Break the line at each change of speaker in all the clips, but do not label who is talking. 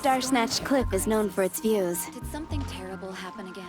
Star-Snatched Cliff is known for its views.
Did something terrible happen again?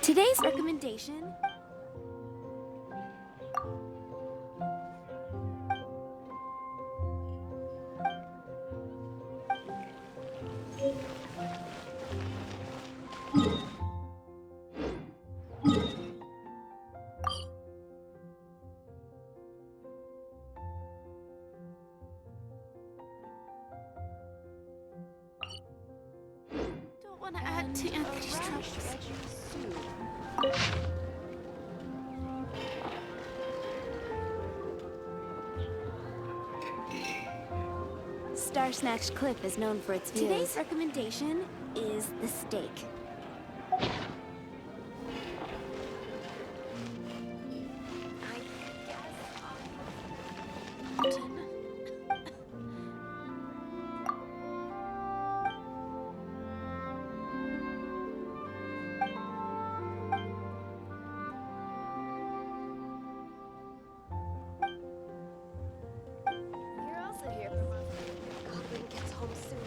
Today's recommendation... Don't want to add to Anthony's troubles. Star-Snatched Cliff is known for its views. Today's recommendation is the steak.
You're also here for months. Goblin gets home soon.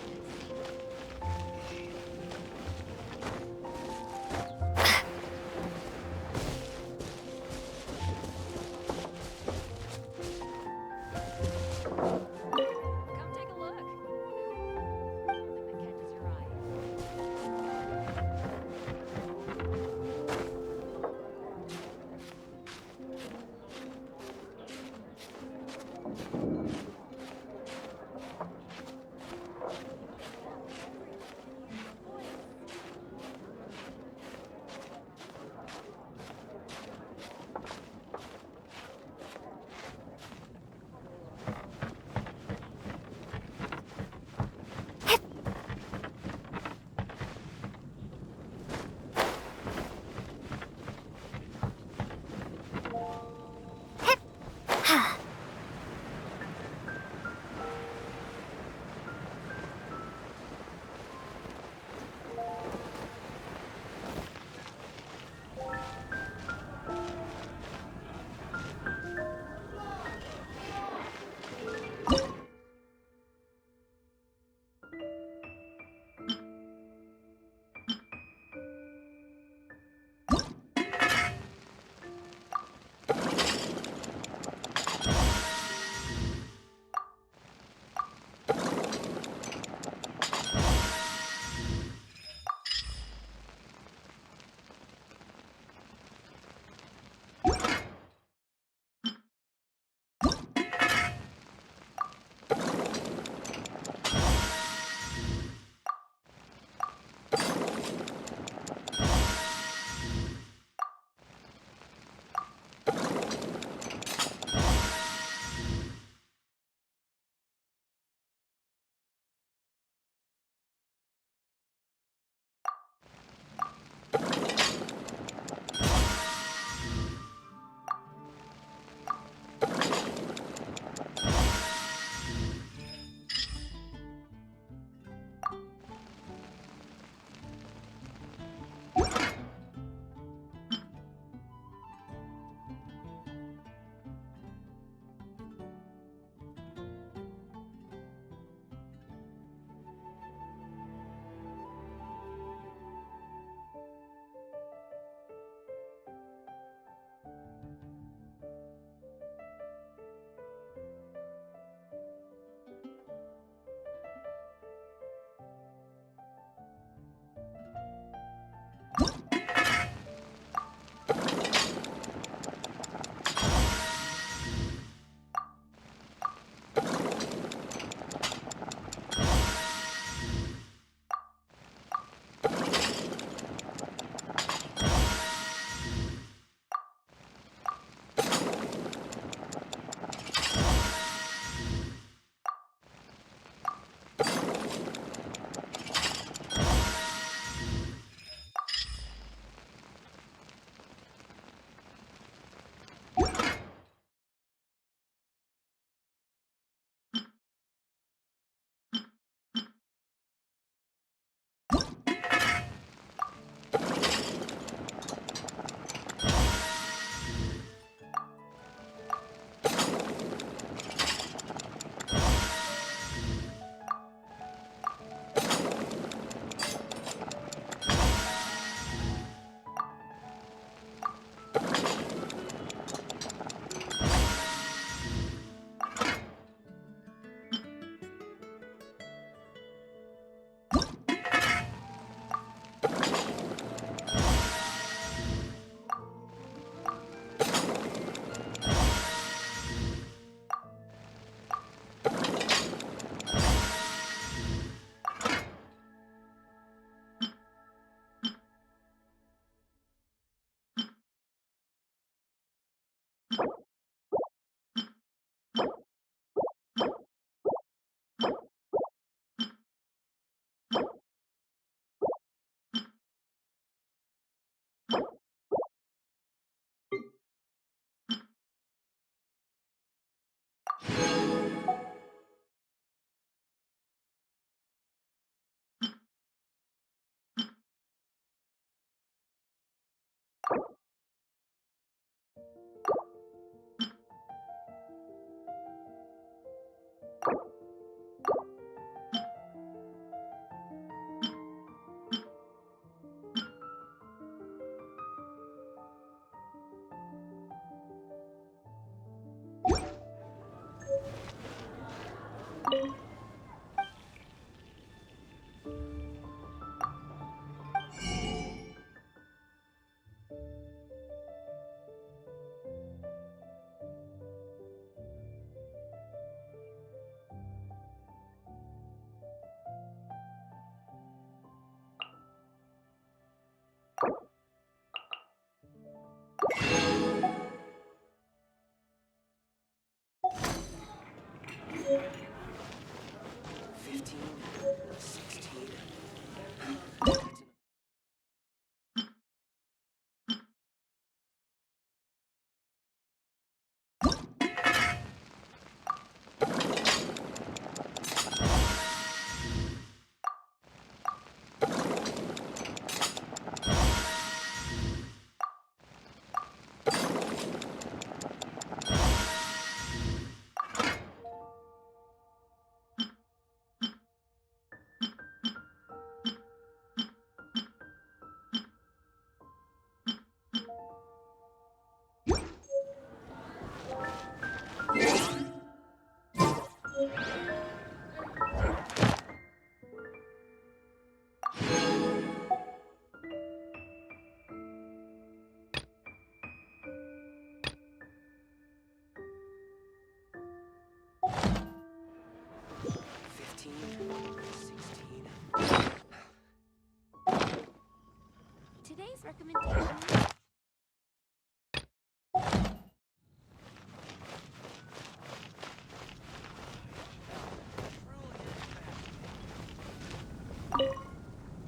Today's recommendation.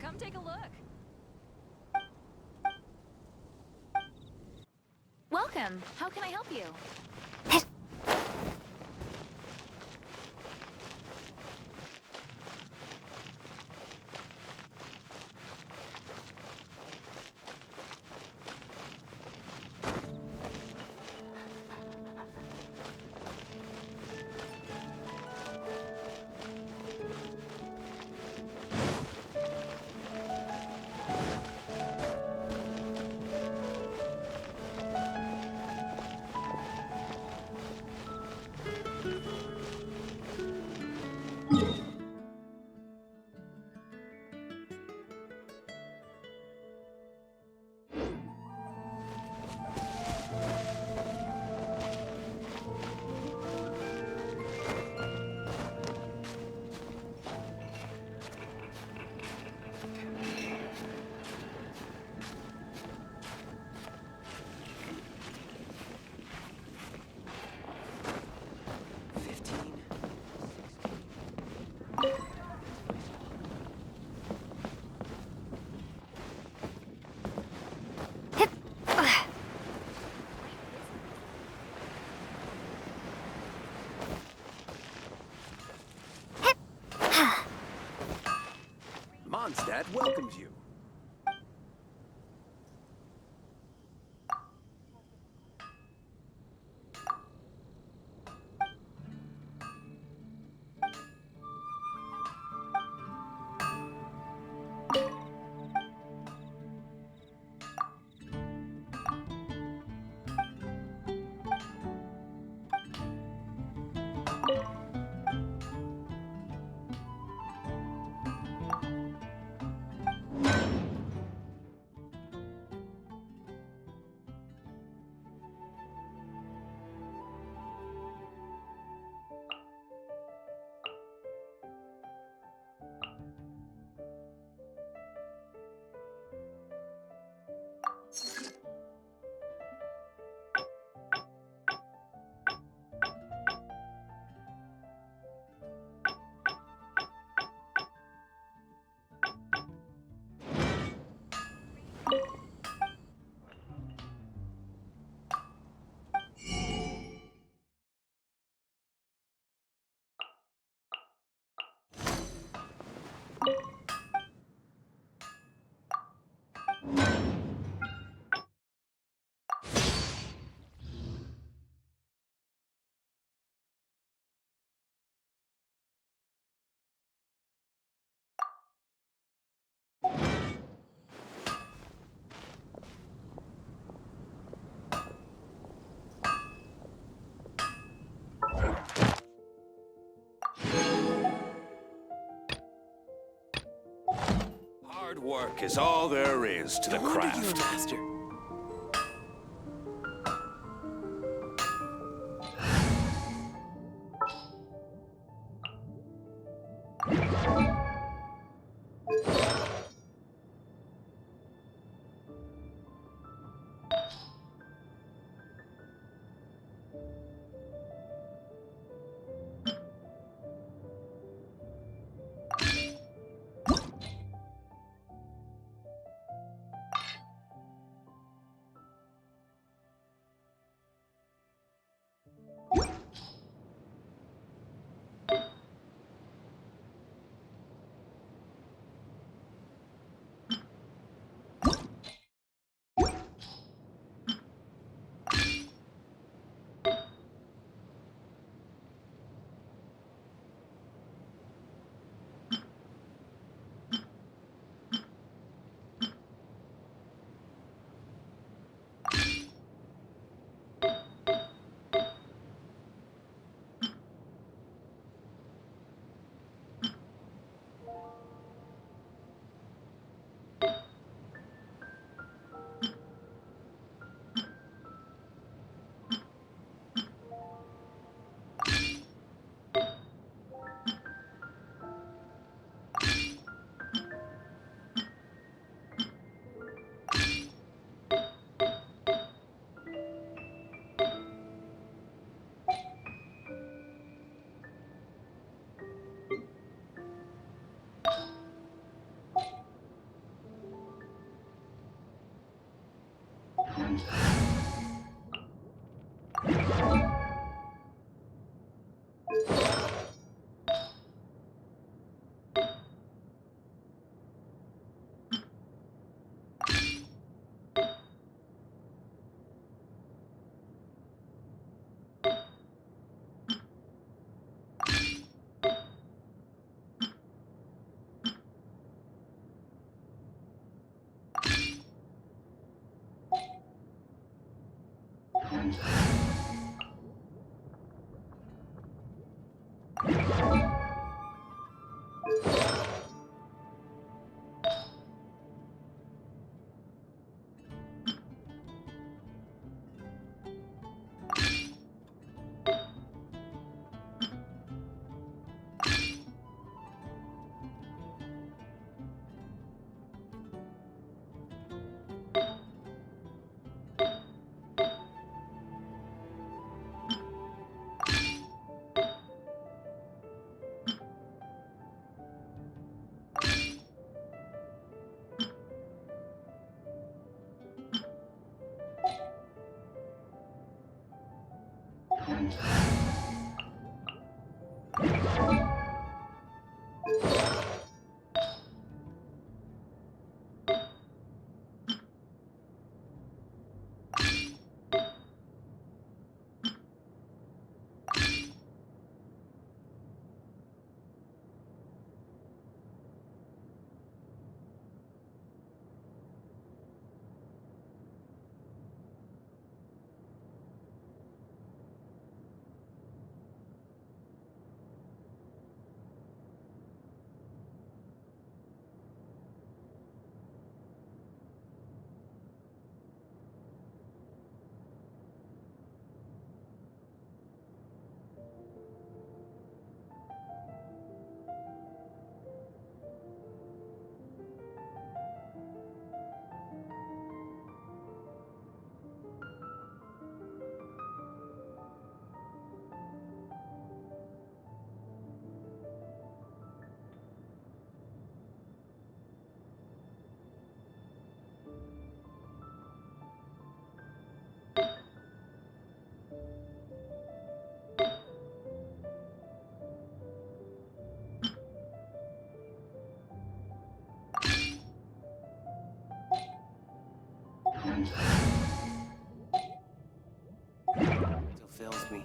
Come take a look. Welcome. How can I help you?
Mondstadt welcomes you.
Work is all there is to the
No wonder you're a
craft.
master. Still fails me.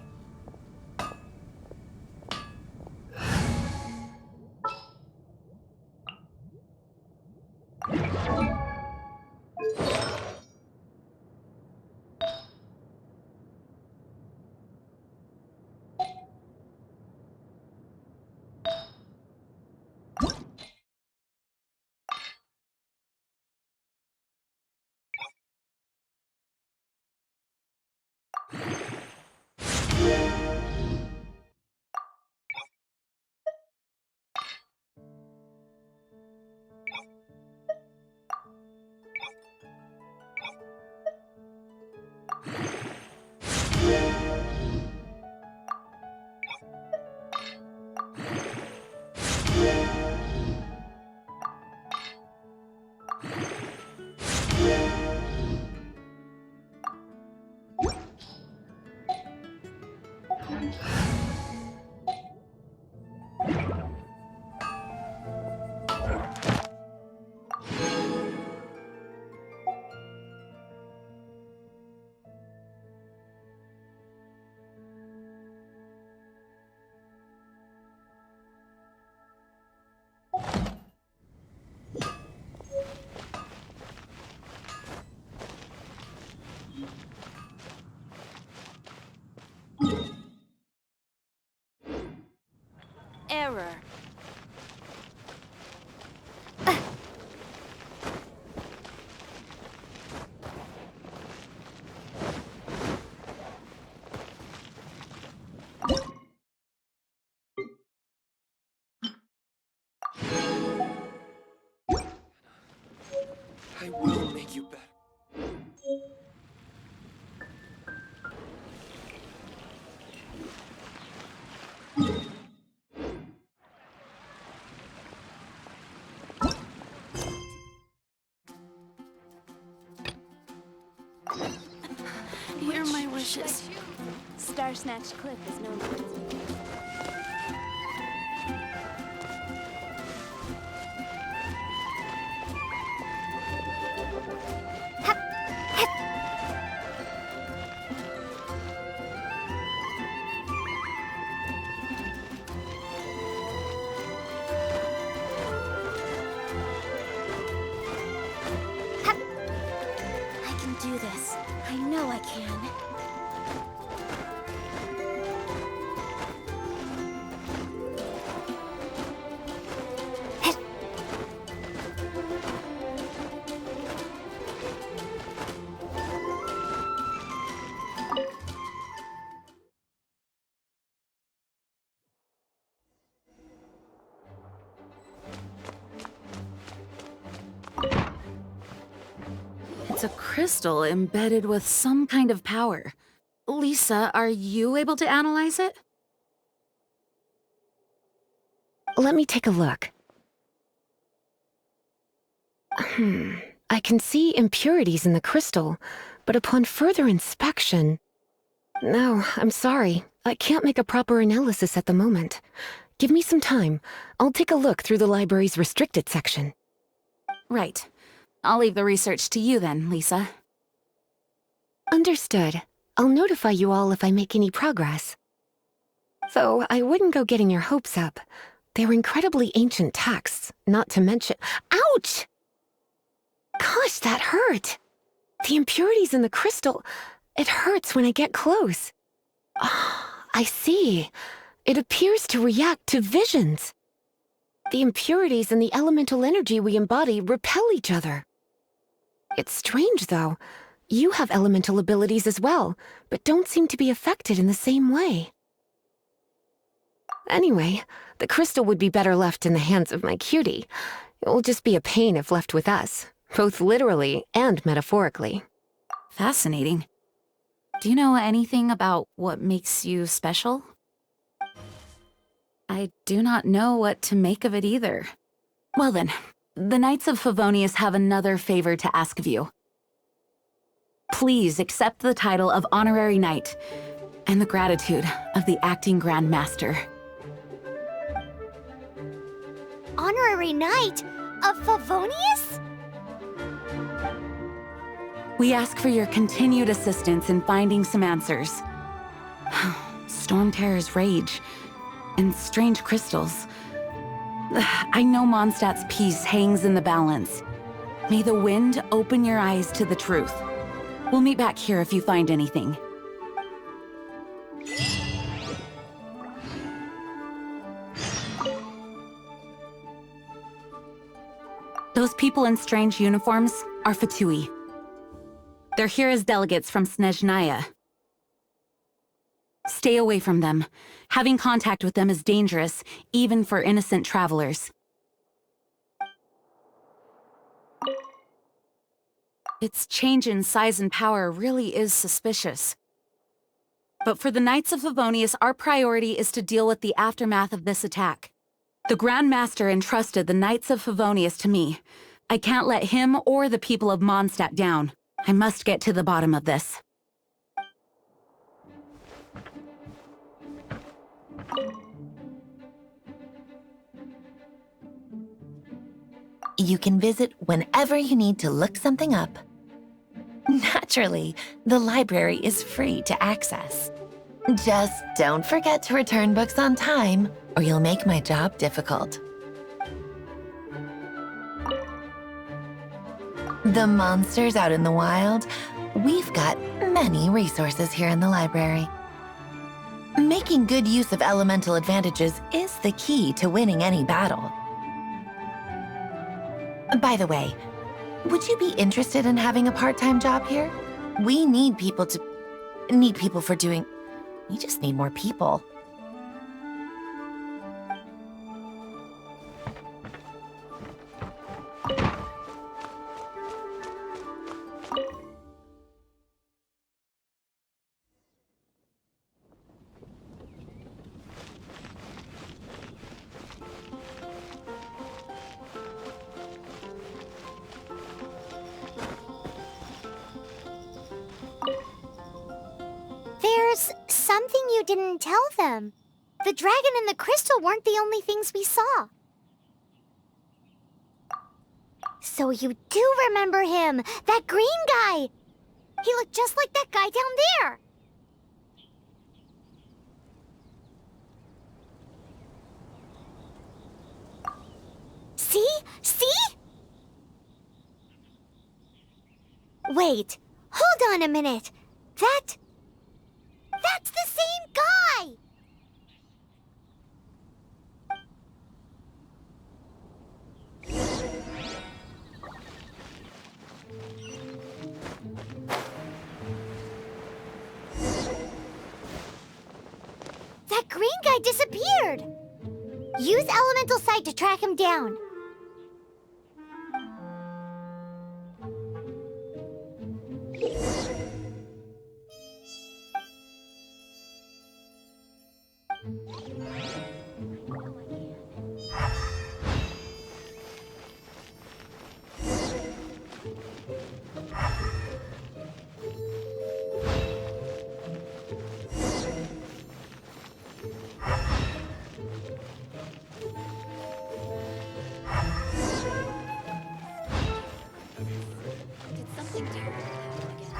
Error.
I will make you better.
Here are my wishes. Star Snatch Cliff is known for its I can do this. I know I can.
It's a crystal embedded with some kind of power. Lisa, are you able to analyze it?
Let me take a look. I can see impurities in the crystal, but upon further inspection... No, I'm sorry. I can't make a proper analysis at the moment. Give me some time. I'll take a look through the library's restricted section.
Right. I'll leave the research to you then, Lisa.
Understood. I'll notify you all if I make any progress. Though I wouldn't go getting your hopes up. They're incredibly ancient texts, not to mention— Ouch! Gosh, that hurt! The impurities in the crystal— it hurts when I get close. Ah, I see. It appears to react to visions. The impurities and the elemental energy we embody repel each other. It's strange, though. You have elemental abilities as well, but don't seem to be affected in the same way. Anyway, the crystal would be better left in the hands of my cutie. It will just be a pain if left with us, both literally and metaphorically.
Fascinating. Do you know anything about what makes you special? I do not know what to make of it either. Well then, the Knights of Favonius have another favor to ask of you. Please accept the title of Honorary Knight and the gratitude of the Acting Grand Master.
Honorary Knight of Favonius?
We ask for your continued assistance in finding some answers. Storm Terror's rage and strange crystals. I know Mondstadt's peace hangs in the balance. May the wind open your eyes to the truth. We'll meet back here if you find anything. Those people in strange uniforms are Fatui. They're here as delegates from Snezhnaya. Stay away from them. Having contact with them is dangerous, even for innocent travelers. Its change in size and power really is suspicious. But for the Knights of Favonius, our priority is to deal with the aftermath of this attack. The Grand Master entrusted the Knights of Favonius to me. I can't let him or the people of Mondstadt down. I must get to the bottom of this.
You can visit whenever you need to look something up. Naturally, the library is free to access. Just don't forget to return books on time, or you'll make my job difficult. The monsters out in the wild, we've got many resources here in the library. Making good use of elemental advantages is the key to winning any battle. By the way, would you be interested in having a part-time job here? We need people for doing... We just need more people.
There's something you didn't tell them. The dragon and the crystal weren't the only things we saw. So you do remember him, that green guy! He looked just like that guy down there! See? See? Wait, hold on a minute. That's the same guy! That green guy disappeared! Use Elemental Sight to track him down.
Did something terrible happen again?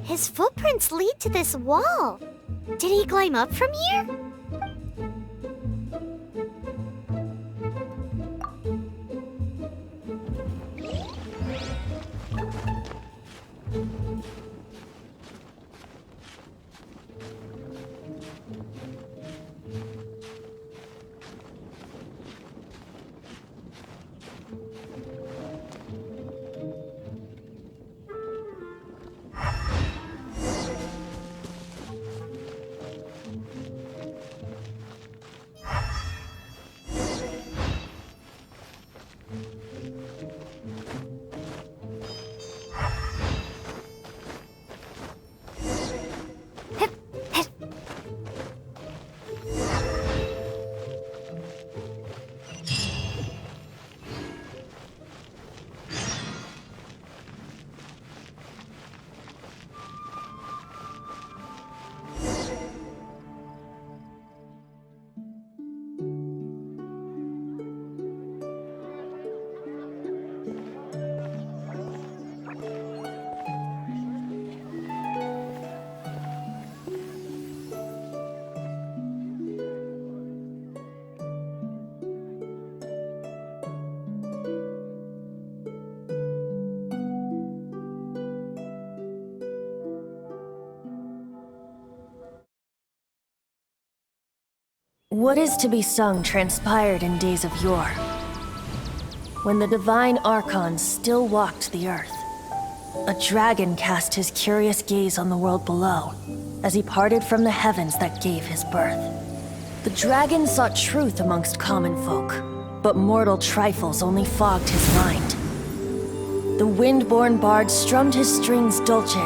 His footprints lead to this wall. Did he climb up from here?
What is to be sung transpired in days of yore, when the divine archons still walked the earth. A dragon cast his curious gaze on the world below, as he parted from the heavens that gave his birth. The dragon sought truth amongst common folk, but mortal trifles only fogged his mind. The wind-born bard strummed his strings dolce,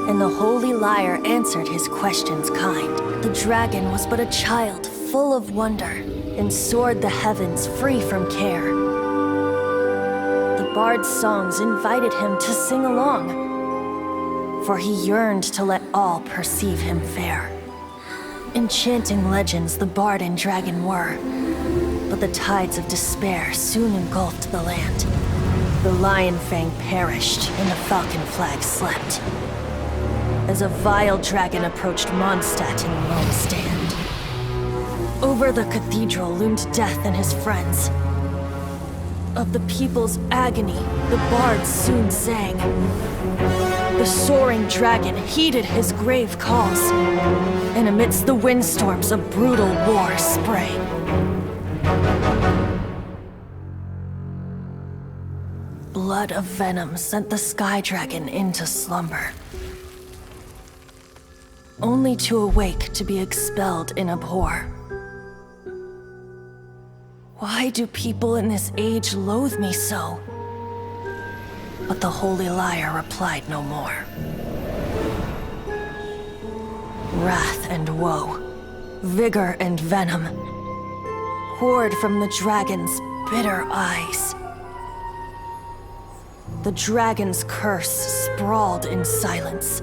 and the Holy Lyre answered his questions kind. The dragon was but a child full of wonder, and soared the heavens free from care. The bard's songs invited him to sing along, for he yearned to let all perceive him fair. Enchanting legends the bard and dragon were, but the tides of despair soon engulfed the land. The Lion Fang perished, and the Falcon Flag slept, as a vile dragon approached Mondstadt in lone stand. Over the cathedral loomed Death and his friends. Of the people's agony, the bards soon sang. The soaring dragon heeded his grave calls, and amidst the windstorms a brutal war sprang. Blood of venom sent the sky dragon into slumber, only to awake to be expelled in abhor. Why do people in this age loathe me so? But the Holy Lyre replied no more. Wrath and woe, vigor and venom, poured from the dragon's bitter eyes. The dragon's curse sprawled in silence,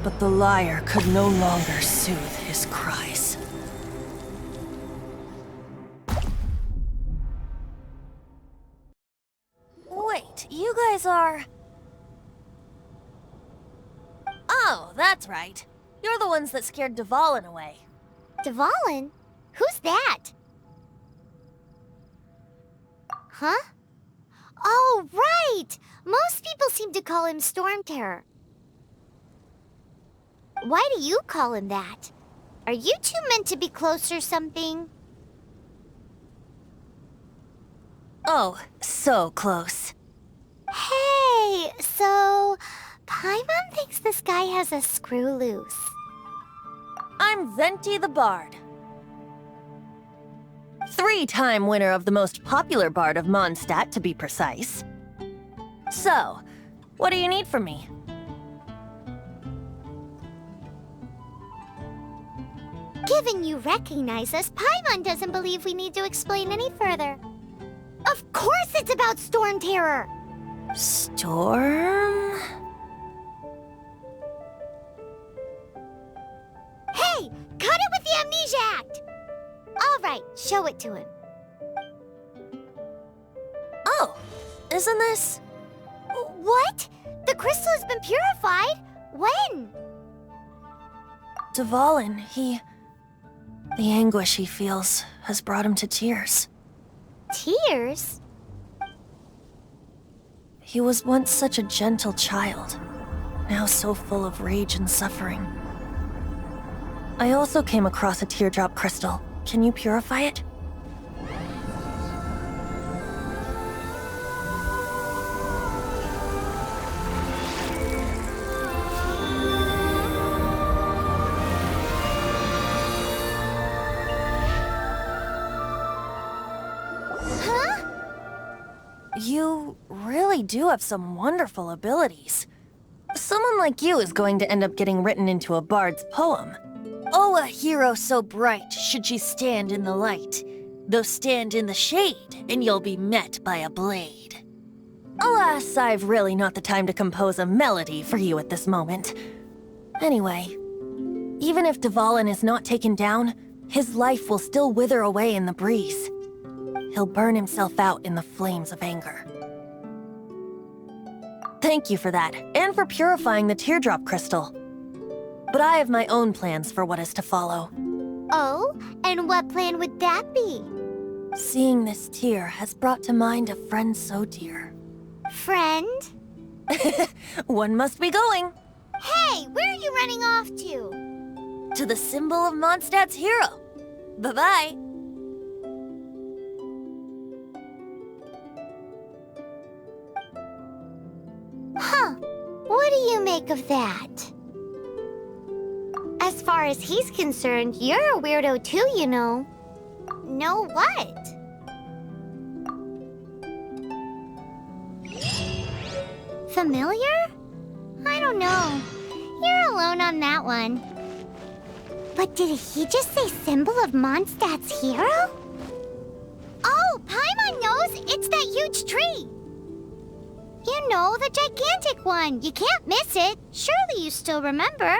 but the lyre could no longer soothe his cries. Wait, you guys are... Oh, that's right. You're the ones that scared Dvalin away.
Dvalin? Who's that? Huh? Oh, right! Most people seem to call him Storm Terror. Why do you call him that? Are you two meant to be close or something?
Oh, so close.
Hey, so... Paimon thinks this guy has a screw loose.
I'm Venti the Bard. 3-time winner of the most popular bard of Mondstadt, to be precise. So, what do you need from me?
Given you recognize us, Paimon doesn't believe we need to explain any further. Of course it's about Storm Terror!
Storm?
Hey! Cut it with the Amnesia Act! Alright, show it to him.
Oh, isn't this...
What? The crystal has been purified? When?
Dvalin, the anguish he feels has brought him to tears.
Tears?
He was once such a gentle child, now so full of rage and suffering. I also came across a teardrop crystal. Can you purify it? You really do have some wonderful abilities. Someone like you is going to end up getting written into a bard's poem. Oh, a hero so bright should she stand in the light, though stand in the shade, and you'll be met by a blade. Alas, I've really not the time to compose a melody for you at this moment. Anyway, even if Dvalin is not taken down, his life will still wither away in the breeze. He'll burn himself out in the flames of anger. Thank you for that, and for purifying the teardrop crystal. But I have my own plans for what is to follow.
Oh, and what plan would that be?
Seeing this tear has brought to mind a friend so dear.
Friend?
One must be going.
Hey, where are you running off to?
To the symbol of Mondstadt's hero. Bye-bye.
Huh. What do you make of that? As far as he's concerned, you're a weirdo too, you know. Know what? Familiar? I don't no. You're alone on that one. But did he just say symbol of Mondstadt's hero? Oh, Paimon knows! It's that huge tree! You know, the gigantic one. You can't miss it. Surely you still remember.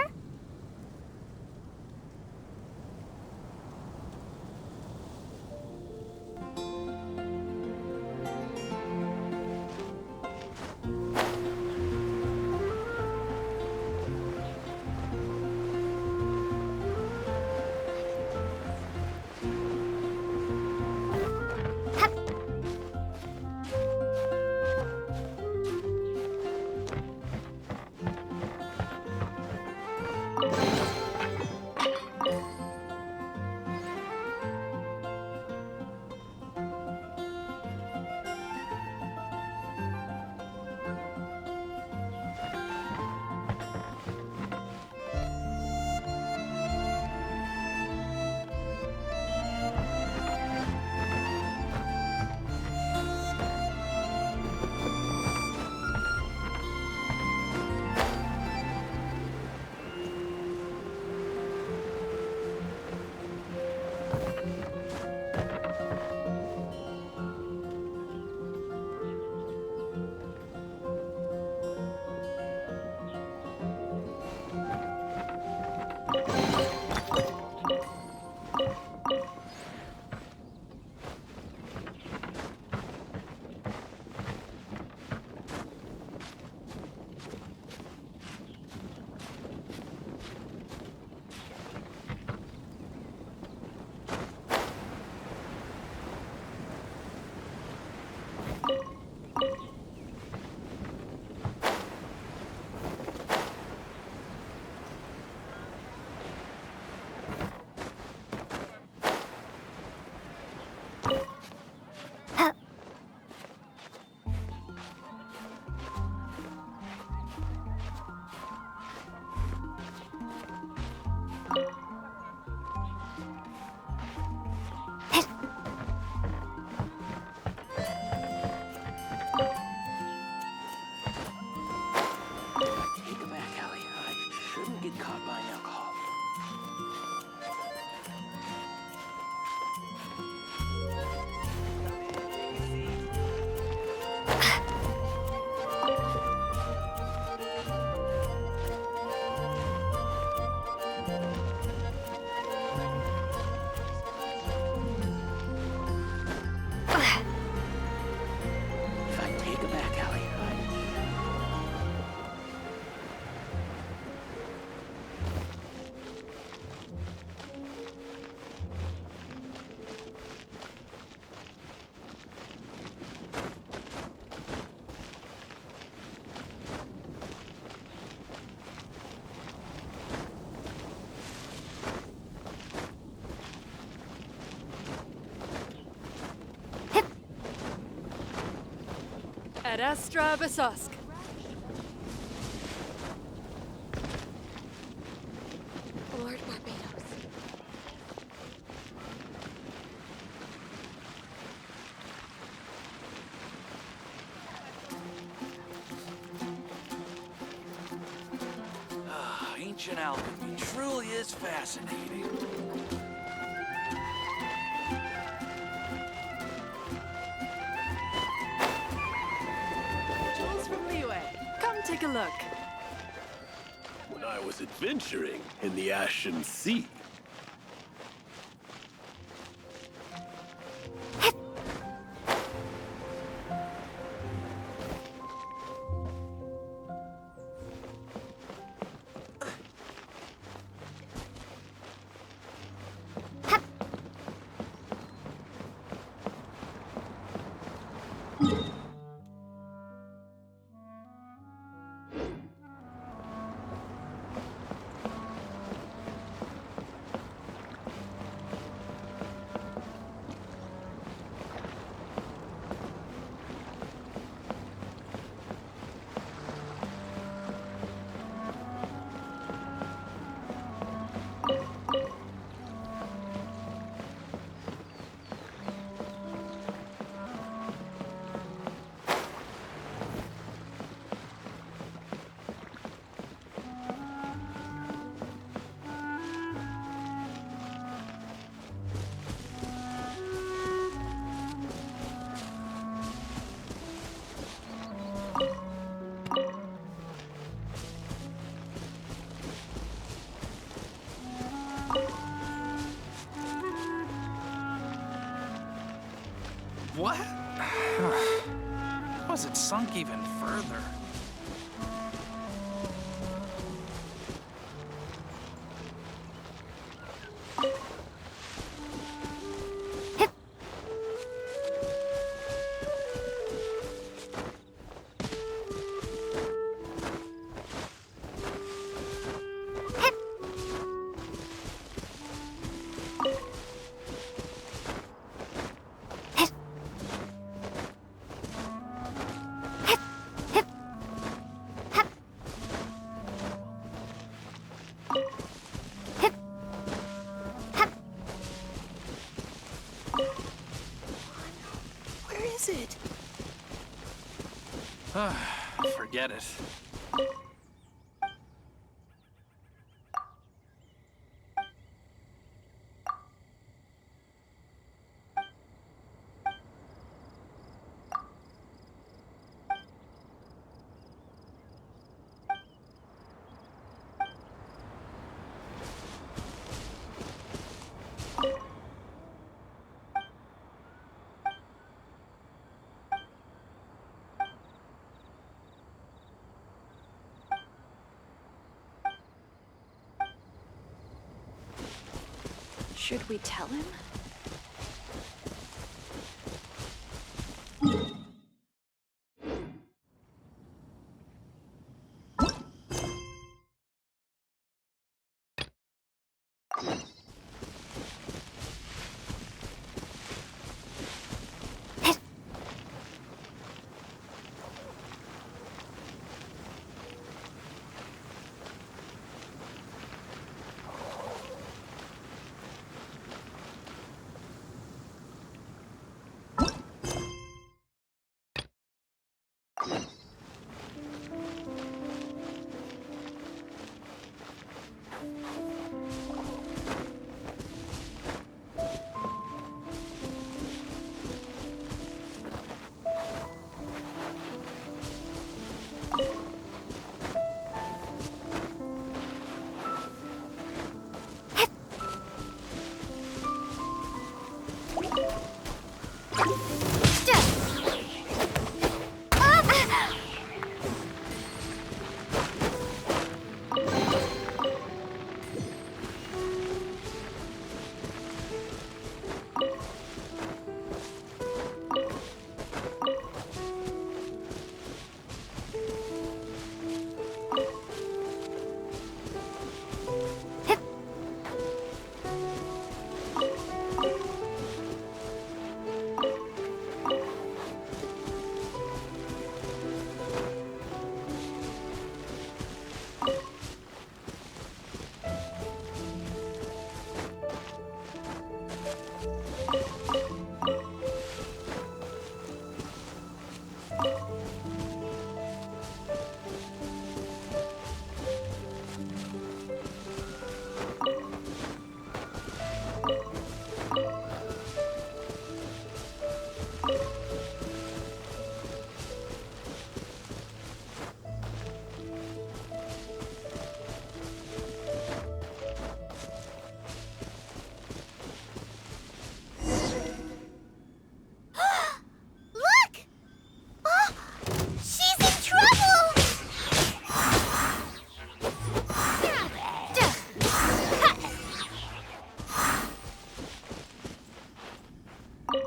Take it back, Allie. I shouldn't get caught by alcohol. If I take it back, Allie,
Ad Astra Basosk.
Lord Barbados.
Ancient alchemy truly is fascinating.
Jules from Liyue. Come take a look.
When I was adventuring in the Ashen Sea.
How is it sunk even further?
Where is it?
Forget it.
Should we tell him?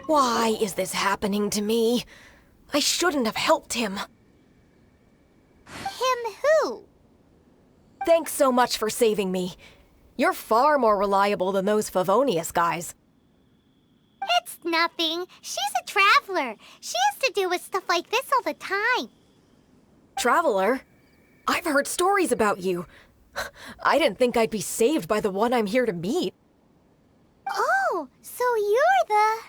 Why is this happening to me? I shouldn't have helped him.
Him who?
Thanks so much for saving me. You're far more reliable than those Favonius guys.
It's nothing. She's a traveler. She has to deal with stuff like this all the time.
Traveler? I've heard stories about you. I didn't think I'd be saved by the one I'm here to meet.
Oh, so you're the...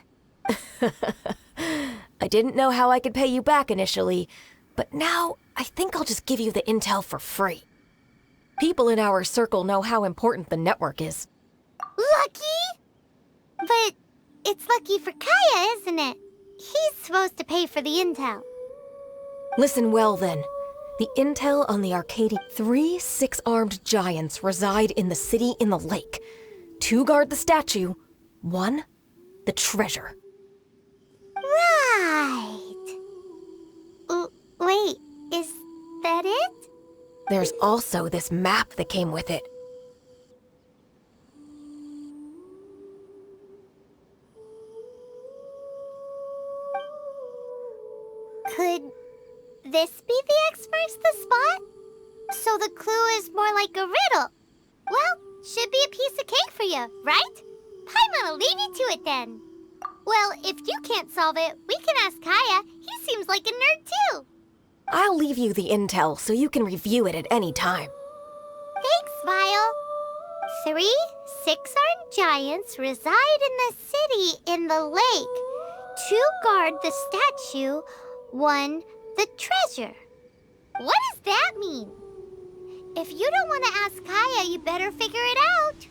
I didn't know how I could pay you back initially, but now I think I'll just give you the intel for free. People in our circle know how important the network is.
Lucky? But it's lucky for Kaya, isn't it? He's supposed to pay for the intel.
Listen well then. The intel on the Arcadia... 3 six-armed giants reside in the city in the lake. 2 guard the statue, 1 the treasure.
Right.
There's also this map that came with it.
Could this be the X marks the spot? So the clue is more like a riddle. Well, should be a piece of cake for you, right? Paimon'll leave you to it then. Well, if you can't solve it, we can ask Kaya. He seems like a nerd too.
I'll leave you the intel so you can review it at any time.
Thanks, Vile. 3 six-armed giants reside in the city in the lake. 2 guard the statue, 1 the treasure. What does that mean? If you don't want to ask Kaya, you better figure it out.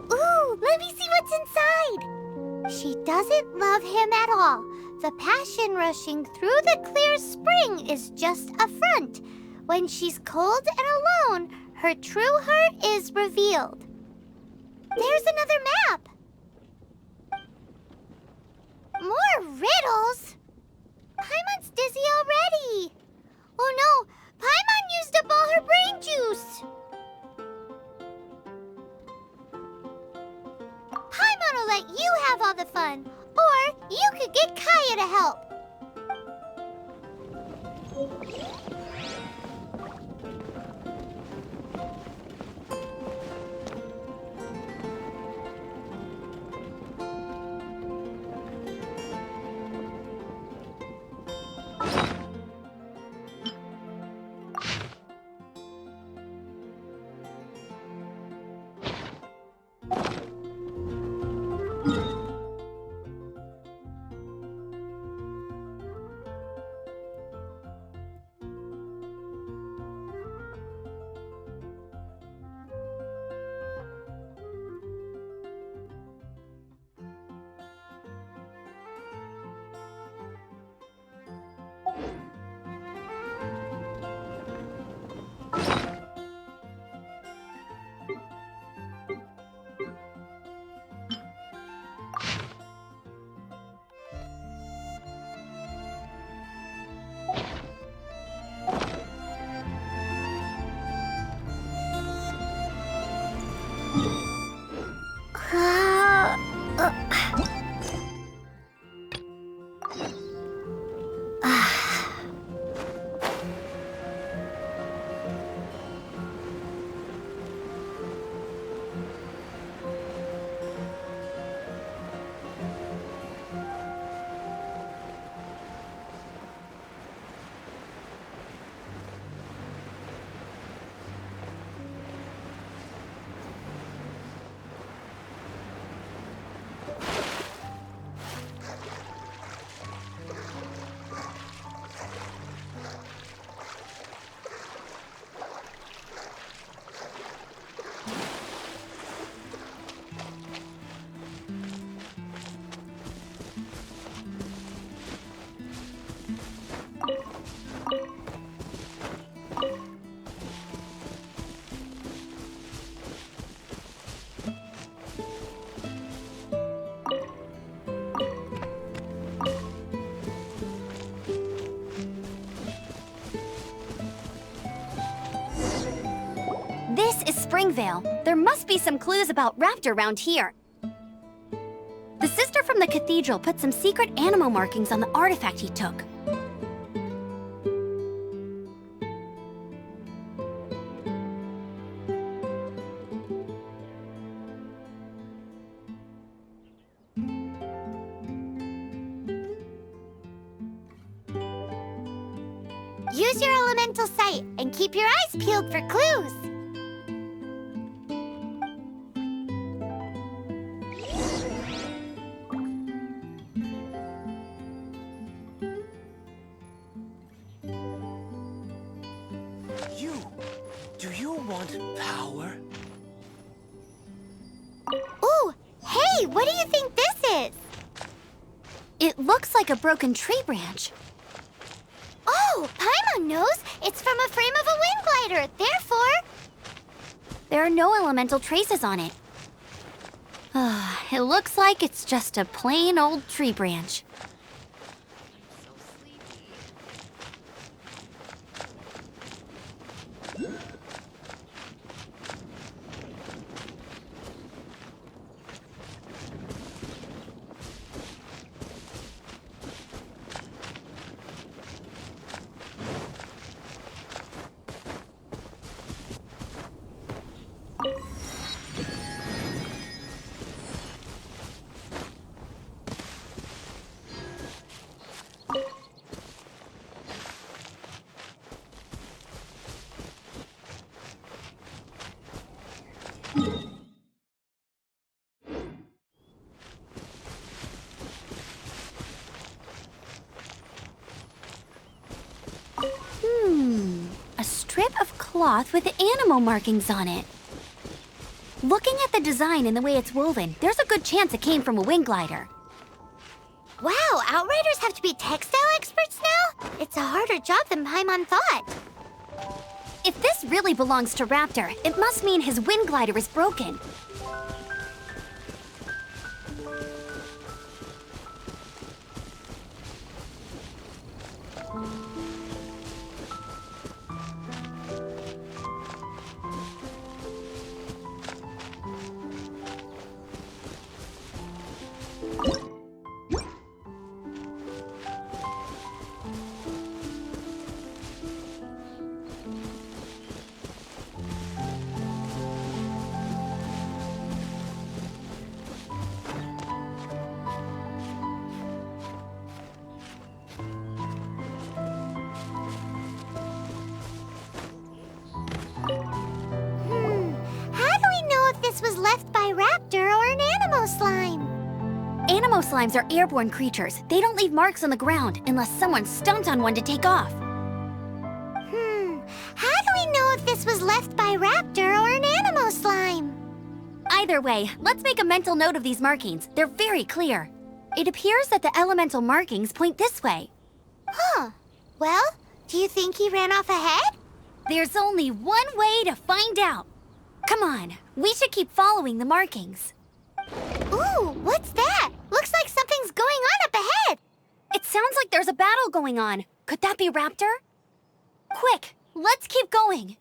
Ooh, let me see what's inside. She doesn't love him at all. The passion rushing through the clear spring is just a front. When she's cold and alone, her true heart is revealed. There's another map. More riddles? Paimon's dizzy already. Oh no, Paimon used up all her brain juice. Paimon will let you have all the fun, or you could get Kaya to help.
This is Springvale. There must be some clues about Raptor around here. The sister from the cathedral put some secret animal markings on the artifact he took.
Use your elemental sight and keep your eyes peeled for clues.
Do you want power?
Ooh, hey, what do you think this is?
It looks like a broken tree branch.
Oh, Paimon knows. It's from a frame of a wind glider. Therefore,
There are no elemental traces on it. It looks like it's just a plain old tree branch. A strip of cloth with animal markings on it. Looking at the design and the way it's woven, there's a good chance it came from a wing glider.
Wow, Outriders have to be textile experts now? It's a harder job than Paimon thought.
If this really belongs to Raptor, it must mean his wing glider is broken.
How do we know if this was left by Raptor or an animal slime?
Animo slimes are airborne creatures. They don't leave marks on the ground unless someone stomped on one to take off.
How do we know if this was left by Raptor or an animal slime?
Either way, let's make a mental note of these markings. They're very clear. It appears that the elemental markings point this way.
Huh. Well, do you think he ran off ahead?
There's only one way to find out. Come on, we should keep following the markings.
Ooh, what's that? Looks like something's going on up ahead.
It sounds like there's a battle going on. Could that be Raptor? Quick, let's keep going.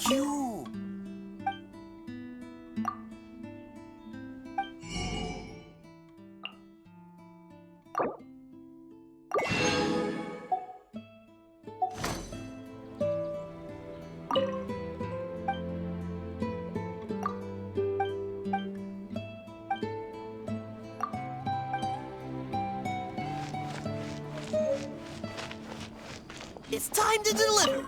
You! It's time to deliver!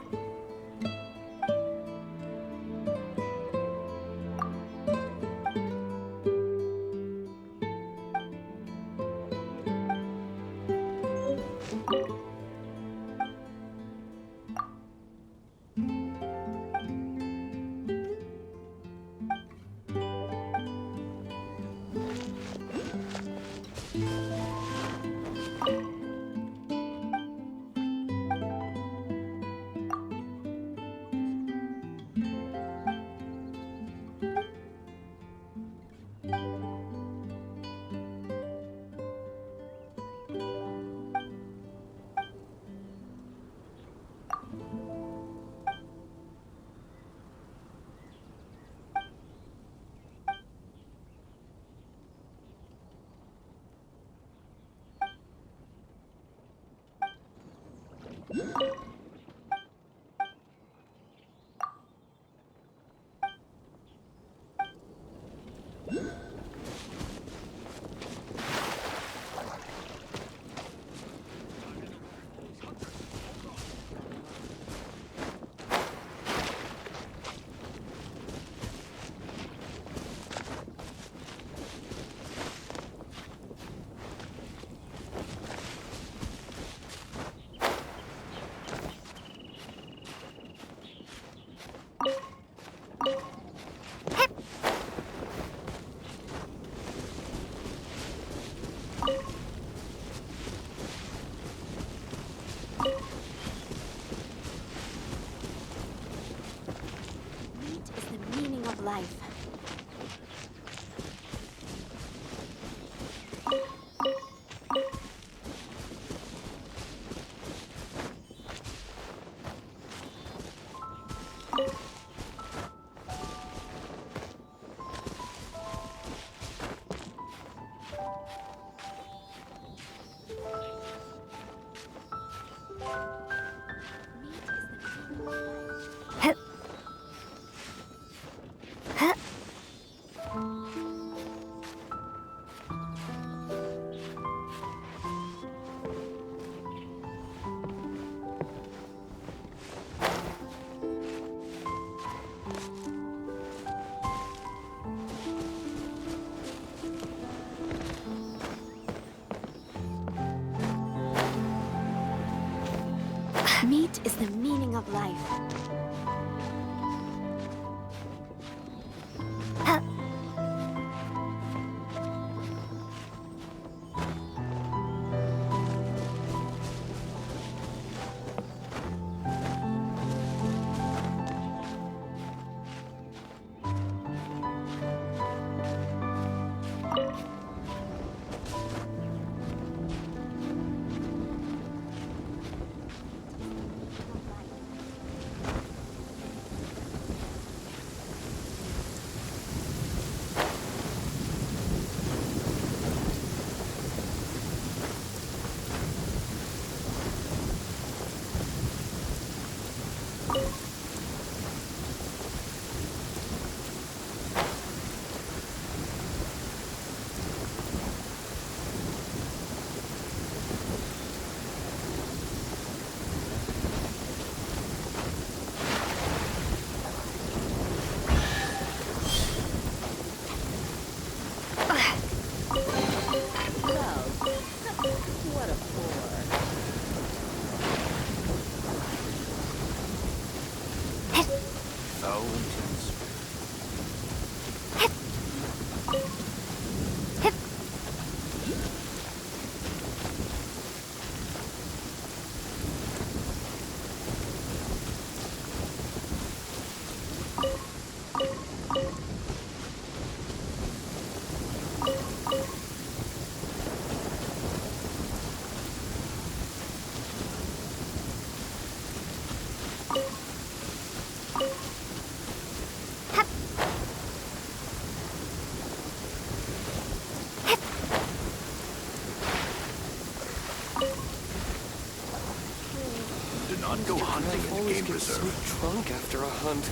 Meat is the meaning of life.
Do not go hunting in the game preserve.
So drunk after a hunt.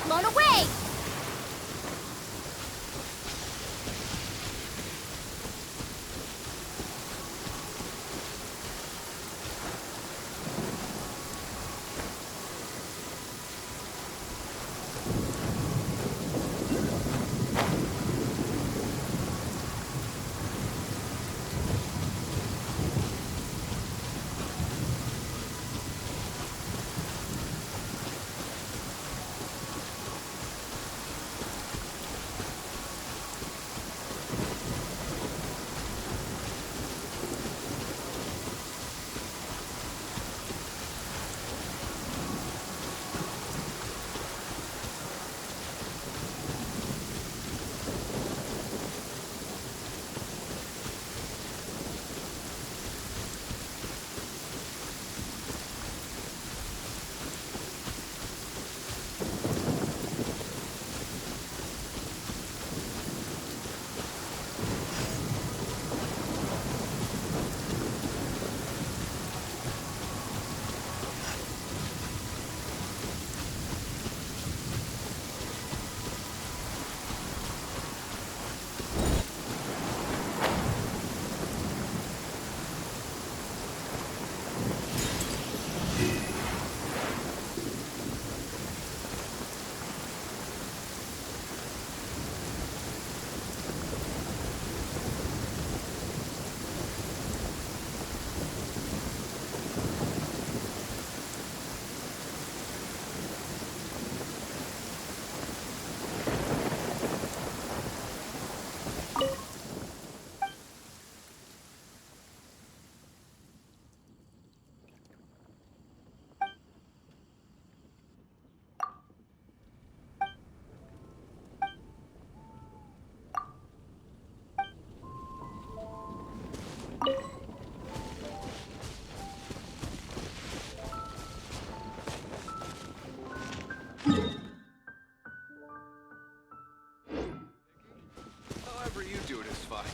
blown away!
However you do it is fine.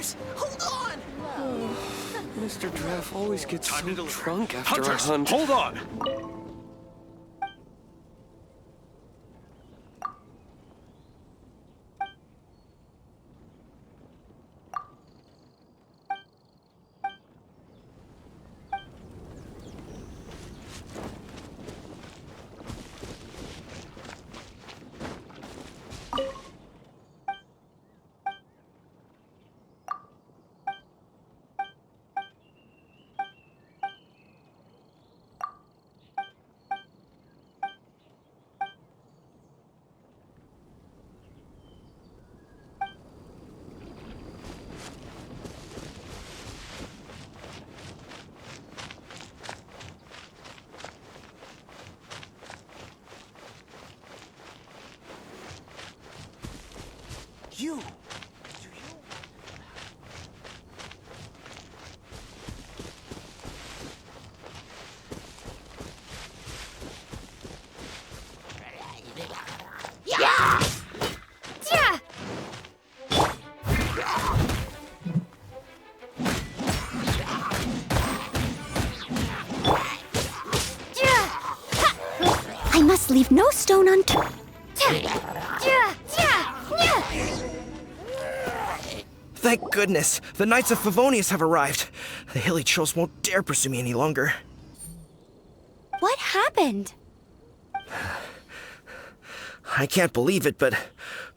guys! Hold on!
Mr. Draff always gets
Time
so
to deliver.
drunk after a
Hunters,
hunt.
hold on!
You!
Yeah! I must leave no stone unturned.
Thank goodness! The Knights of Favonius have arrived! The Hilly Trolls won't dare pursue me any longer.
What happened?
I can't believe it, but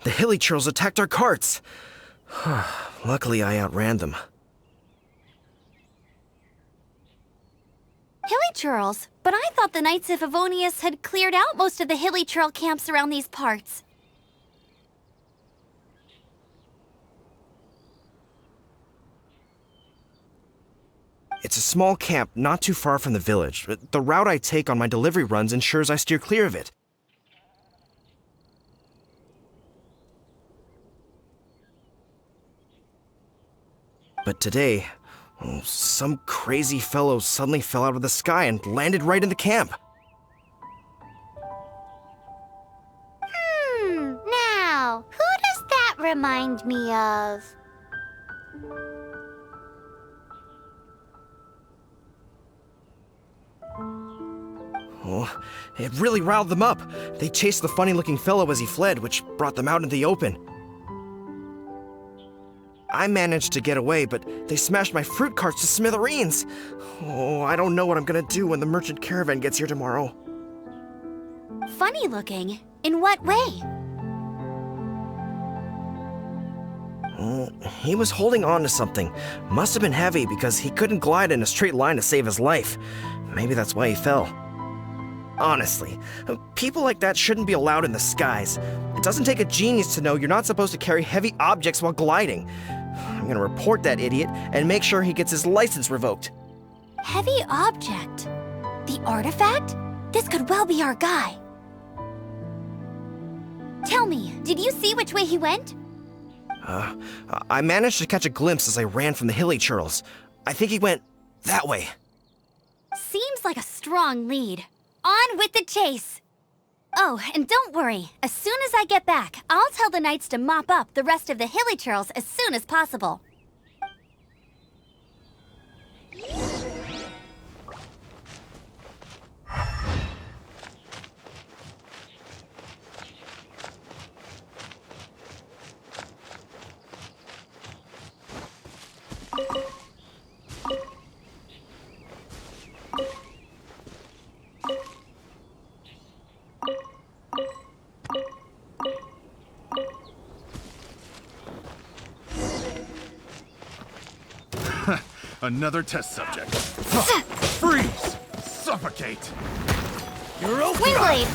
the Hilly Trolls attacked our carts! Luckily, I outran them.
Hilly churls? But I thought the Knights of Favonius had cleared out most of the hilly churl camps around these parts.
It's a small camp not too far from the village. The route I take on my delivery runs ensures I steer clear of it. But today, some crazy fellow suddenly fell out of the sky and landed right in the camp.
Now, who does that remind me of?
Oh, it really riled them up. They chased the funny-looking fellow as he fled, which brought them out into the open. I managed to get away, but they smashed my fruit carts to smithereens. Oh, I don't know what I'm gonna do when the merchant caravan gets here tomorrow.
Funny looking? In what way?
He was holding on to something. Must have been heavy because he couldn't glide in a straight line to save his life. Maybe that's why he fell. Honestly, people like that shouldn't be allowed in the skies. It doesn't take a genius to know you're not supposed to carry heavy objects while gliding. I'm gonna report that idiot and make sure he gets his license revoked.
Heavy object? The artifact? This could well be our guy. Tell me, did you see which way he went?
I managed to catch a glimpse as I ran from the hilly churls. I think he went that way.
Seems like a strong lead. On with the chase! Oh, and don't worry. As soon as I get back, I'll tell the knights to mop up the rest of the hilly churls as soon as possible.
Another test subject. Freeze! Suffocate!
You're open!
Wingblade!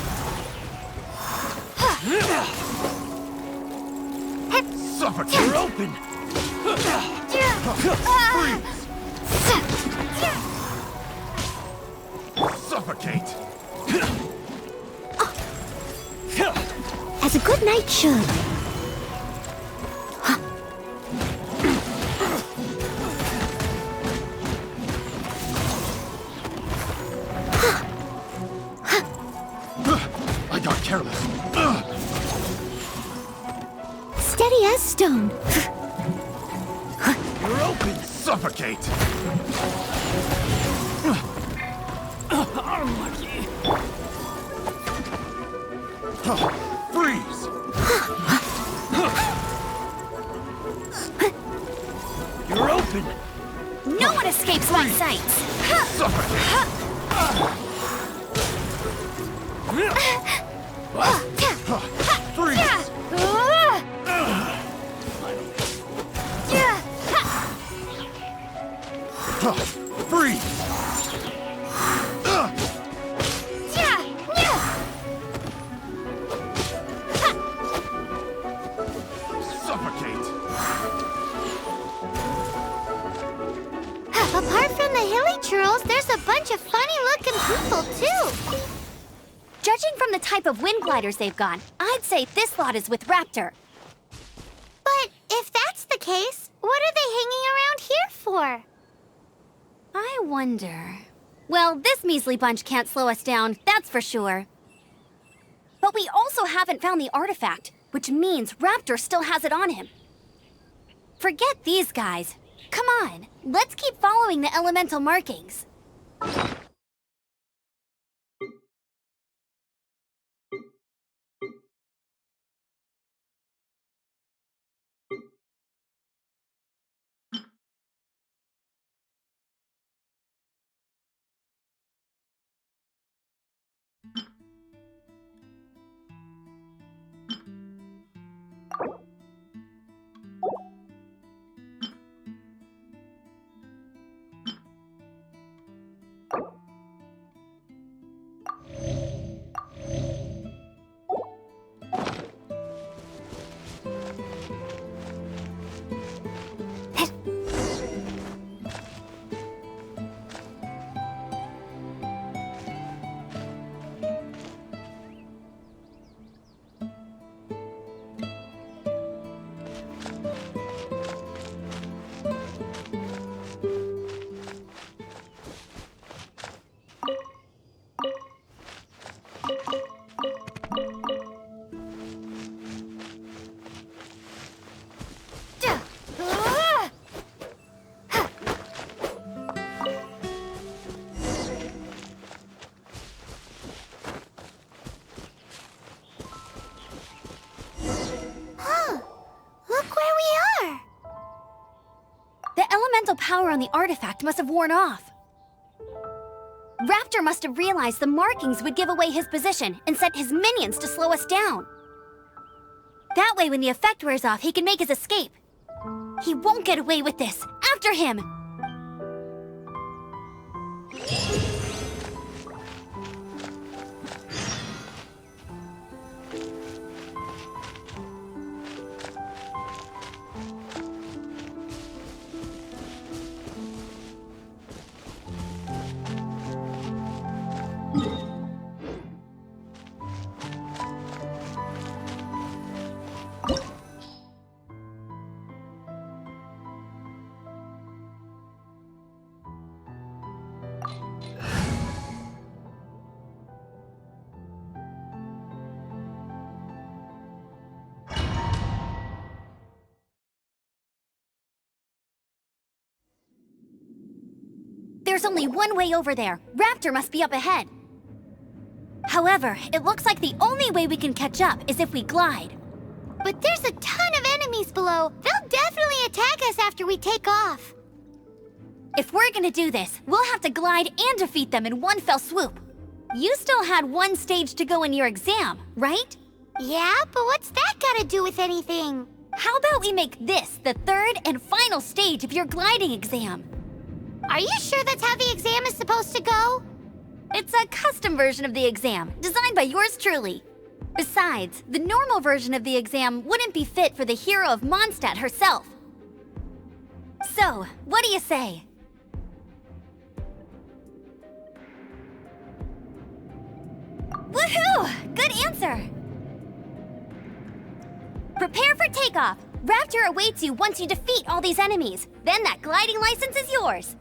Suffocate!
You're open!
Freeze! Suffocate!
As a good knight should.
I got careless.
Steady as stone.
You're open! Suffocate!
Unlucky.
Freeze!
You're open!
No one escapes my sight!
Suffocate! Freeze! Freeze! Suffocate!
Apart from the hilly churls, there's a bunch of funny-looking people, too.
Judging from the type of wind gliders they've got, I'd say this lot is with Raptor.
But if that's the case, what are they hanging around here for?
I wonder... Well, this measly bunch can't slow us down, that's for sure. But we also haven't found the artifact, which means Raptor still has it on him. Forget these guys. Come on, let's keep following the elemental markings. elemental power on the artifact must have worn off. Raptor must have realized the markings would give away his position and sent his minions to slow us down. That way, when the effect wears off, he can make his escape. He won't get away with this. After him! There's only one way over there. Raptor must be up ahead. However, it looks like the only way we can catch up is if we glide.
But there's a ton of enemies below. They'll definitely attack us after we take off.
If we're gonna do this, we'll have to glide and defeat them in one fell swoop. You still had one stage to go in your exam, right?
Yeah, but what's that gotta do with anything?
How about we make this the third and final stage of your gliding exam?
Are you sure that's how the exam is supposed to go?
It's a custom version of the exam, designed by yours truly. Besides, the normal version of the exam wouldn't be fit for the hero of Mondstadt herself. So, what do you say? Woohoo! Good answer! Prepare for takeoff. Raptor awaits you once you defeat all these enemies. Then that gliding license is yours.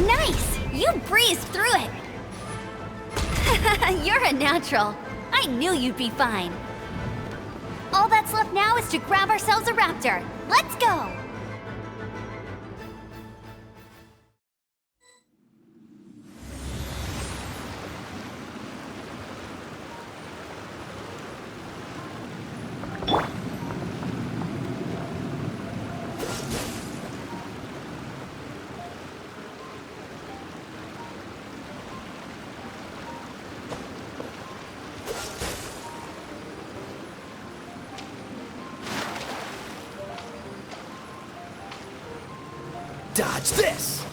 Nice! You breezed through it! You're a natural. I knew you'd be fine. All that's left now is to grab ourselves a raptor. Let's go!
Dodge this!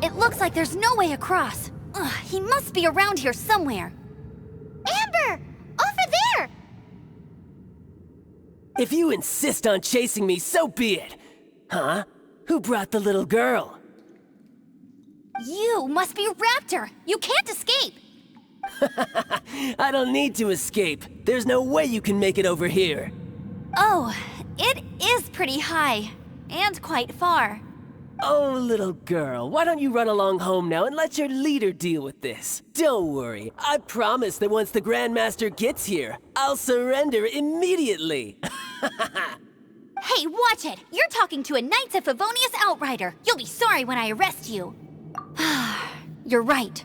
It looks like there's no way across. Ugh, he must be around here somewhere.
Amber! Over there!
If you insist on chasing me, so be it. Huh? Who brought the little girl?
You must be Raptor! You can't escape!
I don't need to escape. There's no way you can make it over here.
Oh, it is pretty high. And quite far.
Oh, little girl, why don't you run along home now and let your leader deal with this? Don't worry, I promise that once the Grandmaster gets here, I'll surrender immediately.
Hey, watch it! You're talking to a Knights of Favonius outrider. You'll be sorry when I arrest you. You're right.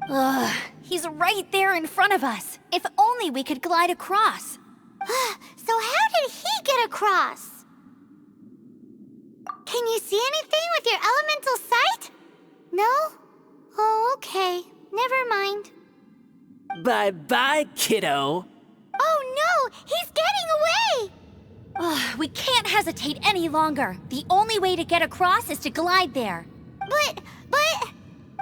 Ugh, he's right there in front of us. If only we could glide across.
So how did he get across? Can you see anything with your elemental sight? No? Oh, okay. Never mind.
Bye-bye, kiddo.
Oh no! He's getting away!
Ugh, we can't hesitate any longer. The only way to get across is to glide there.
But...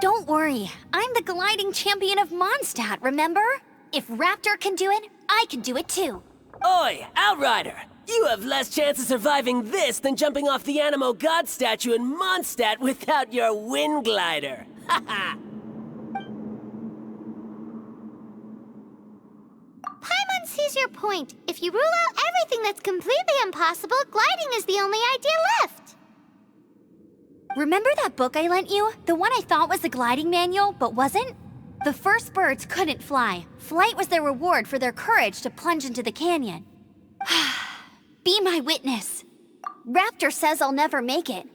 Don't worry. I'm the gliding champion of Mondstadt, remember? If Raptor can do it, I can do it too.
Oi, Outrider! You have less chance of surviving this than jumping off the Animo God statue in Mondstadt without your wind glider. Haha!
Paimon sees your point. If you rule out everything that's completely impossible, gliding is the only idea left.
Remember that book I lent you? The one I thought was the gliding manual, but wasn't? The first birds couldn't fly. Flight was their reward for their courage to plunge into the canyon. Be my witness. Raptor says I'll never make it.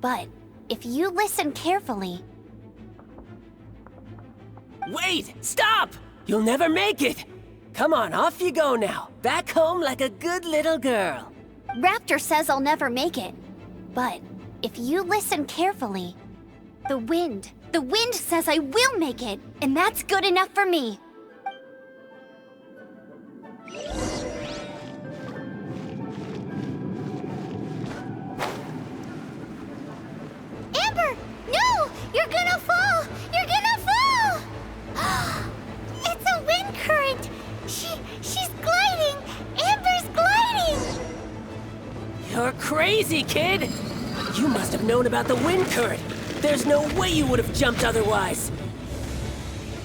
But if you listen carefully...
Wait! Stop! You'll never make it! Come on, off you go now. Back home like a good little girl.
Raptor says I'll never make it. But if you listen carefully, the wind says I will make it, and that's good enough for me.
Amber! No! You're gonna fall! You're gonna fall! It's a wind current! She's gliding! Amber's gliding!
You're crazy, kid! You must have known about the wind current. There's no way you would have jumped otherwise.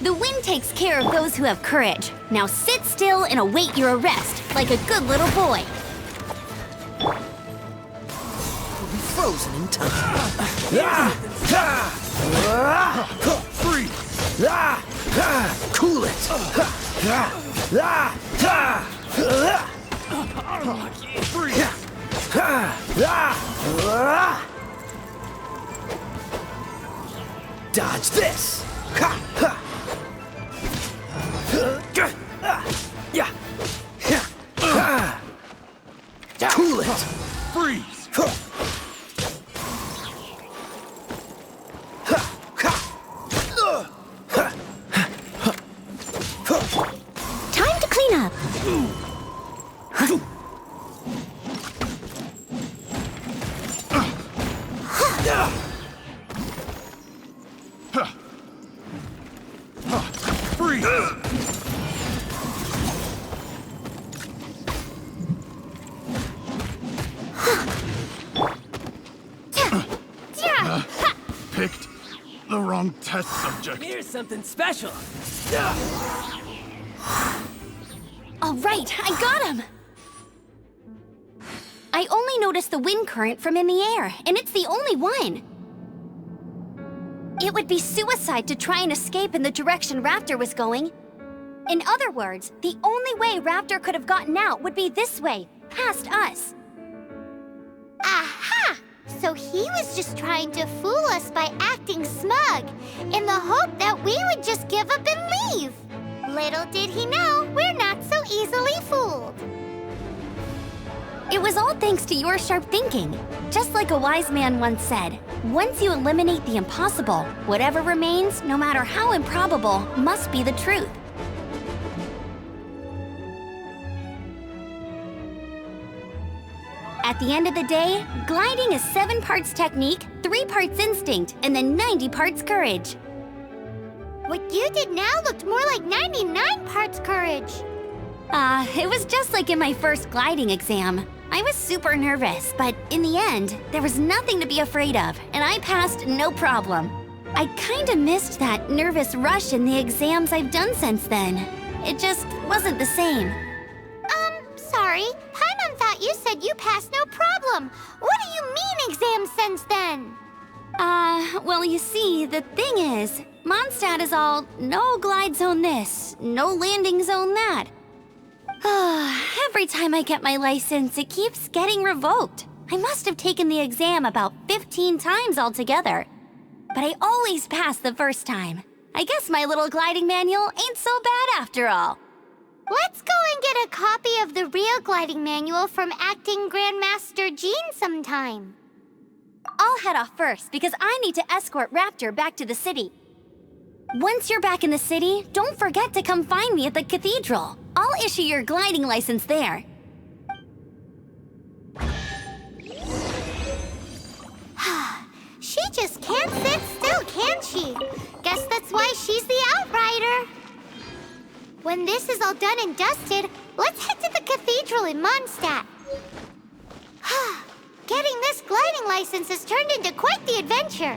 The wind takes care of those who have courage. Now sit still and await your arrest, like a good little boy.
You'll be frozen in time.
Freeze!
Cool it!
Freeze!
Dodge this! Cool it!
Freeze!
Time to clean up.
Freeze! Picked the wrong test subject.
Here's something special.
All right, I got him. I only noticed the wind current from in the air, and it's the only one. It would be suicide to try and escape in the direction Raptor was going. In other words, the only way Raptor could have gotten out would be this way, past us.
Aha! So he was just trying to fool us by acting smug, in the hope that we would just give up and leave. Little did he know, we're not so easily fooled.
It was all thanks to your sharp thinking. Just like a wise man once said, once you eliminate the impossible, whatever remains, no matter how improbable, must be the truth. At the end of the day, gliding is 7 parts technique, 3 parts instinct, and then 90 parts courage.
What you did now looked more like 99 parts courage.
It was just like in my first gliding exam. I was super nervous, but in the end, there was nothing to be afraid of, and I passed no problem. I kinda missed that nervous rush in the exams I've done since then. It just wasn't the same.
Sorry. Paimon thought you said you passed no problem. What do you mean exams since then?
Well, you see, the thing is, Mondstadt is all no glide zone this, no landing zone that. Every time I get my license, it keeps getting revoked. I must have taken the exam about 15 times altogether. But I always pass the first time. I guess my little gliding manual ain't so bad after all.
Let's go and get a copy of the real gliding manual from Acting Grandmaster Jean sometime.
I'll head off first because I need to escort Raptor back to the city. Once you're back in the city, don't forget to come find me at the cathedral. I'll issue your gliding license there.
She just can't sit still, can she? Guess that's why she's the Outrider. When this is all done and dusted, let's head to the cathedral in Mondstadt. Getting this gliding license has turned into quite the adventure.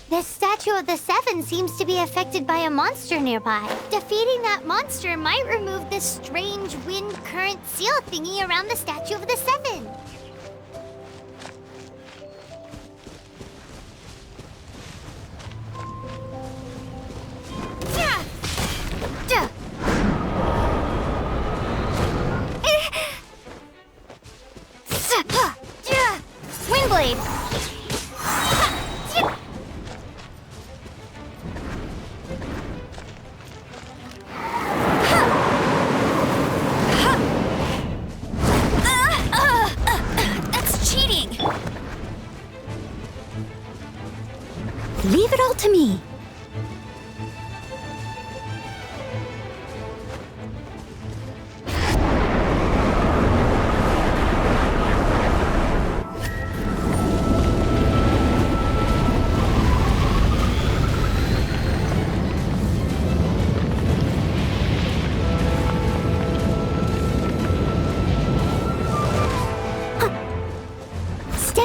The Statue of the Seven seems to be affected by a monster nearby. Defeating that monster might remove this strange wind current seal thingy around the Statue of the Seven.
Windblade! Leave it all to me.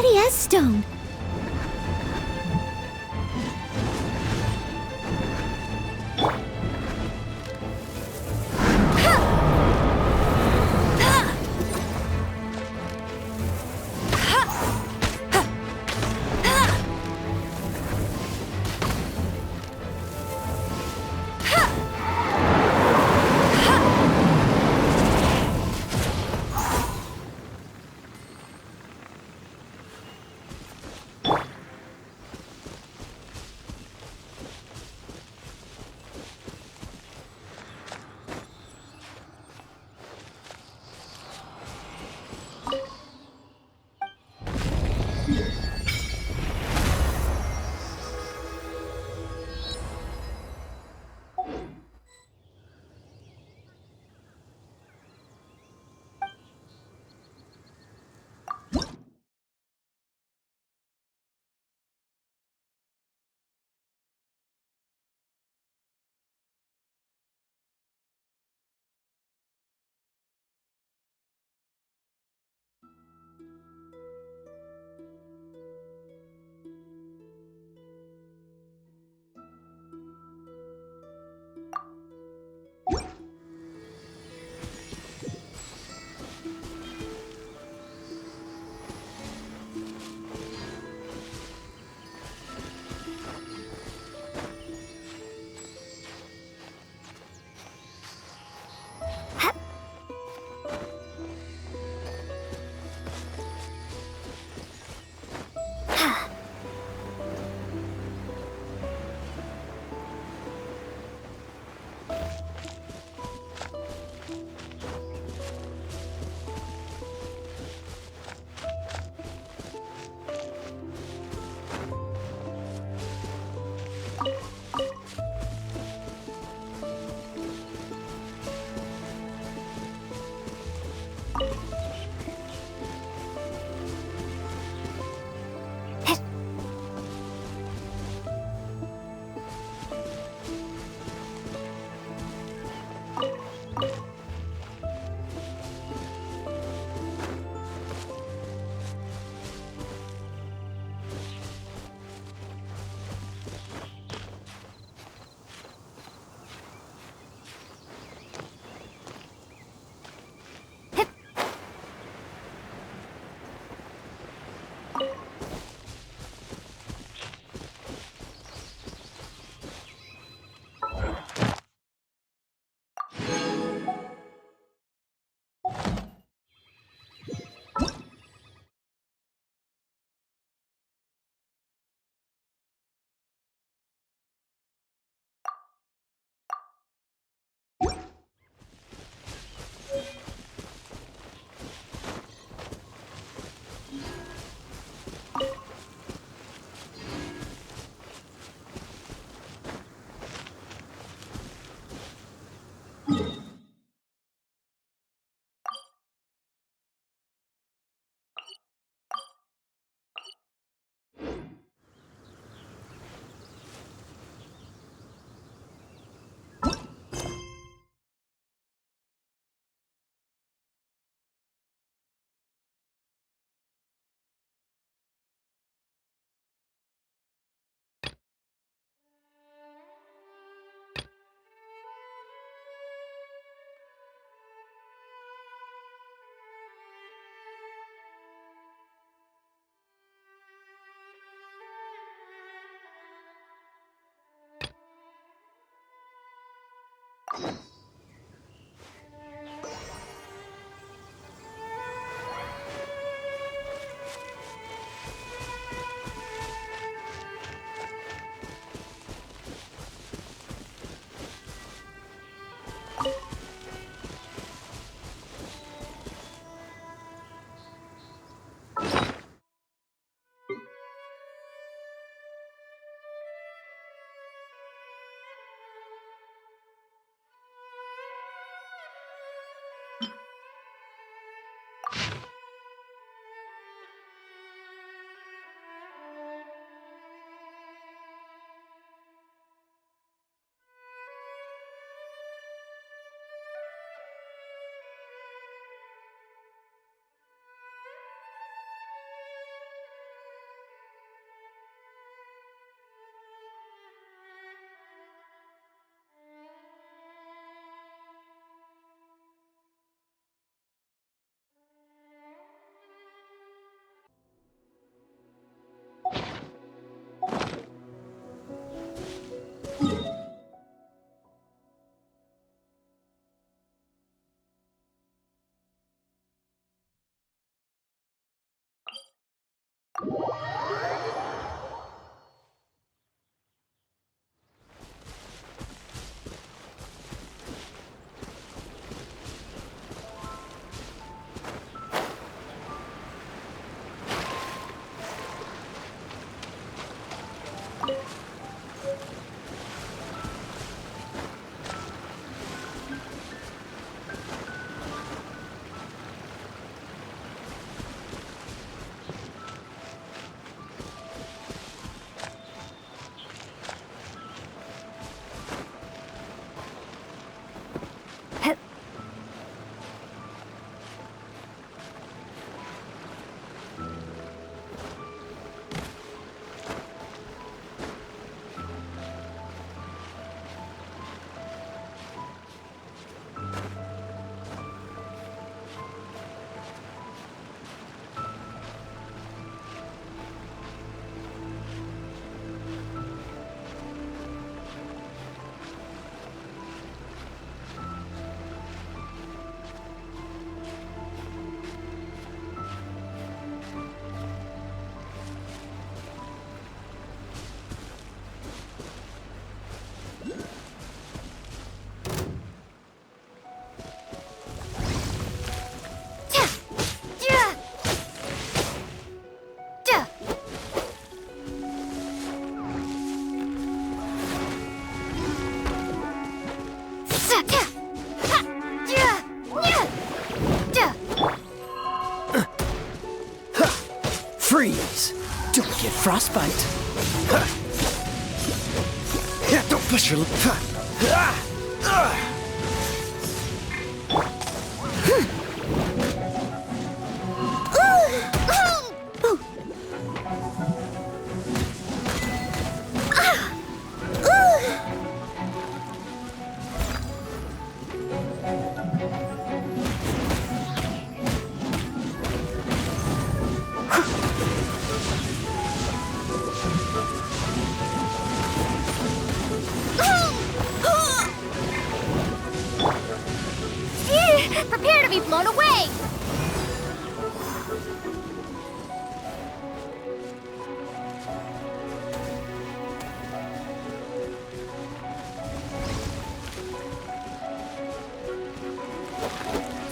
steady as stone.
Don't get frostbite. Don't push your...
Prepare to be blown away!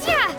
Yeah!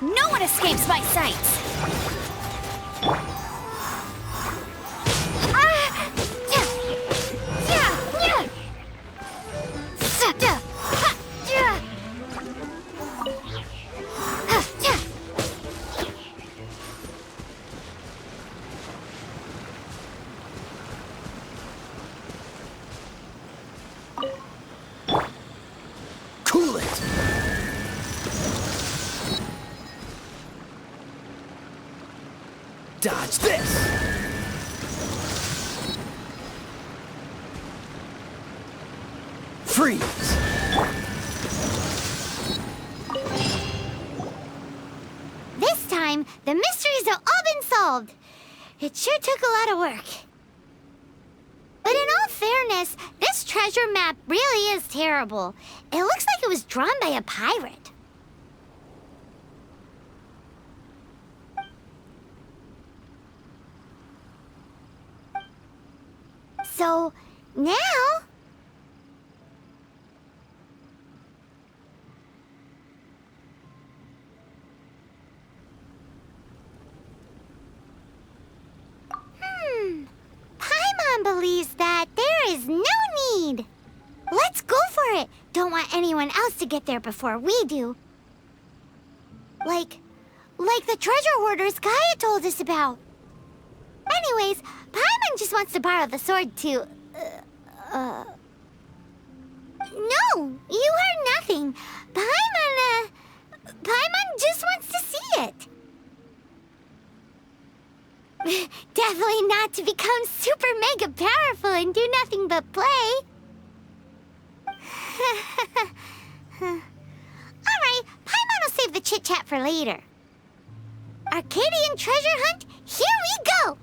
No one escapes my sights!
Cool it! Dodge this! Freeze!
This time, the mysteries have all been solved. It sure took a lot of work. But in all fairness, this treasure map really is terrible. It looks like it was drawn by a pirate. So, now... Paimon believes that there is no need. Let's go for it. Don't want anyone else to get there before we do. Like the treasure hoarders Gaia told us about. Anyways, Paimon just wants to borrow the sword to... No, you heard nothing. Paimon just wants to see it. Definitely not to become super mega powerful and do nothing but play. Alright, Paimon will save the chit-chat for later. Arcadian treasure hunt, here we go!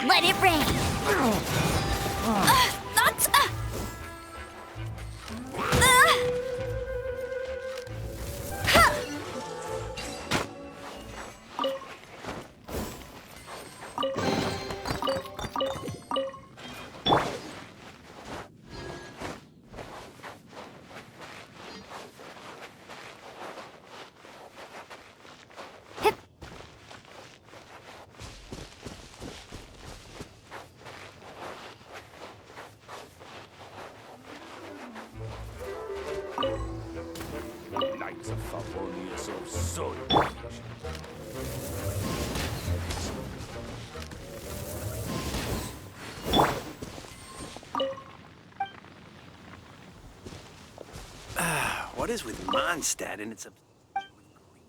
Let it rain. That's.
Knights of Favonius of Zod. What is with Mondstadt and its obsession with green?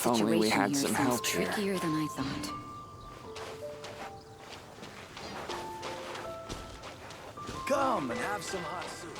If only we had some help here.
Trickier than I thought.
Come and have some hot soup.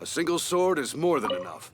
A single sword is more than enough.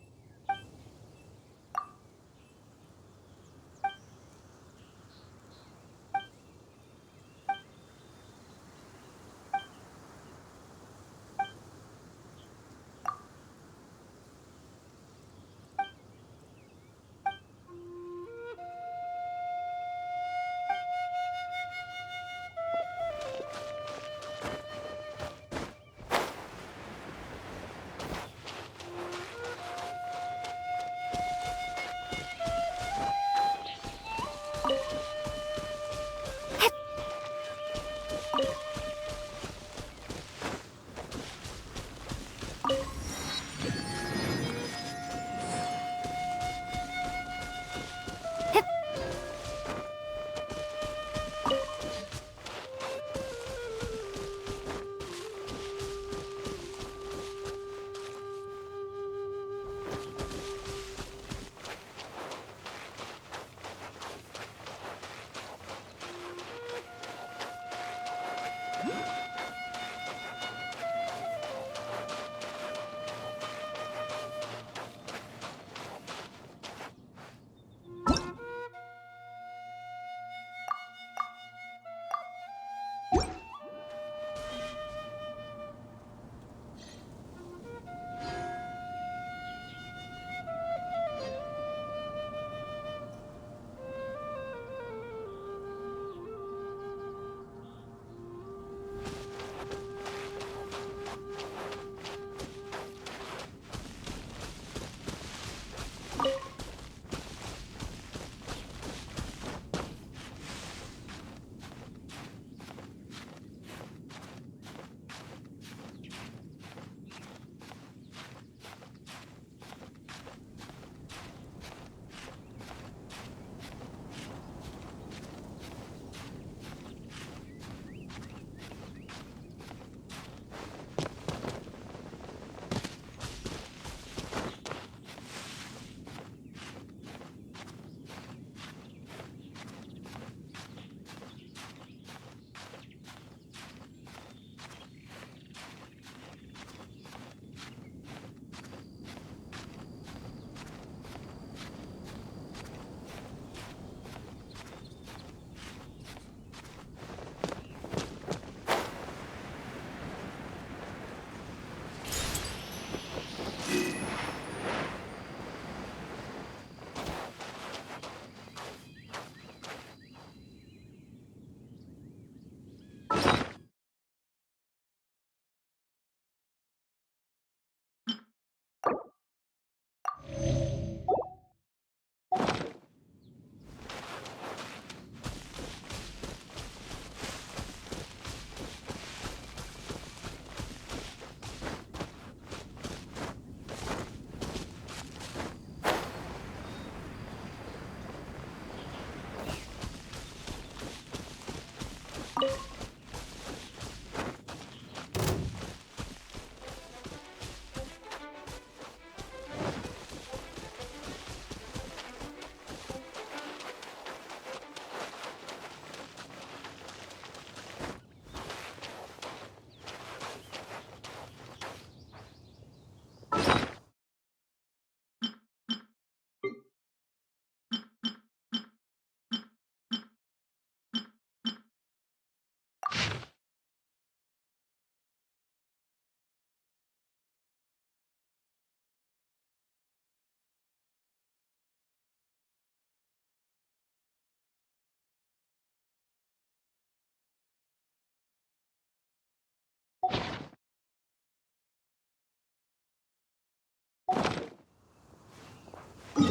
We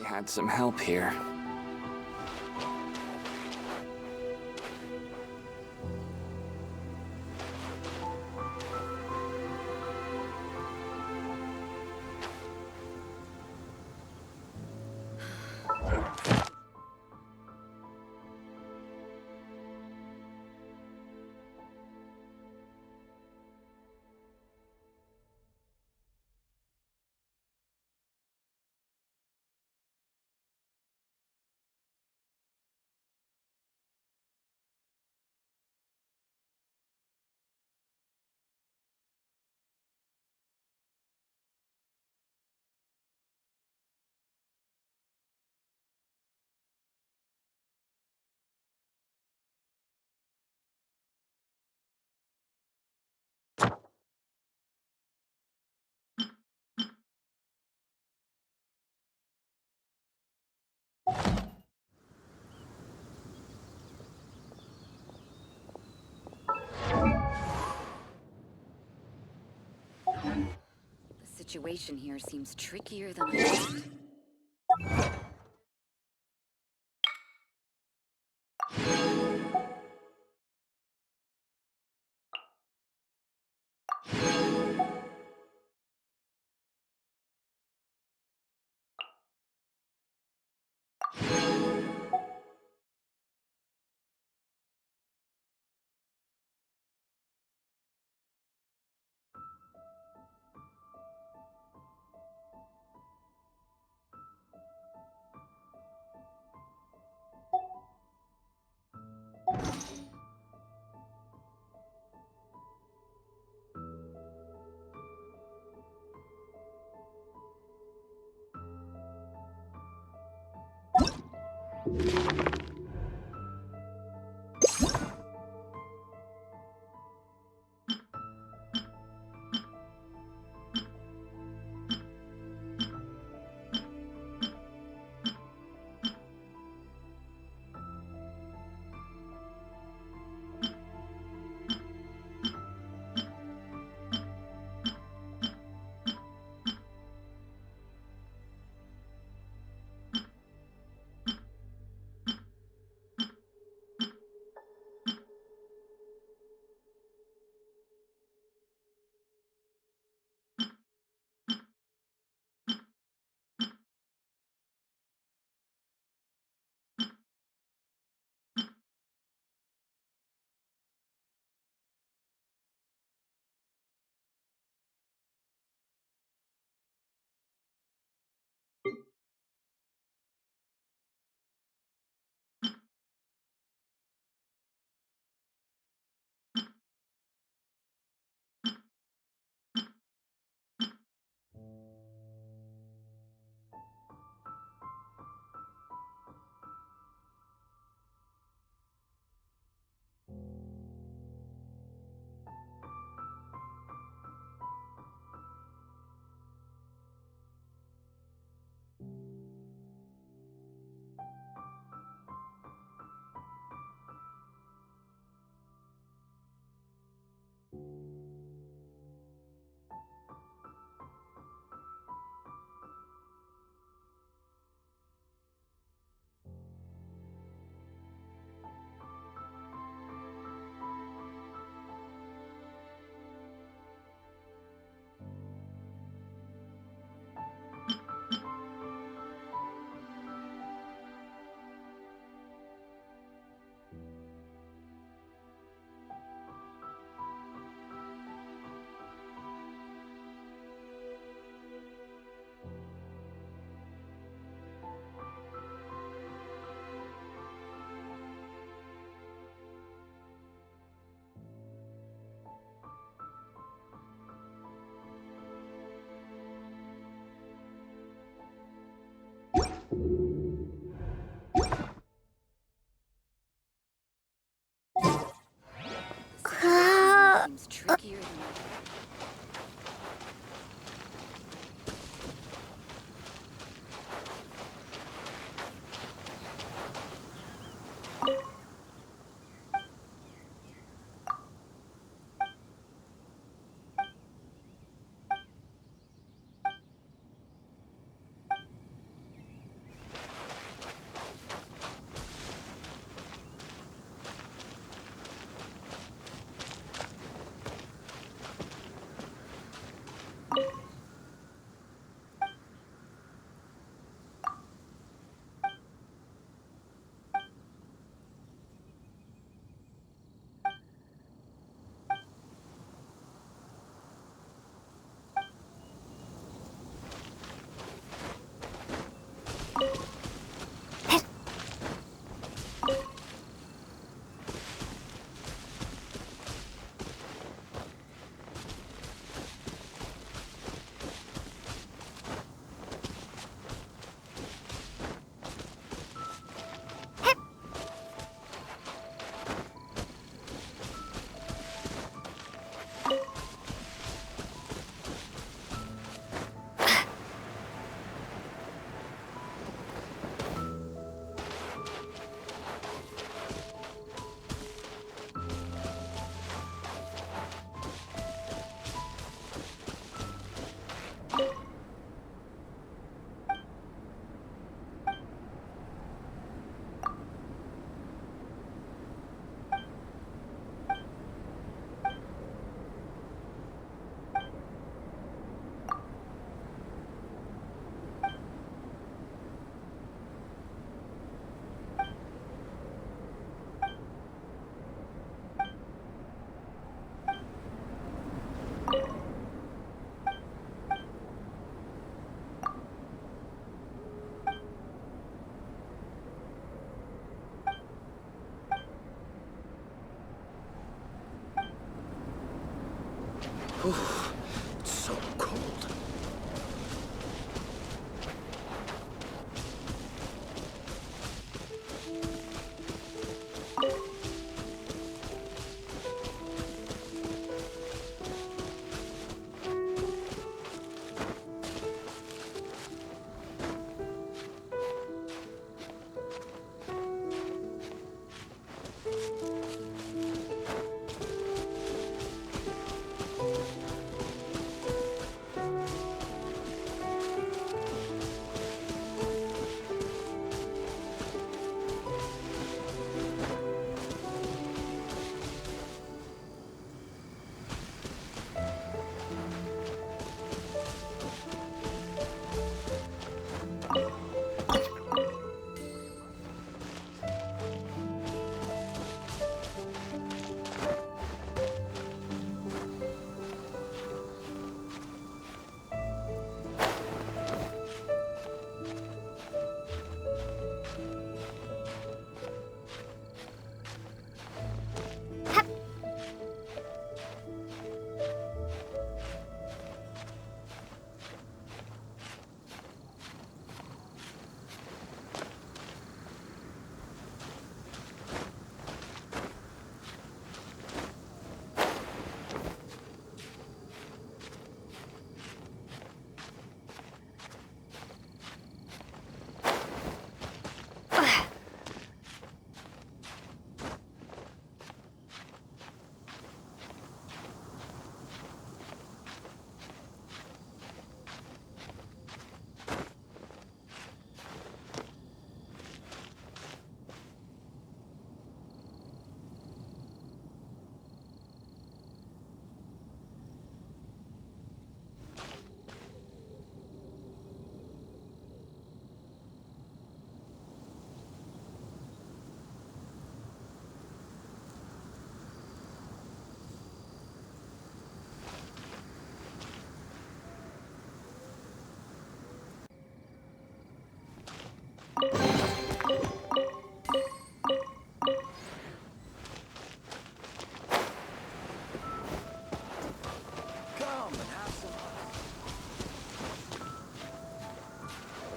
had some help here.
The situation here seems trickier than I thought.
Seems trickier than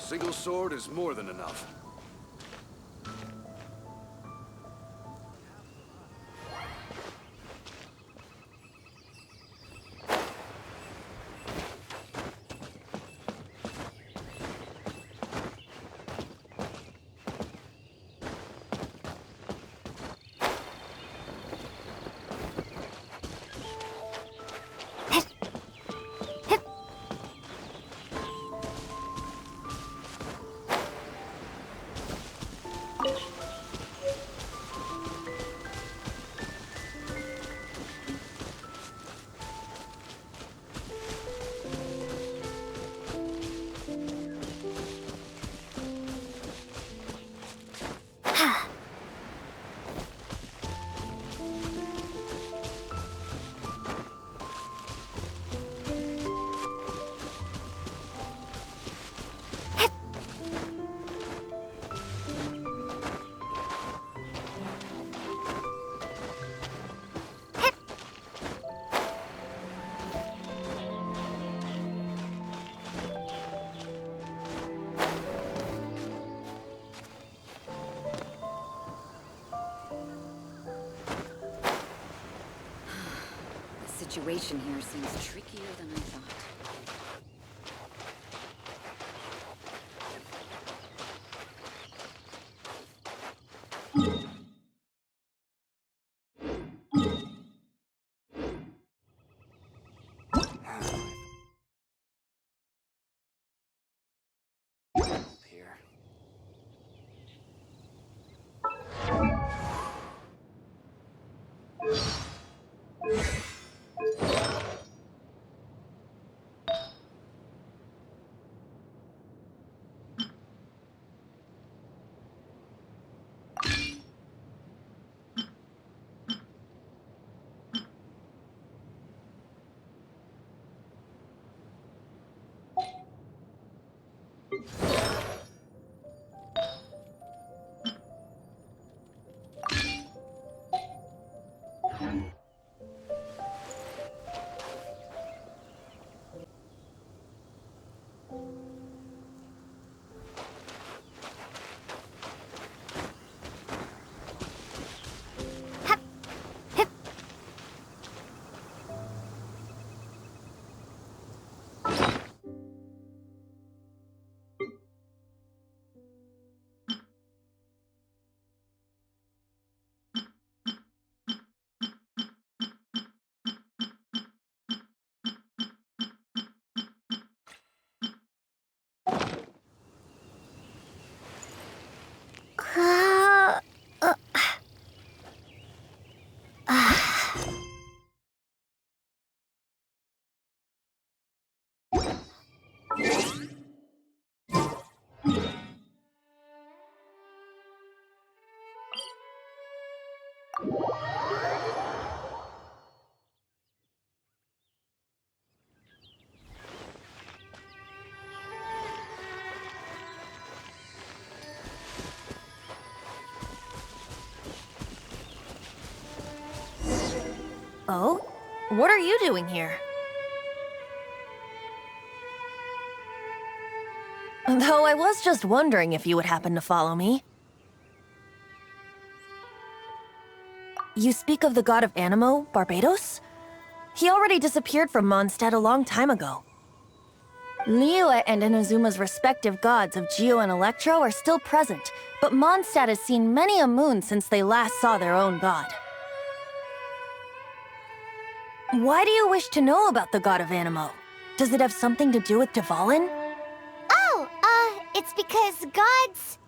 single sword is more than enough.
The situation here seems trickier than I thought.
Here.
Oh? What are you doing here? Though I was just wondering if you would happen to follow me. You speak of the god of Animo, Barbados? He already disappeared from Mondstadt a long time ago. Liyue and Inazuma's respective gods of Geo and Electro are still present, but Mondstadt has seen many a moon since they last saw their own god. Why do you wish to know about the god of Animo? Does it have something to do with Dvalin?
Oh, it's because gods...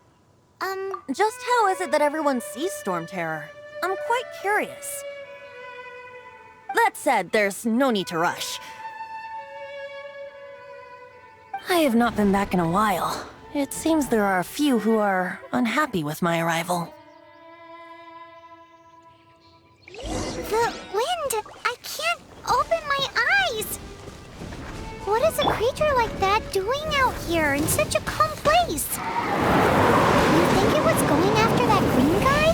Just how is it that everyone sees Storm Terror? I'm quite curious. That said, there's no need to rush. I have not been back in a while. It seems there are a few who are unhappy with my arrival.
The wind! I can't open my eyes! What is a creature like that doing out here in such a calm place? You think it was going after that green guy?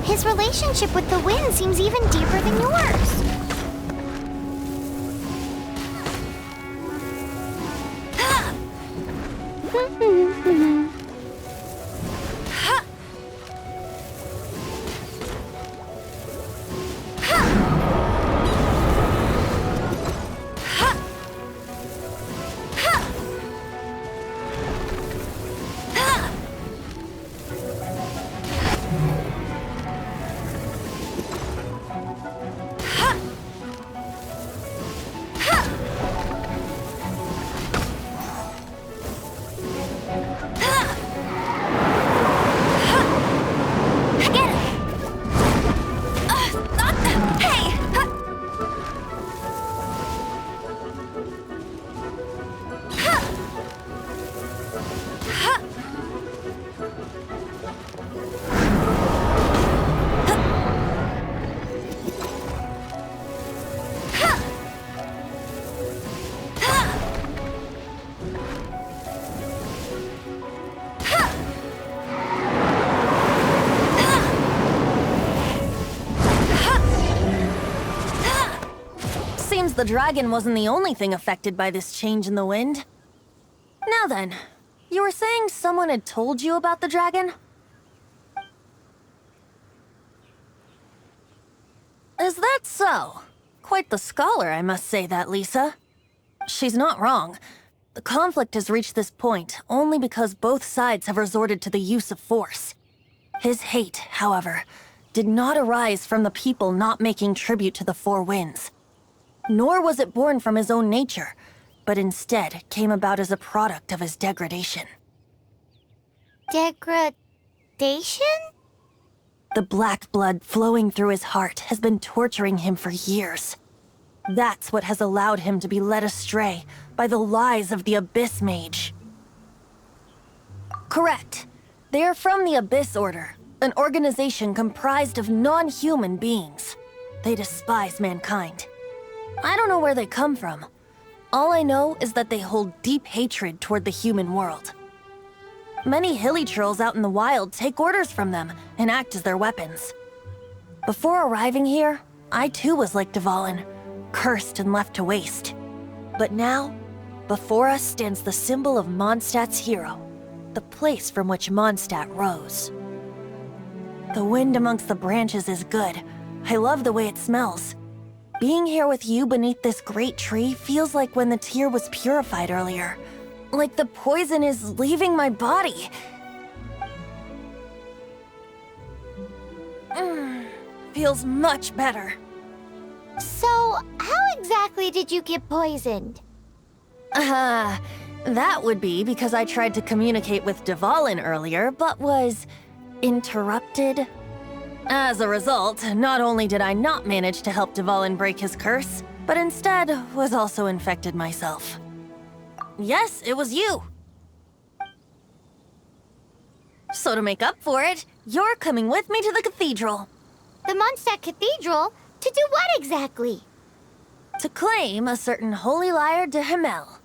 His relationship with the wind seems even deeper than yours.
Seems the dragon wasn't the only thing affected by this change in the wind. Now then, you were saying someone had told you about the dragon? Is that so? Quite the scholar, I must say that, Lisa. She's not wrong. The conflict has reached this point only because both sides have resorted to the use of force. His hate, however, did not arise from the people not making tribute to the Four Winds. Nor was it born from his own nature, but instead came about as a product of his degradation.
Degradation?
The black blood flowing through his heart has been torturing him for years. That's what has allowed him to be led astray by the lies of the Abyss Mage. Correct. They are from the Abyss Order, an organization comprised of non-human beings. They despise mankind. I don't know where they come from. All I know is that they hold deep hatred toward the human world. Many hilichurls out in the wild take orders from them and act as their weapons. Before arriving here, I too was like Dvalin, cursed and left to waste. But now, before us stands the symbol of Mondstadt's hero, the place from which Mondstadt rose. The wind amongst the branches is good. I love the way it smells. Being here with you beneath this great tree feels like when the tear was purified earlier. Like the poison is leaving my body. Feels much better.
So, how exactly did you get poisoned?
That would be because I tried to communicate with Dvalin earlier, but was interrupted. As a result, not only did I not manage to help Dvalin break his curse, but instead was also infected myself. Yes, it was you. So to make up for it, you're coming with me to the cathedral.
The Mondstadt Cathedral? To do what exactly?
To claim a certain holy lyre de Himmel.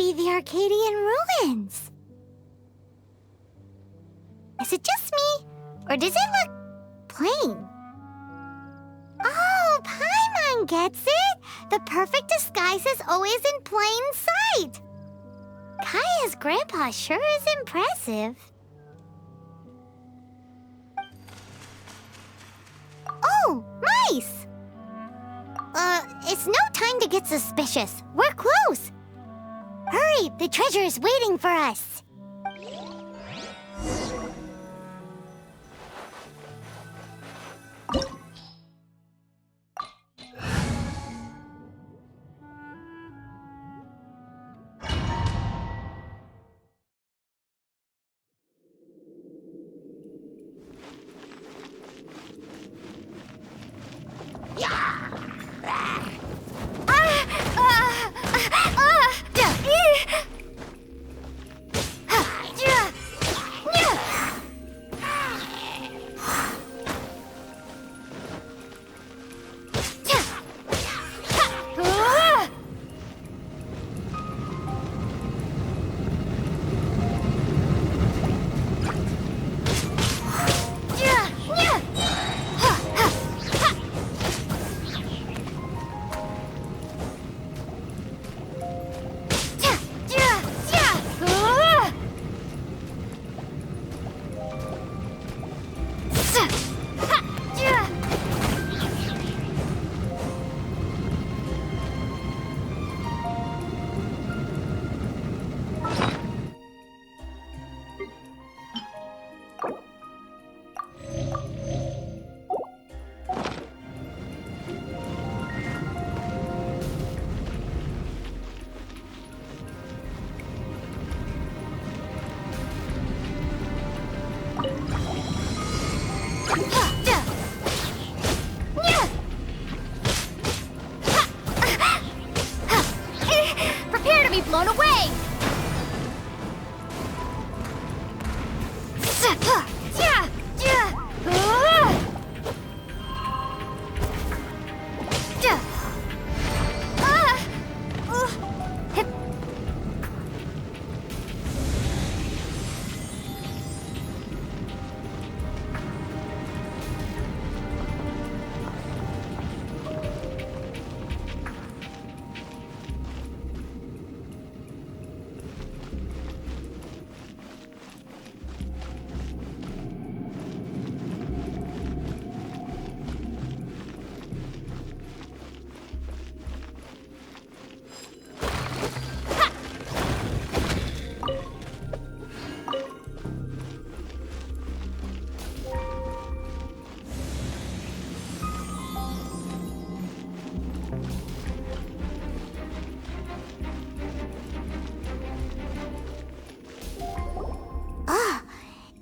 be the Arcadian ruins. Is it just me, or does it look plain? Oh, Paimon gets it! The perfect disguise is always in plain sight! Kaya's grandpa sure is impressive. Oh, mice! It's no time to get suspicious. We're close. Hurry, the treasure is waiting for us.
Prepare to be blown away!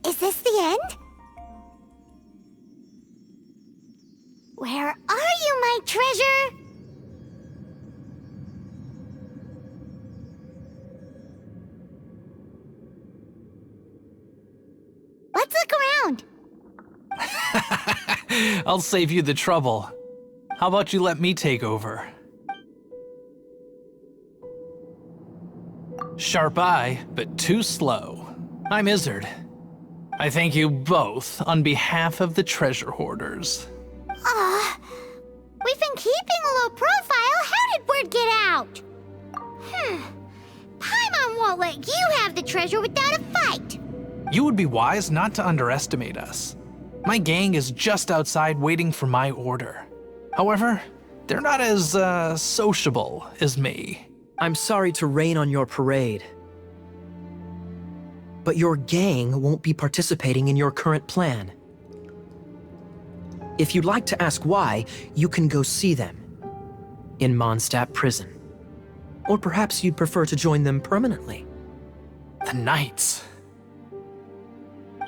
Is this the end? Where are you, my treasure? Let's look around.
I'll save you the trouble. How about you let me take over? Sharp eye, but too slow. I'm Izzard. I thank you both on behalf of the treasure hoarders.
We've been keeping a low profile. How did word get out? Paimon won't let you have the treasure without a fight.
You would be wise not to underestimate us. My gang is just outside waiting for my order. However, they're not as, sociable as me.
I'm sorry to rain on your parade, but your gang won't be participating in your current plan. If you'd like to ask why, you can go see them in Mondstadt Prison. Or perhaps you'd prefer to join them permanently.
The Knights.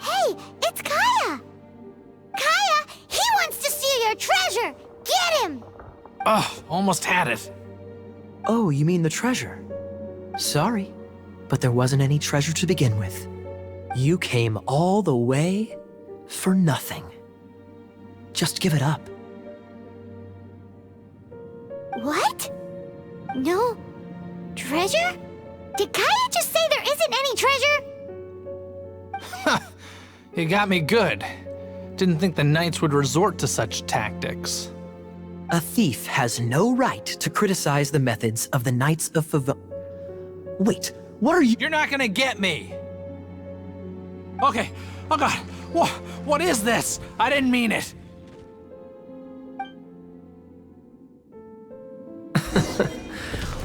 Hey, it's Kaya! Kaya, he wants to steal your treasure! Get him!
Oh, almost had it.
Oh, you mean the treasure? Sorry, but there wasn't any treasure to begin with. You came all the way for nothing. Just give it up.
What? No treasure? Did Kaya just say there isn't any treasure?
You got me good. Didn't think the knights would resort to such tactics.
A thief has no right to criticize the methods of the Knights of Wait, what are you—
You're not gonna get me! Okay, oh god, what is this? I didn't mean it.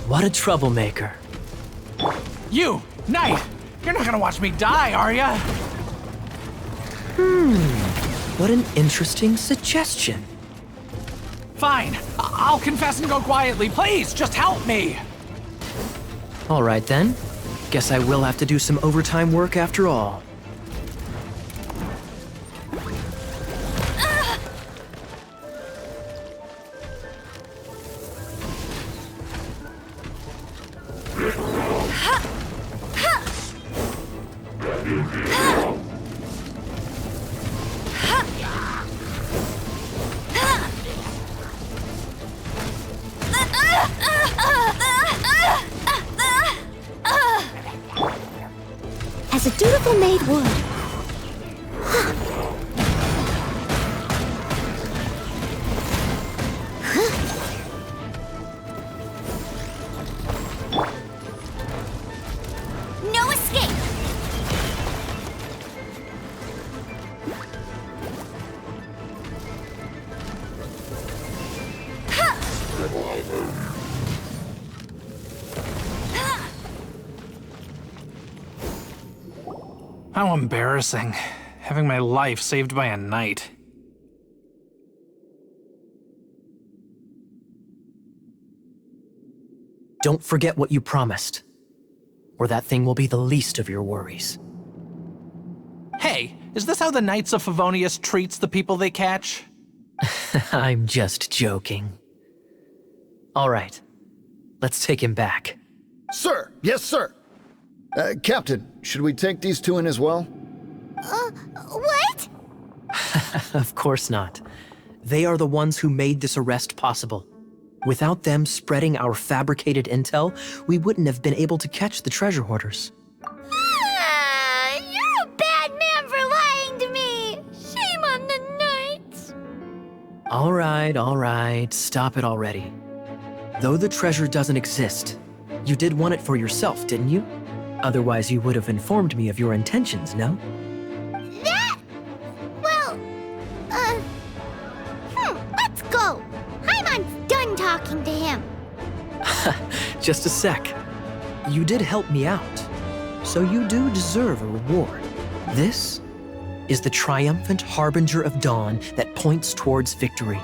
What a troublemaker.
You, Knight! You're not gonna watch me die, are ya?
What an interesting suggestion.
Fine, I'll confess and go quietly. Please, just help me!
All right then. Guess I will have to do some overtime work after all.
As a dutiful maid would.
No escape!
How embarrassing, having my life saved by a knight.
Don't forget what you promised, or that thing will be the least of your worries.
Hey, is this how the Knights of Favonius treats the people they catch?
I'm just joking. All right, let's take him back.
Sir! Yes, sir! Captain, should we take these two in as well?
What?
Of course not. They are the ones who made this arrest possible. Without them spreading our fabricated intel, we wouldn't have been able to catch the treasure hoarders.
You're a bad man for lying to me! Shame on the knights!
All right, stop it already. Though the treasure doesn't exist, you did want it for yourself, didn't you? Otherwise, you would have informed me of your intentions, no?
Let's go! Paimon's done talking to him.
Just a sec. You did help me out, so you do deserve a reward. This is the triumphant harbinger of dawn that points towards victory.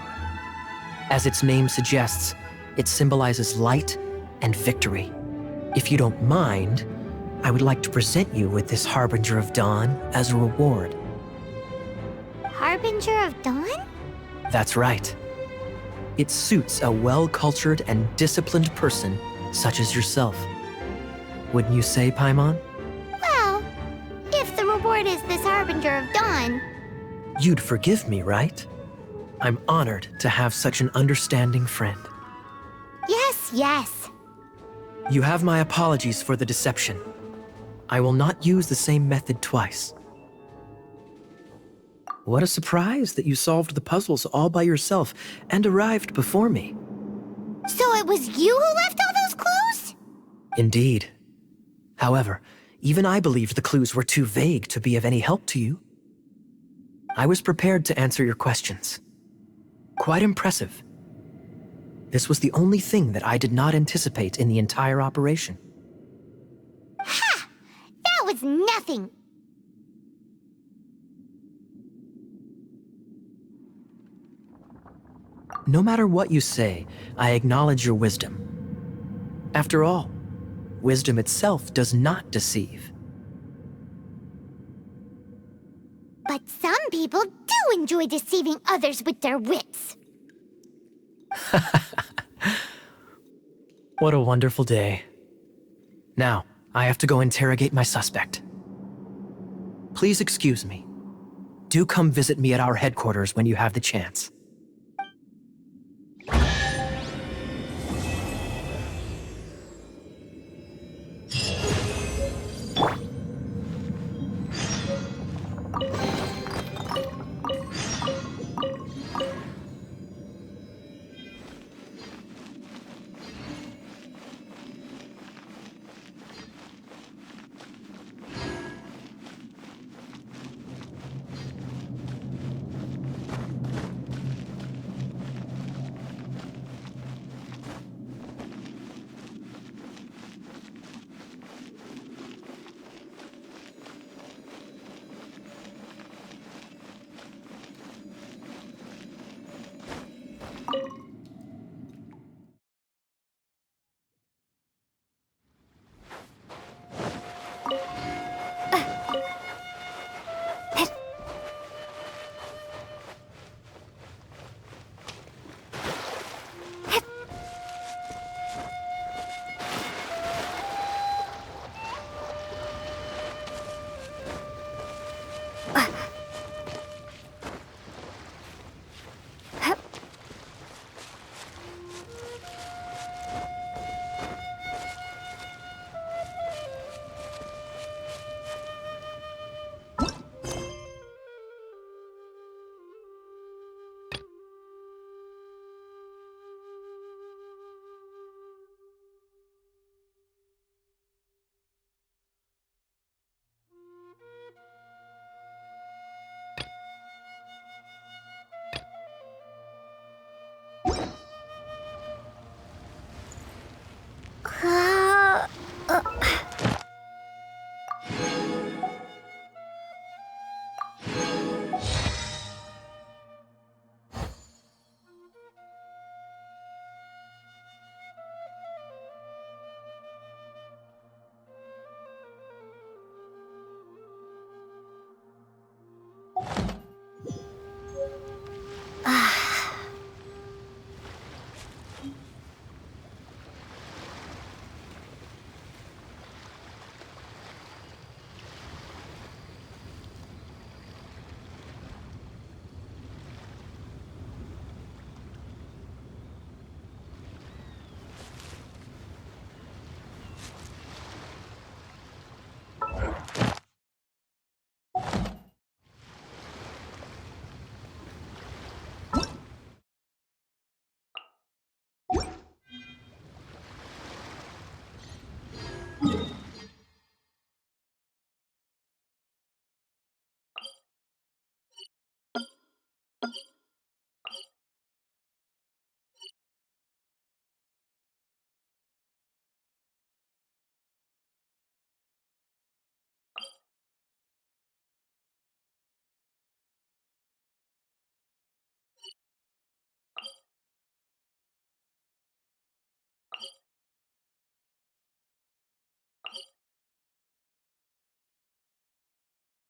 As its name suggests, it symbolizes light and victory. If you don't mind, I would like to present you with this harbinger of dawn as a reward.
Harbinger of dawn?
That's right. It suits a well-cultured and disciplined person such as yourself. Wouldn't you say, Paimon?
Well, if the reward is this harbinger of dawn...
You'd forgive me, right? I'm honored to have such an understanding friend.
Yes.
You have my apologies for the deception. I will not use the same method twice. What a surprise that you solved the puzzles all by yourself and arrived before me.
So it was you who left all those clues?
Indeed. However, even I believed the clues were too vague to be of any help to you. I was prepared to answer your questions. Quite impressive. This was the only thing that I did not anticipate in the entire operation.
Ha! That was nothing!
No matter what you say, I acknowledge your wisdom. After all, wisdom itself does not deceive.
But some people do enjoy deceiving others with their wits.
What a wonderful day. Now, I have to go interrogate my suspect. Please excuse me. Do come visit me at our headquarters when you have the chance.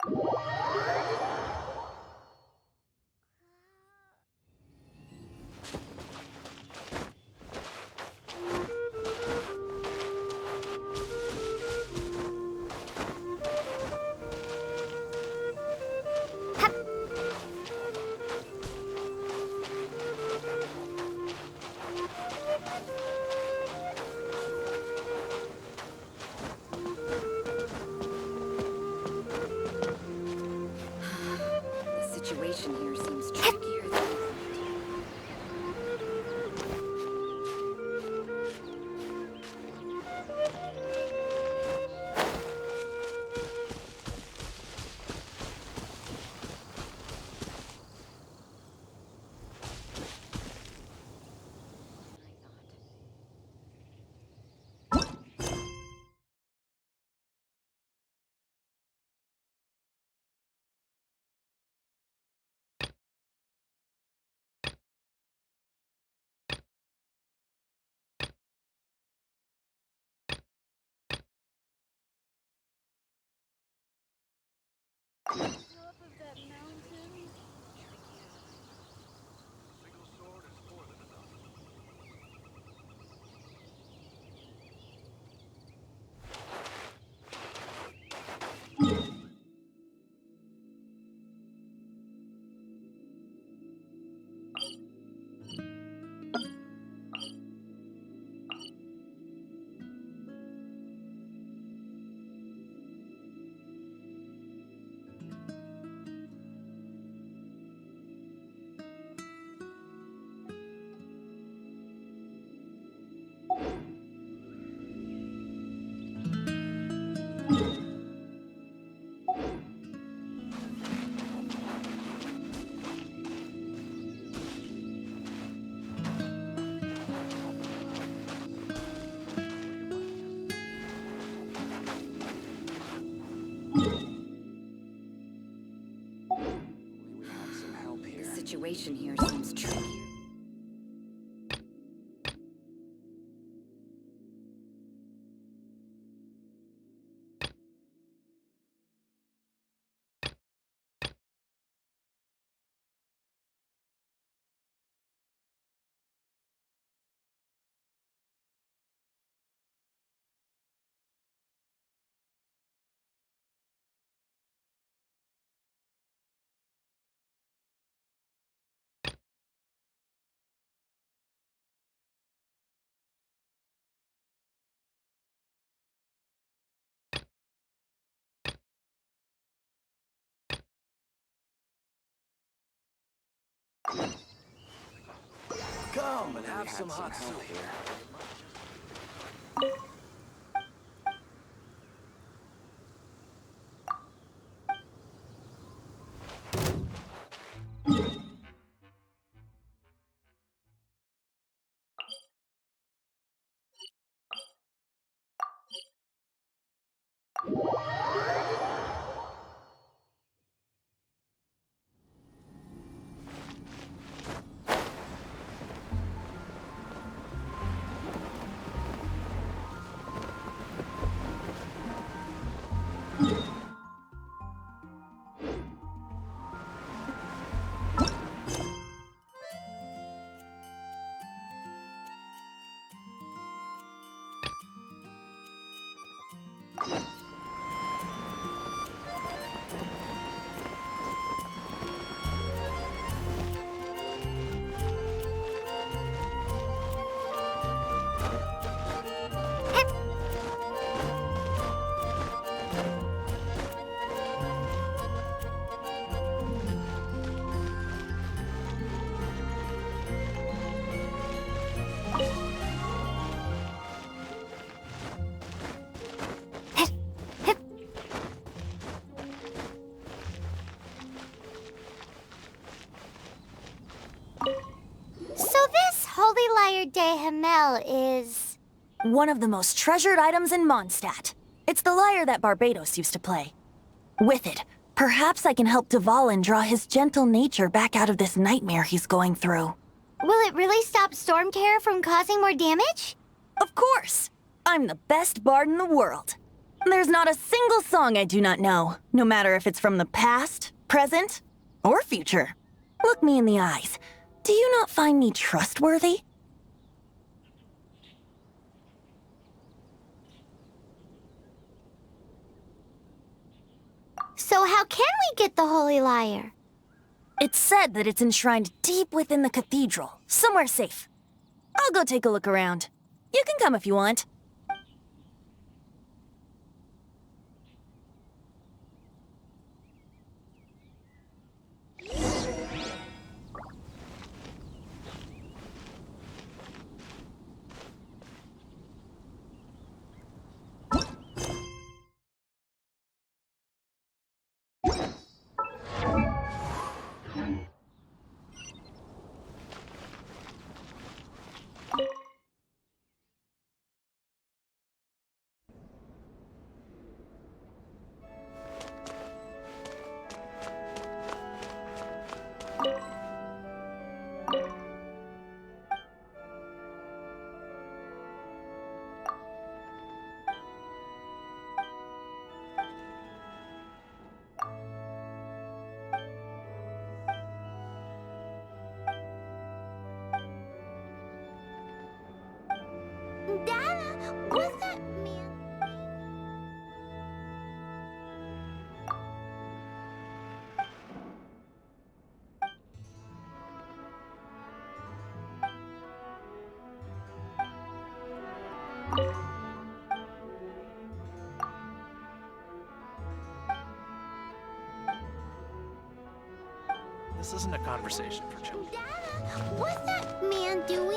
The situation here seems trickier than I thought. The situation here seems trickier.
Come and have some hot soup.
de Hamel is...
one of the most treasured items in Mondstadt. It's the lyre that Barbados used to play. With it, perhaps I can help Dvalin draw his gentle nature back out of this nightmare he's going through.
Will it really stop Storm Terror from causing more damage?
Of course! I'm the best bard in the world.
There's not a single song I do not know, no matter if it's from the past, present, or future. Look me in the eyes. Do you not find me trustworthy?
So how can we get the Holy Lyre?
It's said that it's enshrined deep within the cathedral, somewhere safe. I'll go take a look around. You can come if you want.
Dada, what's that man?
This isn't a conversation for children.
Dada, what's that man doing?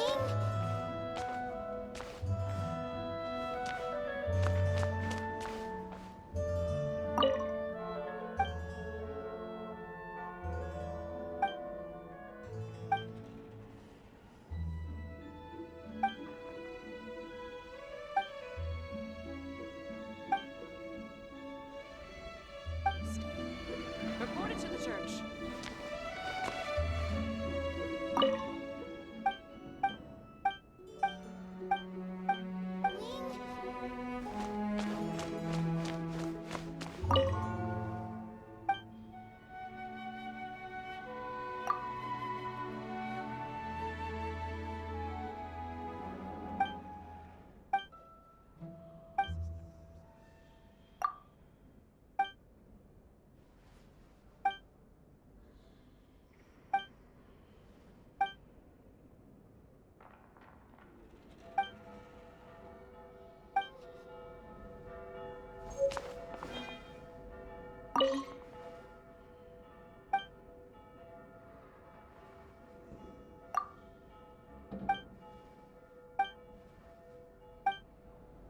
Report it to the church.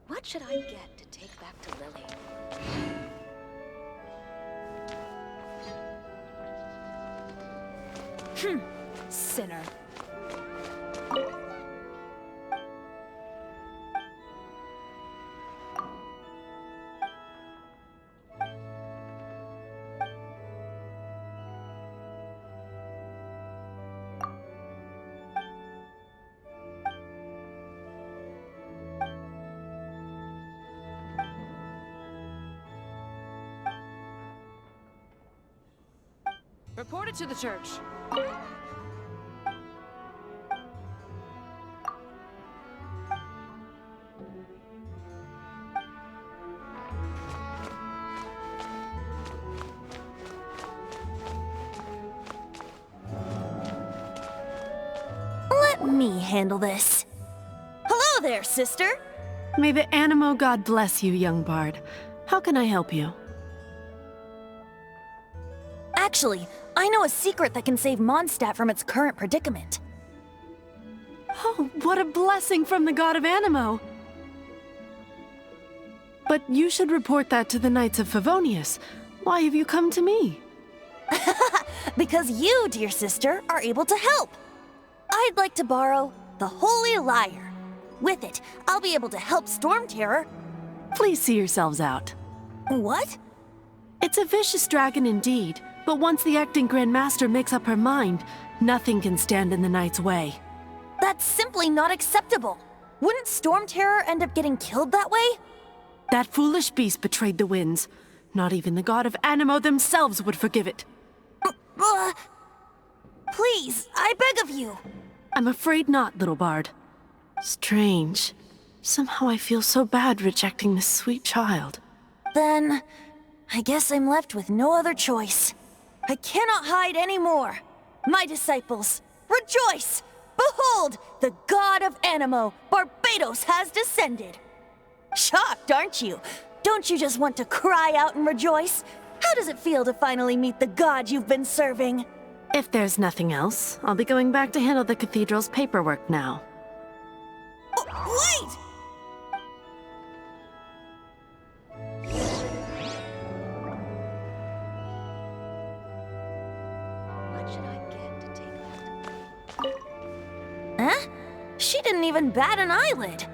What should I get to take back to Lily?
Sinner. Report it to the church.
Let me handle this. Hello there, sister.
May the Animo God bless you, young bard. How can I help you?
Actually, I know a secret that can save Mondstadt from its current predicament.
Oh, what a blessing from the god of Animo! But you should report that to the Knights of Favonius. Why have you come to me?
Because you, dear sister, are able to help. I'd like to borrow the Holy Lyre. With it, I'll be able to help Storm Terror.
Please see yourselves out.
What?
It's a vicious dragon indeed, but once the acting Grand Master makes up her mind, nothing can stand in the Knight's way.
That's simply not acceptable. Wouldn't Storm Terror end up getting killed that way?
That foolish beast betrayed the winds. Not even the god of Animo themselves would forgive it.
Please, I beg of you.
I'm afraid not, little bard. Strange. Somehow I feel so bad rejecting this sweet child.
Then, I guess I'm left with no other choice. I cannot hide anymore. My disciples, rejoice! Behold, the god of Animo, Barbados, has descended. Shocked, aren't you? Don't you just want to cry out and rejoice? How does it feel to finally meet the god you've been serving?
If there's nothing else, I'll be going back to handle the cathedral's paperwork now.
Wait!
What should I get to take that?
Huh? She didn't even bat an eyelid.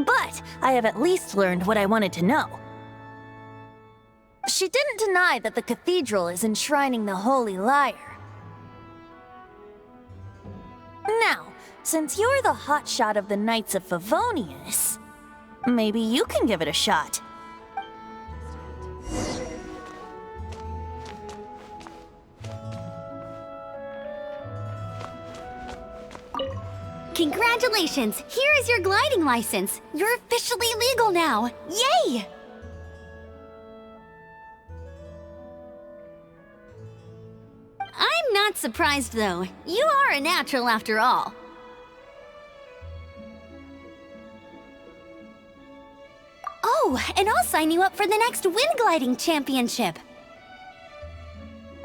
But I have at least learned what I wanted to know. She didn't deny that the cathedral is enshrining the Holy Lyre. Now, since you're the hotshot of the Knights of Favonius, maybe you can give it a shot.
Congratulations! Here is your gliding license. You're officially legal now. Yay! I'm not surprised, though. You are a natural after all. Oh, and I'll sign you up for the next wind gliding championship.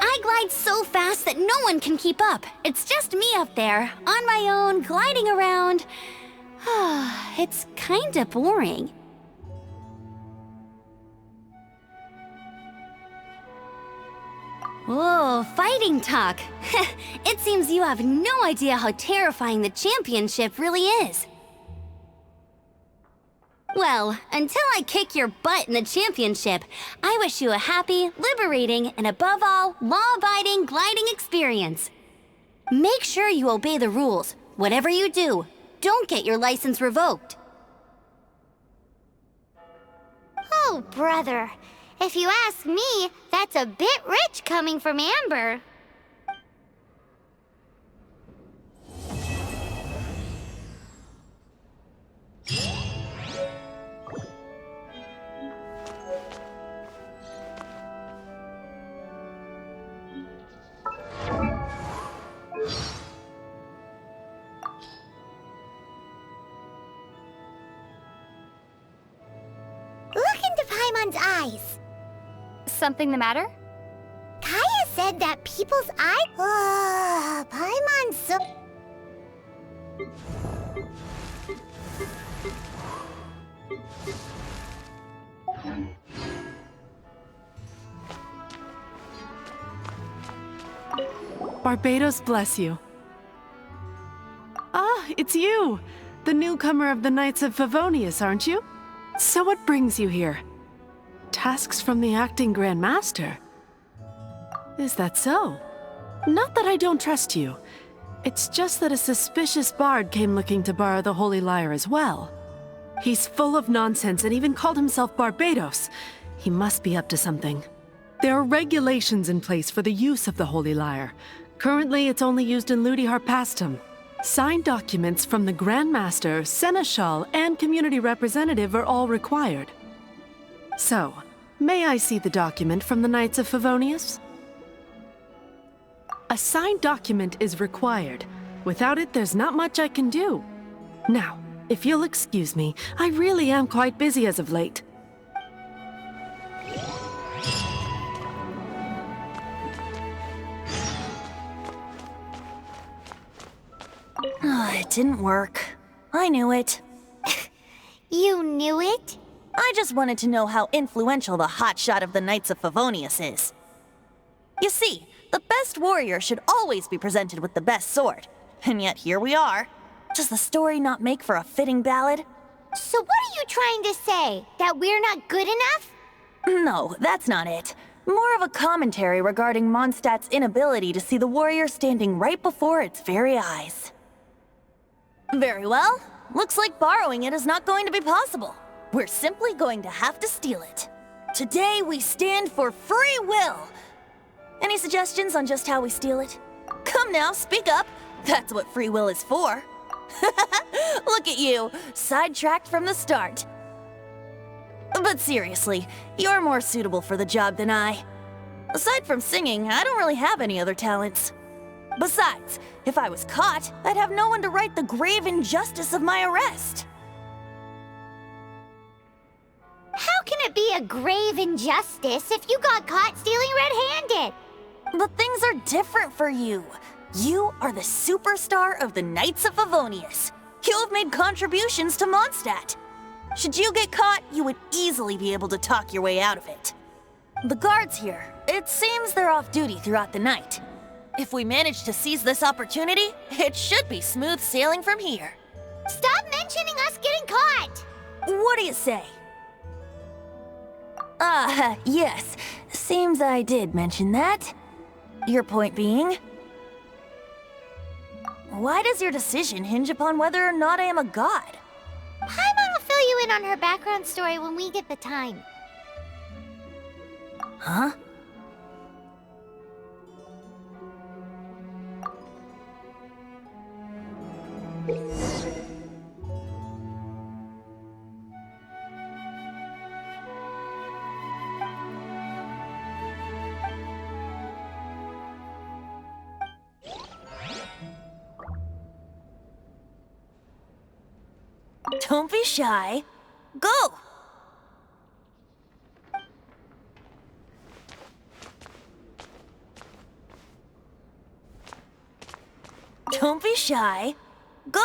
I glide so fast that no one can keep up. It's just me up there, on my own, gliding around. It's kinda boring. Whoa, fighting talk. It seems you have no idea how terrifying the championship really is. Well, until I kick your butt in the championship, I wish you a happy, liberating, and above all, law-abiding gliding experience. Make sure you obey the rules. Whatever you do, don't get your license revoked.
Oh, brother. If you ask me, that's a bit rich coming from Amber. Look into Paimon's eyes.
Something the matter?
Kaya said that people's eyes... Paimon's so...
Barbados bless you. Ah, it's you! The newcomer of the Knights of Favonius, aren't you? So what brings you here? Tasks from the acting Grand Master? Is that so? Not that I don't trust you. It's just that a suspicious bard came looking to borrow the Holy Lyre as well. He's full of nonsense and even called himself Barbados. He must be up to something. There are regulations in place for the use of the Holy Lyre. Currently, it's only used in Ludi Harpastum. Signed documents from the Grand Master, Seneschal, and Community Representative are all required. So, may I see the document from the Knights of Favonius? A signed document is required. Without it, there's not much I can do. Now, if you'll excuse me, I really am quite busy as of late.
It didn't work. I knew it.
You knew it?
I just wanted to know how influential the hotshot of the Knights of Favonius is. You see, the best warrior should always be presented with the best sword. And yet here we are. Does the story not make for a fitting ballad?
So what are you trying to say? That we're not good enough?
No, that's not it. More of a commentary regarding Mondstadt's inability to see the warrior standing right before its very eyes. Very well. Looks like borrowing it is not going to be possible. We're simply going to have to steal it. Today we stand for free will. Any suggestions on just how we steal it? Come now, speak up. That's what free will is for. Look at you, sidetracked from the start. But seriously, you're more suitable for the job than I. Aside from singing, I don't really have any other talents. Besides, if I was caught, I'd have no one to right the grave injustice of my arrest.
How can it be a grave injustice if you got caught stealing red-handed?
But things are different for you. You are the superstar of the Knights of Favonius. You have made contributions to Mondstadt. Should you get caught, you would easily be able to talk your way out of it. The guards here, it seems they're off duty throughout the night. If we manage to seize this opportunity, it should be smooth sailing from here.
Stop mentioning us getting caught!
What do you say? Yes. Seems I did mention that. Your point being? Why does your decision hinge upon whether or not I am a god?
Paimon will fill you in on her background story when we get the time.
Huh? Don't be shy. Go! Don't be shy. Go!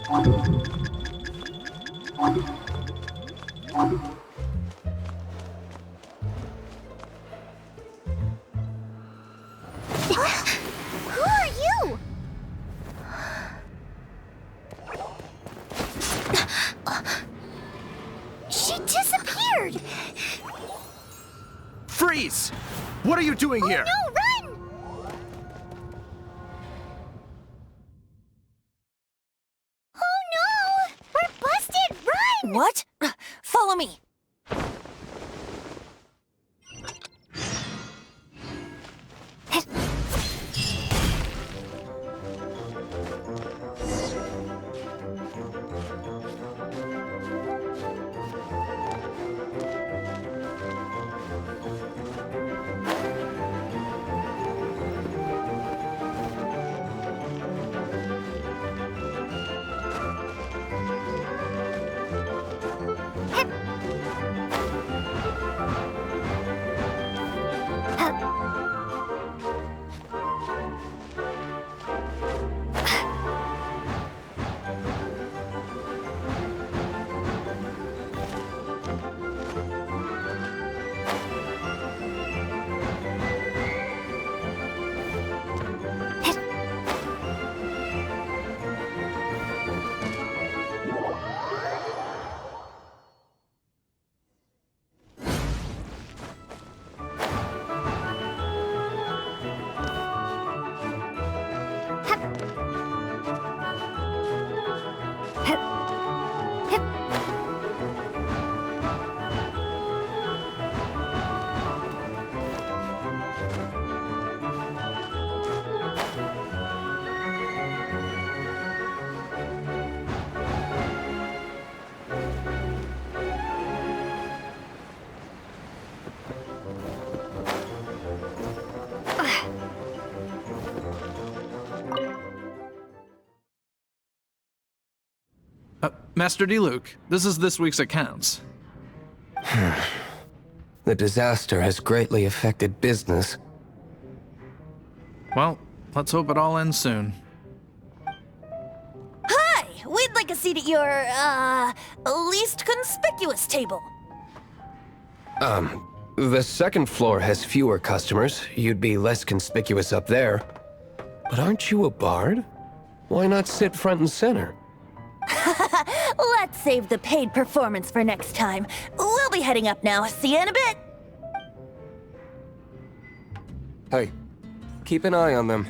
Who are you? She disappeared!
Freeze! What are you doing here?
No, run! Oh no! We're busted! Run!
What? Follow me.
Master D. Luke, this is this week's accounts.
The disaster has greatly affected business.
Well, let's hope it all ends soon.
Hi! We'd like a seat at your, least conspicuous table.
The second floor has fewer customers. You'd be less conspicuous up there. But aren't you a bard? Why not sit front and center?
Let's save the paid performance for next time. We'll be heading up now. See you in a bit.
Hey, keep an eye on them.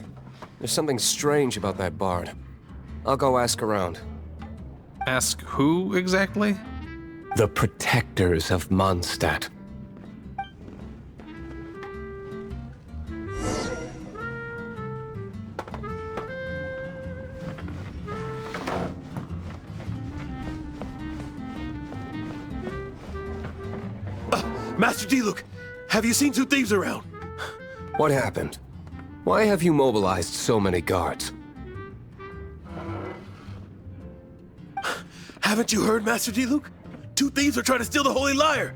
There's something strange about that bard. I'll go ask around.
Ask who exactly?
The protectors of Mondstadt.
Master D-Luke, have you seen two thieves around?
What happened? Why have you mobilized so many guards?
Haven't you heard, Master D-Luke? Two thieves are trying to steal the Holy Lyre!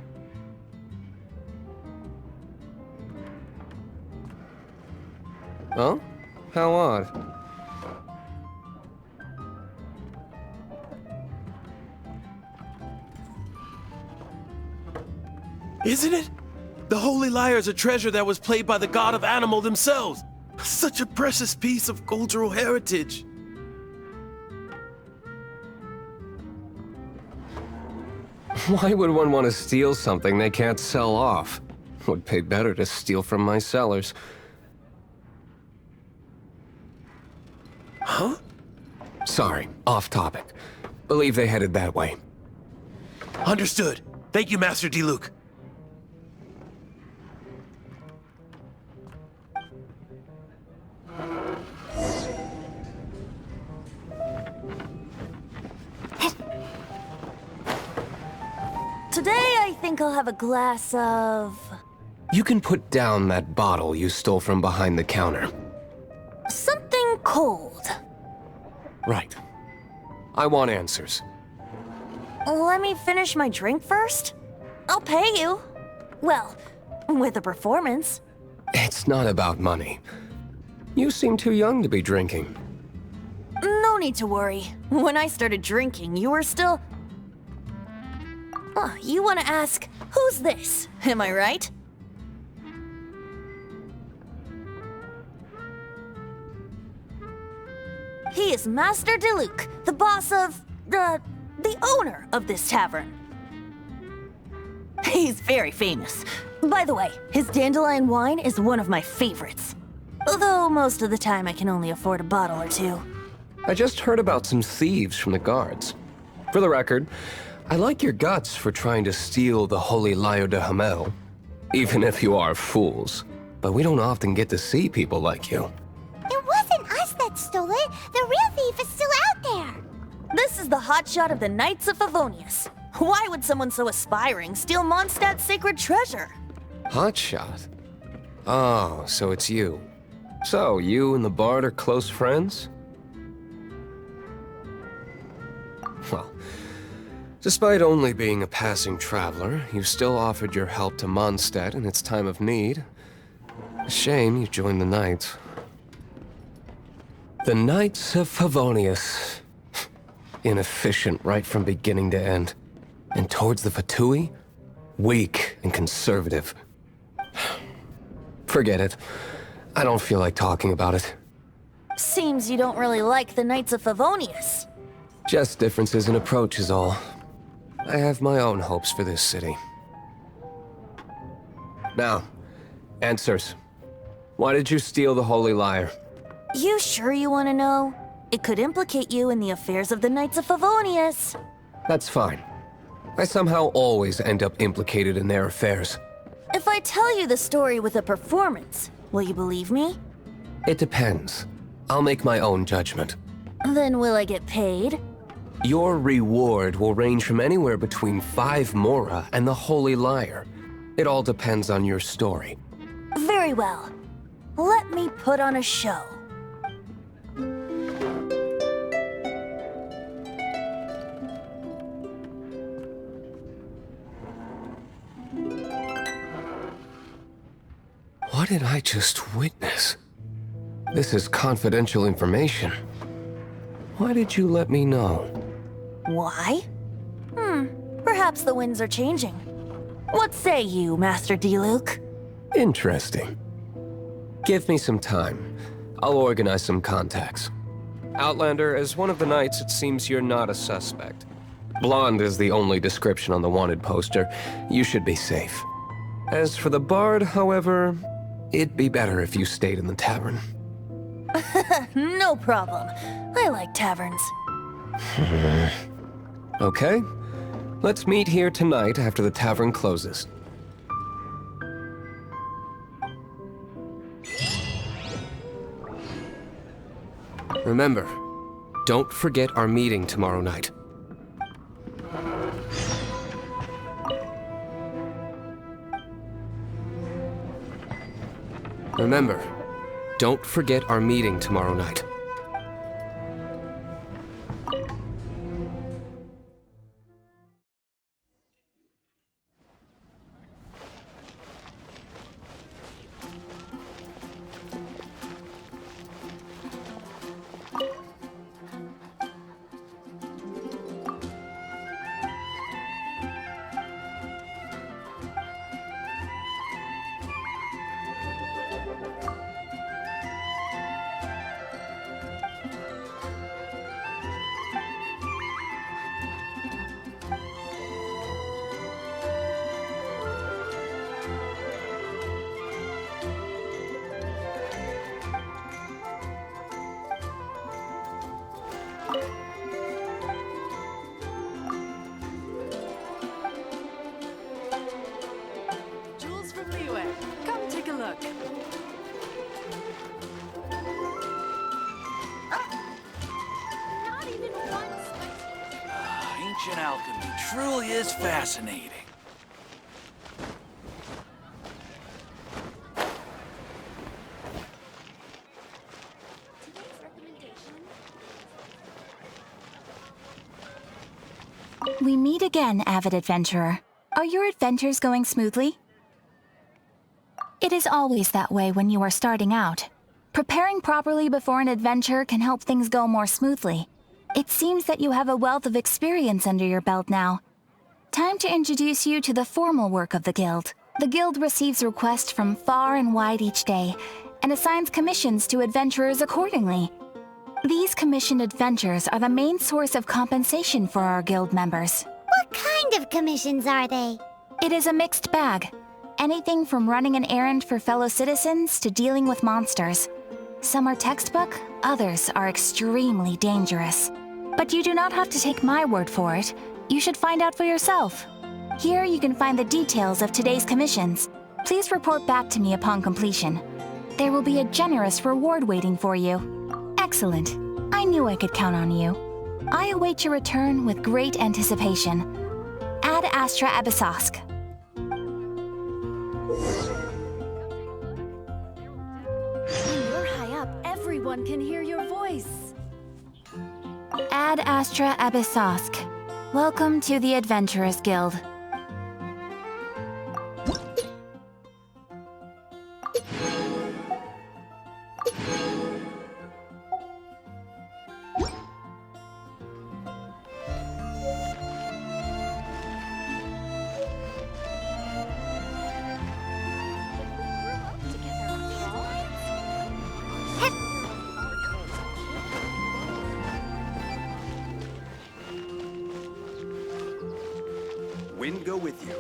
Oh? How odd.
Isn't it? The Holy Lyre is a treasure that was played by the god of animal themselves. Such a precious piece of cultural heritage.
Why would one want to steal something they can't sell off? Would pay better to steal from my sellers.
Huh?
Sorry, off topic. Believe they headed that way.
Understood. Thank you, Master D-Luke.
Today, I think I'll have a glass of...
You can put down that bottle you stole from behind the counter.
something cold.
Right. I want answers.
Let me finish my drink first. I'll pay you. Well, with a performance.
It's not about money. You seem too young to be drinking.
No need to worry. When I started drinking, you were still... Oh, you want to ask, who's this? Am I right? He is Master Diluc, the boss of... the owner of this tavern. He's very famous. By the way, his dandelion wine is one of my favorites. Although most of the time I can only afford a bottle or two.
I just heard about some thieves from the guards. For the record, I like your guts for trying to steal the Holy Lyre de Hamel. Even if you are fools. But we don't often get to see people like you.
It wasn't us that stole it. The real thief is still out there.
This is the hotshot of the Knights of Favonius. Why would someone so aspiring steal Mondstadt's sacred treasure?
Hotshot? Oh, so it's you. So, you and the Bard are close friends? Well, despite only being a passing traveler, you still offered your help to Mondstadt in its time of need. A shame you joined the Knights. The Knights of Favonius. Inefficient right from beginning to end. And towards the Fatui, weak and conservative. Forget it. I don't feel like talking about it.
Seems you don't really like the Knights of Favonius.
Just differences in approach is all. I have my own hopes for this city. Now, answers. Why did you steal the Holy Lyre?
You sure you want to know? It could implicate you in the affairs of the Knights of Favonius.
That's fine. I somehow always end up implicated in their affairs.
If I tell you the story with a performance, will you believe me?
It depends. I'll make my own judgment.
Then will I get paid?
Your reward will range from anywhere between 5 Mora and the Holy Lyre. It all depends on your story.
Very well. Let me put on a show.
What did I just witness? This is confidential information. Why did you let me know?
Why? Perhaps the winds are changing. What say you, Master Diluc?
Interesting. Give me some time. I'll organize some contacts. Outlander, as one of the Knights, it seems you're not a suspect. Blonde is the only description on the wanted poster. You should be safe. As for the Bard, however, it'd be better if you stayed in the tavern.
No problem. I like taverns.
Okay. Let's meet here tonight after the tavern closes. Remember, don't forget our meeting tomorrow night. Remember, don't forget our meeting tomorrow night.
Jules from Liyue, come take a look.
Not even one spicy.
Ancient alchemy truly is fascinating.
We meet again, avid adventurer. Are your adventures going smoothly? It is always that way when you are starting out. Preparing properly before an adventure can help things go more smoothly. It seems that you have a wealth of experience under your belt now. Time to introduce you to the formal work of the Guild. The Guild receives requests from far and wide each day, and assigns commissions to adventurers accordingly. These commissioned adventures are the main source of compensation for our Guild members.
What kind of commissions are they?
It is a mixed bag. Anything from running an errand for fellow citizens to dealing with monsters. Some are textbook, others are extremely dangerous. But you do not have to take my word for it. You should find out for yourself. Here you can find the details of today's commissions. Please report back to me upon completion. There will be a generous reward waiting for you. Excellent. I knew I could count on you. I await your return with great anticipation. Ad Astra Abyssosk.
When you're high up, everyone can hear your voice.
Ad Astra Abyssosk. Welcome to the Adventurers Guild.
Wind go with you.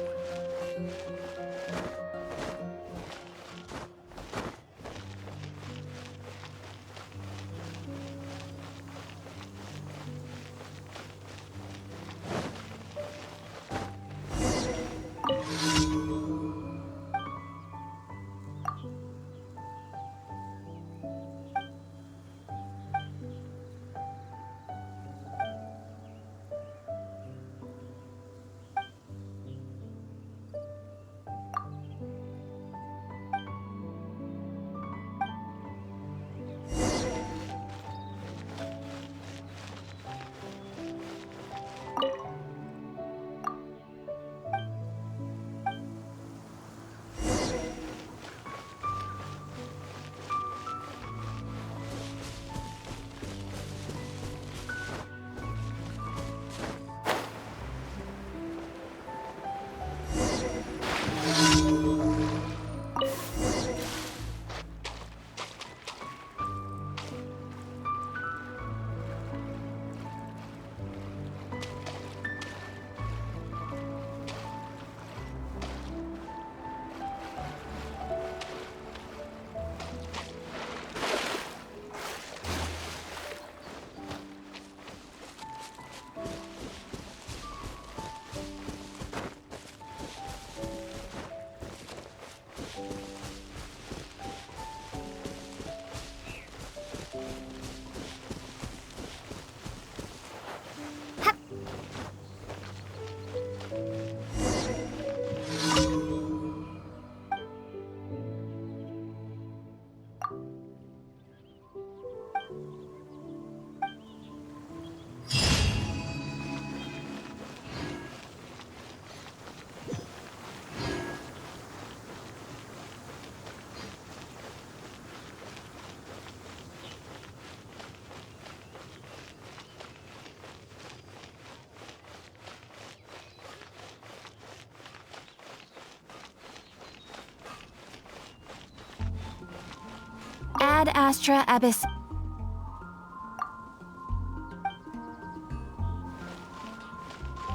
Ad Astra Abyss.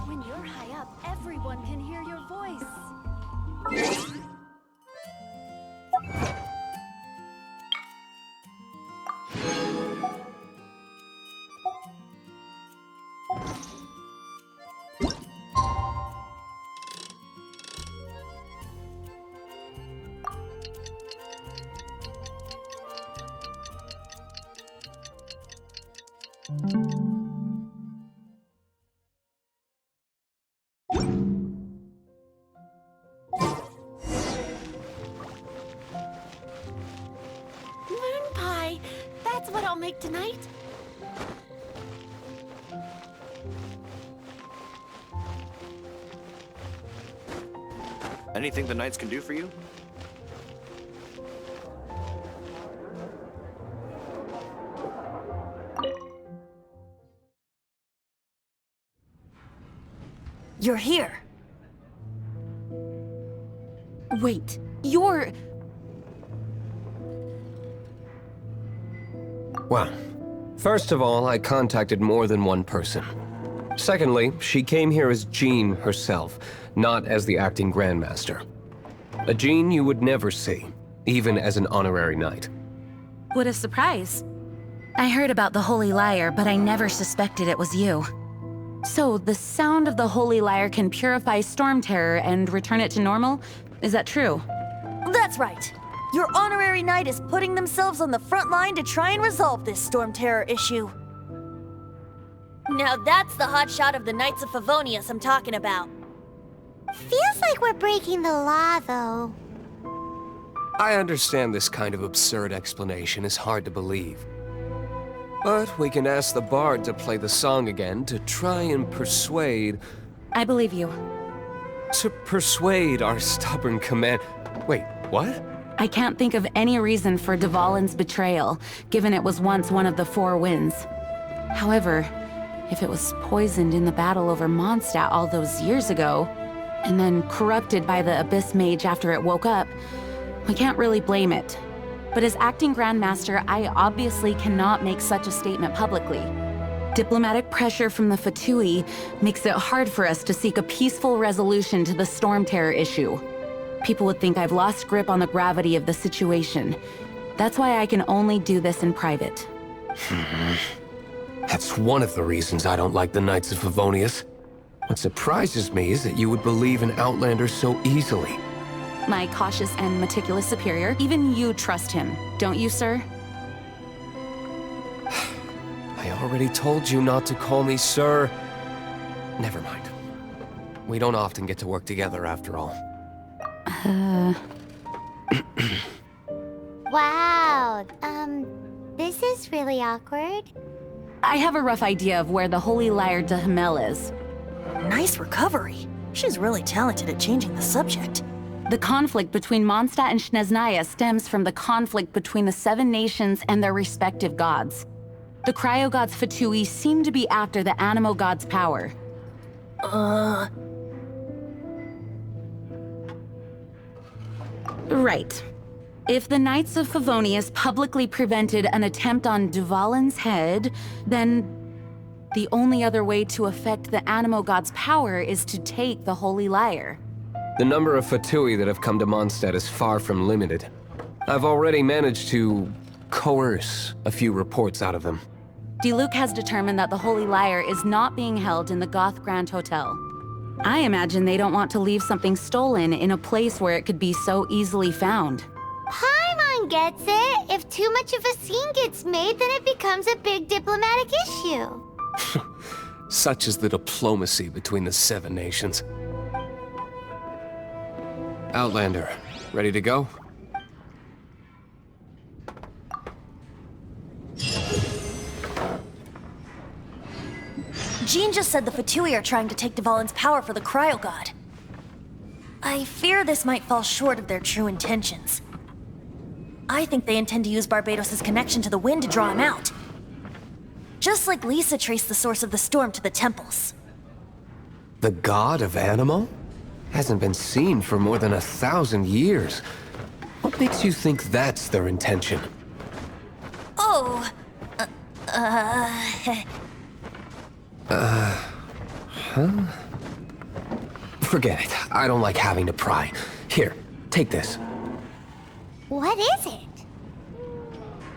When you're high up, everyone can hear your voice.
Moon pie! That's what I'll make tonight.
Anything the Knights can do for you?
You're here.
Wait, you're...
Well, first of all, I contacted more than one person. Secondly, she came here as Jean herself, not as the acting Grandmaster. A Jean you would never see, even as an honorary knight.
What a surprise.
I heard about the Holy Lyre, but I never suspected it was you.
So, the sound of the Holy Lyre can purify Storm Terror and return it to normal? Is that true?
That's right. Your honorary knight is putting themselves on the front line to try and resolve this Storm Terror issue. Now that's the hotshot of the Knights of Favonius I'm talking about.
Feels like we're breaking the law, though.
I understand this kind of absurd explanation is hard to believe. But we can ask the bard to play the song again to try and persuade...
I believe you.
To persuade our stubborn command... Wait, what?
I can't think of any reason for Dvalin's betrayal, given it was once one of the Four Winds. However, if it was poisoned in the battle over Mondstadt all those years ago, and then corrupted by the Abyss Mage after it woke up, we can't really blame it. But as acting Grandmaster, I obviously cannot make such a statement publicly. Diplomatic pressure from the Fatui makes it hard for us to seek a peaceful resolution to the Storm Terror issue. People would think I've lost grip on the gravity of the situation. That's why I can only do this in private.
That's one of the reasons I don't like the Knights of Favonius. What surprises me is that you would believe in Outlander so easily.
My cautious and meticulous superior, even you trust him, don't you, sir?
I already told you not to call me sir. Never mind. We don't often get to work together after all.
Wow, this is really awkward.
I have a rough idea of where the Holy Lyre de Himmel is.
Nice recovery. She's really talented at changing the subject.
The conflict between Mondstadt and Snezhnaya stems from the conflict between the Seven Nations and their respective gods. The Cryo-Gods Fatui seem to be after the Animo God's power. Right. If the Knights of Favonius publicly prevented an attempt on Dvalin's head, then the only other way to affect the Animo God's power is to take the Holy Lyre.
The number of Fatui that have come to Mondstadt is far from limited. I've already managed to coerce a few reports out of them.
Diluc has determined that the Holy Lyre is not being held in the Goth Grand Hotel. I imagine they don't want to leave something stolen in a place where it could be so easily found.
Paimon gets it. If too much of a scene gets made, then it becomes a big diplomatic issue.
Such is the diplomacy between the Seven Nations. Outlander, ready to go?
Jean just said the Fatui are trying to take Dvalin's power for the Cryo-God. I fear this might fall short of their true intentions. I think they intend to use Barbados' connection to the wind to draw him out. Just like Lisa traced the source of the storm to the temples.
The god of Animo? Hasn't been seen for more than 1,000 years. What makes you think that's their intention?
Oh,
Huh? Forget it. I don't like having to pry. Here, take this.
What is it?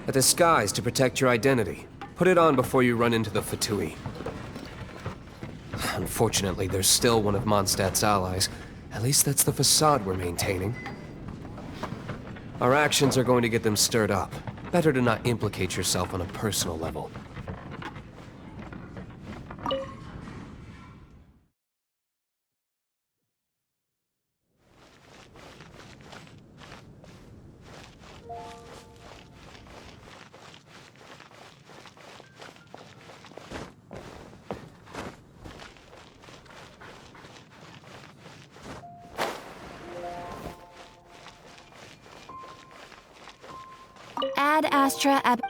A disguise to protect your identity. Put it on before you run into the Fatui. Unfortunately, there's still one of Mondstadt's allies. At least that's the facade we're maintaining. Our actions are going to get them stirred up. Better to not implicate yourself on a personal level.
Ad Astra ab...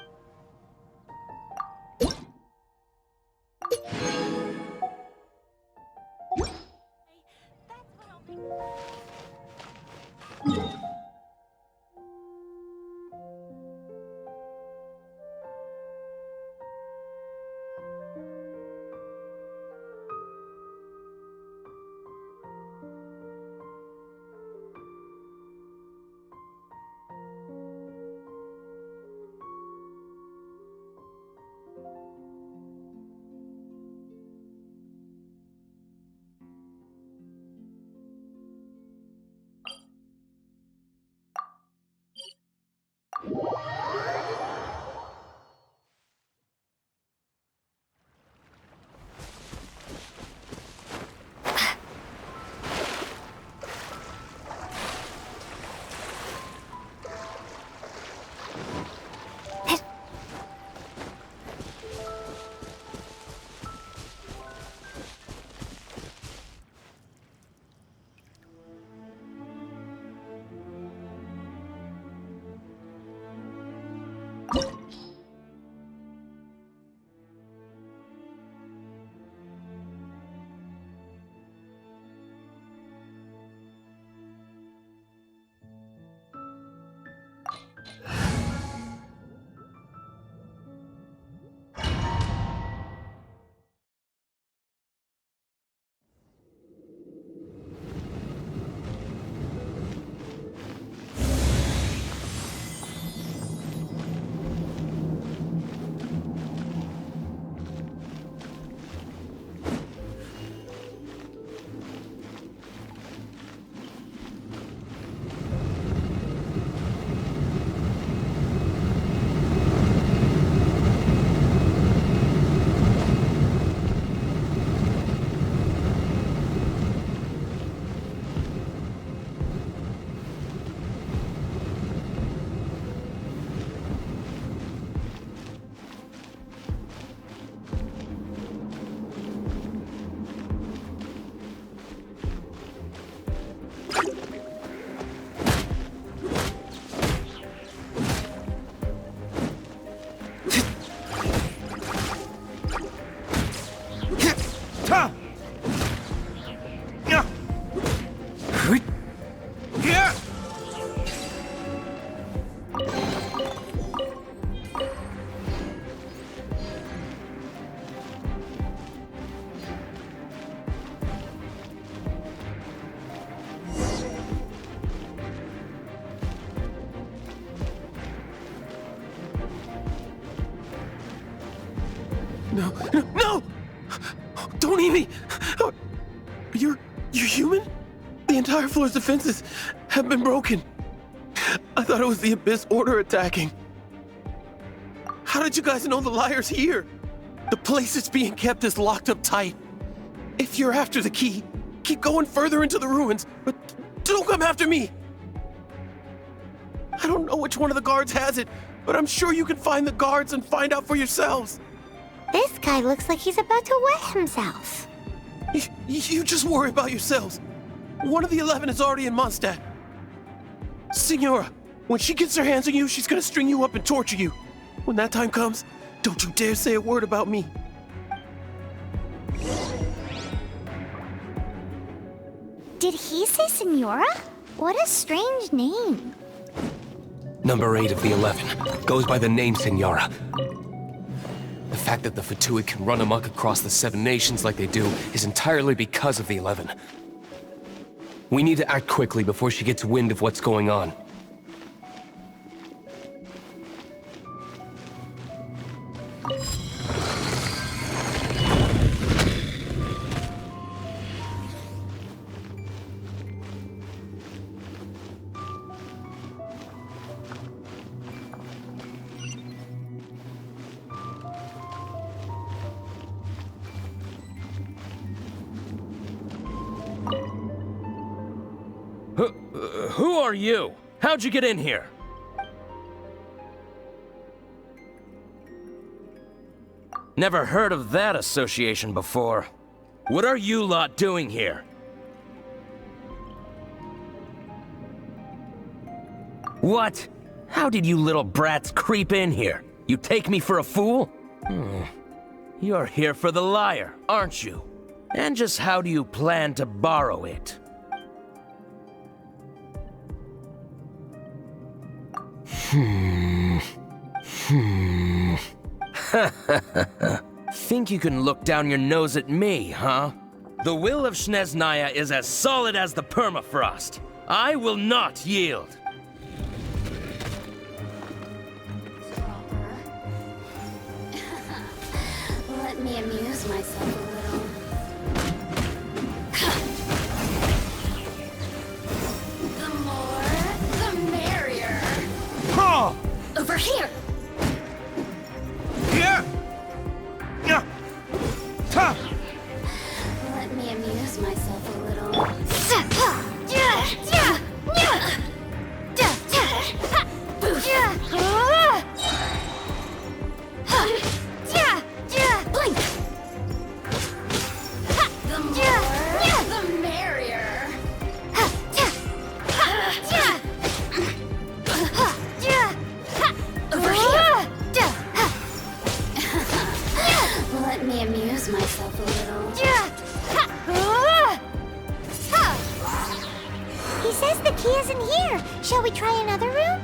No, no, no! Don't eat me! You're human? The entire floor's defenses have been broken. I thought it was the Abyss Order attacking. How did you guys know the liar's here? The place it's being kept is locked up tight. If you're after the key, keep going further into the ruins, but don't come after me. I don't know which one of the guards has it, but I'm sure you can find the guards and find out for yourselves.
This guy looks like he's about to wet himself.
You just worry about yourselves. One of the 11 is already in Mondstadt. Signora, when she gets her hands on you, she's gonna string you up and torture you. When that time comes, don't you dare say a word about me.
Did he say Senora? What a strange name.
Number 8 of the 11 goes by the name Senora. The fact that the Fatui can run amok across the 7 nations like they do is entirely because of the 11. We need to act quickly before she gets wind of what's going on.
Who are you? How'd you get in here? Never heard of that association before. What are you lot doing here? What? How did you little brats creep in here? You take me for a fool? You're here for the lyre, aren't you? And just how do you plan to borrow it? Think you can look down your nose at me, huh? The will of Snezhnaya is as solid as the permafrost. I will not yield.
Let me amuse myself a little. The more, the merrier.
Huh!
Over here!
Here! Yeah! Ta!
Let me amuse myself a little. Blink! The more, the merrier. Over here! Let me amuse myself a little.
He says the key isn't here. Shall we try another room?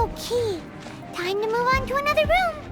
no key. Time to move on to another room.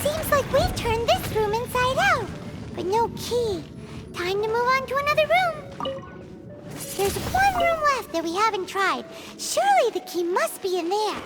Seems like we've turned this room inside out, but no key. Time to move on to another room. There's one room left that we haven't tried. Surely the key must be in there.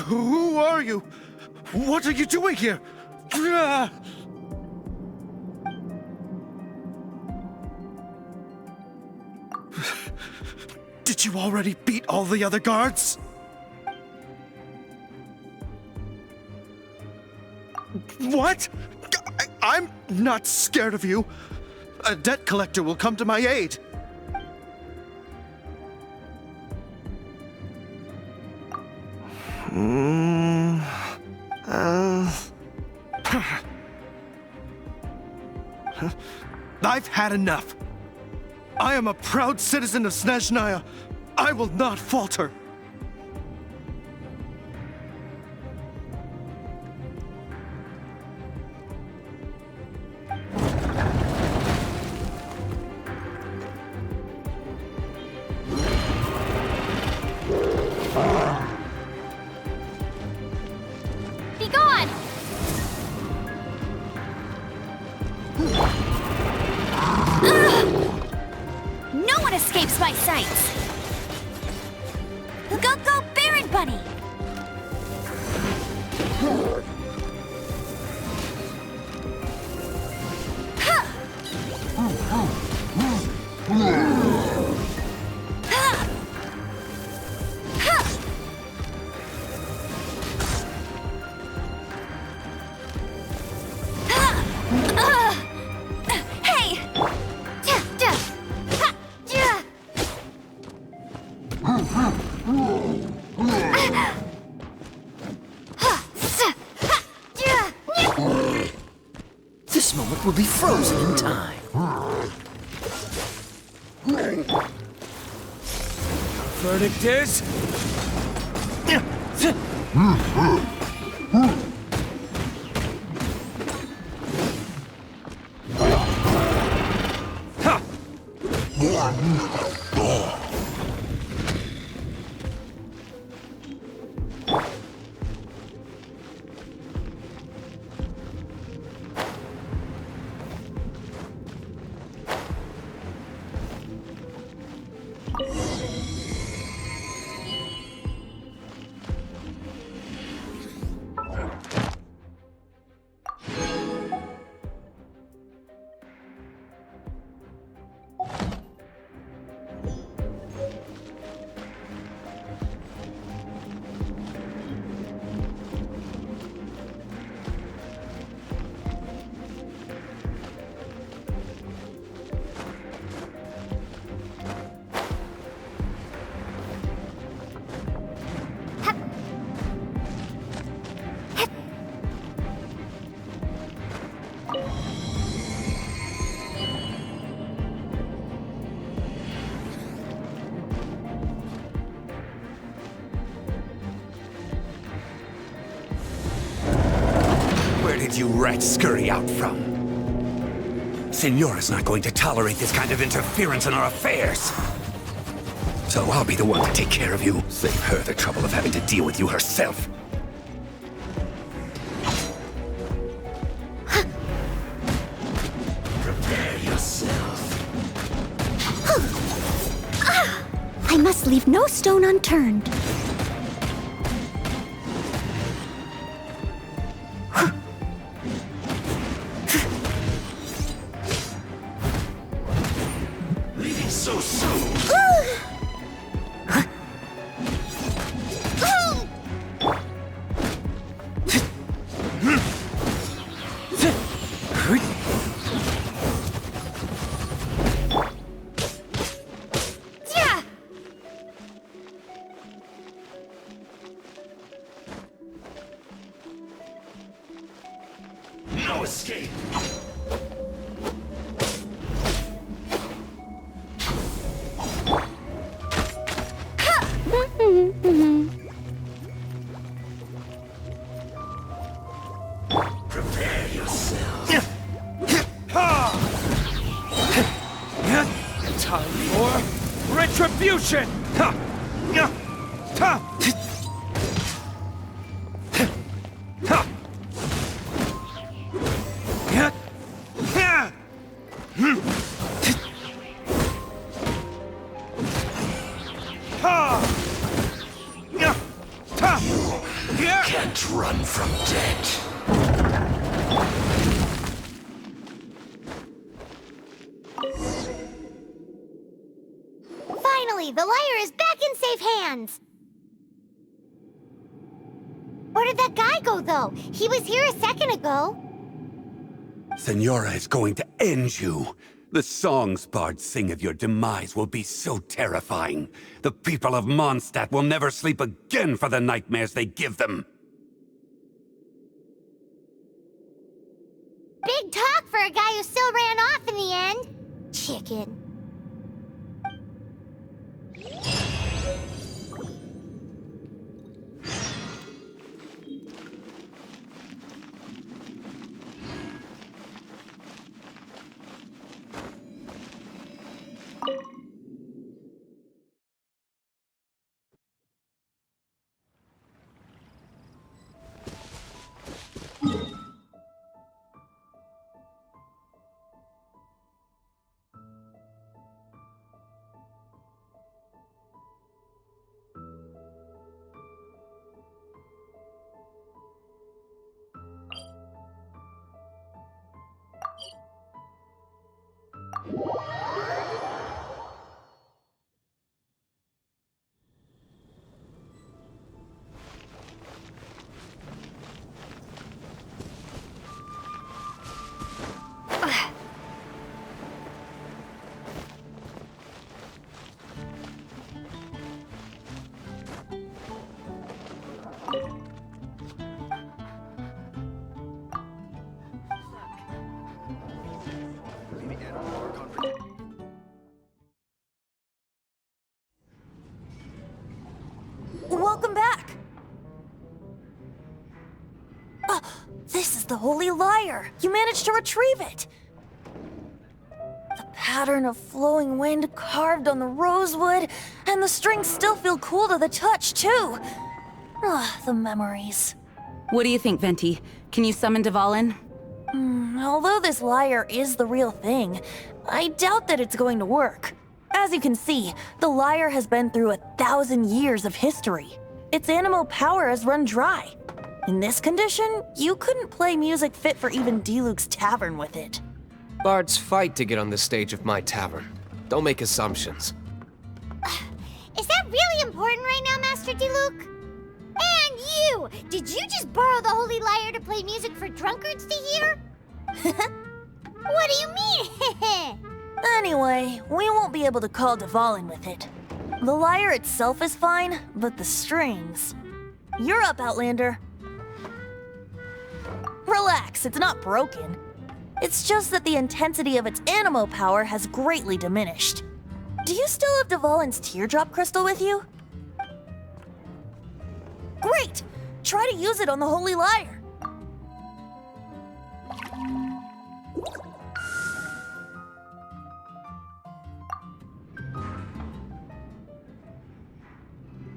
Who are you? What are you doing here? Did you already beat all the other guards? What? I'm not scared of you. A debt collector will come to my aid. I've had enough. I am a proud citizen of Snezhnaya. I will not falter.
Be gone! No one escapes my sights! Go, Baron Bunny! Hey!
This moment will be frozen in time.
Verdict is...
did you rats scurry out from? Senora's not going to tolerate this kind of interference in our affairs. So I'll be the one to take care of you. Save her the trouble of having to deal with you herself. Prepare yourself.
I must leave no stone unturned.
Leaving so soon. No escape. Prepare yourself.
Time for retribution!
Can't run from death.
Finally, the lyre is back in safe hands! Where did that guy go, though? He was here a second ago.
Senora is going to end you. The songs bards sing of your demise will be so terrifying. The people of Mondstadt will never sleep again for the nightmares they give them.
Big talk for a guy who still ran off in the end. Chicken.
Welcome back! This is the Holy Lyre! You managed to retrieve it! The pattern of flowing wind carved on the rosewood, and the strings still feel cool to the touch, too! The memories.
What do you think, Venti? Can you summon Dvalin?
Although this lyre is the real thing, I doubt that it's going to work. As you can see, the lyre has been through 1,000 years of history. Its animal power has run dry. In this condition, you couldn't play music fit for even Diluc's tavern with it.
Bards fight to get on the stage of my tavern. Don't make assumptions.
Is that really important right now, Master Diluc? And you! Did you just borrow the Holy Lyre to play music for drunkards to hear? What do you mean?
Anyway, we won't be able to call Dvalin with it. The lyre itself is fine, but the strings... You're up, Outlander. Relax, it's not broken. It's just that the intensity of its animo power has greatly diminished. Do you still have Dvalin's teardrop crystal with you? Great! Try to use it on the Holy Lyre.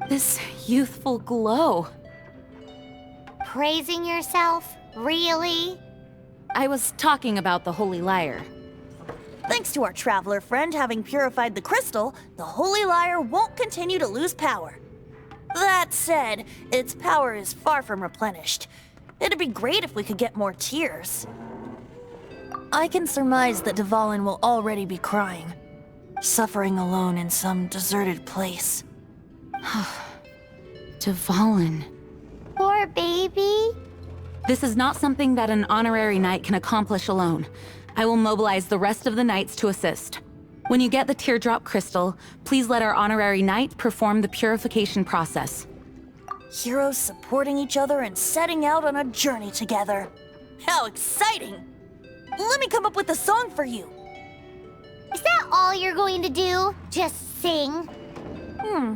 This youthful glow.
Praising yourself? Really?
I was talking about the Holy Lyre.
Thanks to our traveler friend having purified the crystal, the Holy Lyre won't continue to lose power. That said, its power is far from replenished. It'd be great if we could get more tears. I can surmise that Dvalin will already be crying, suffering alone in some deserted place.
Dvalin.
Poor baby.
This is not something that an honorary knight can accomplish alone. I will mobilize the rest of the knights to assist. When you get the teardrop crystal, please let our honorary knight perform the purification process.
Heroes supporting each other and setting out on a journey together. How exciting! Let me come up with a song for you.
Is that all you're going to do? Just sing?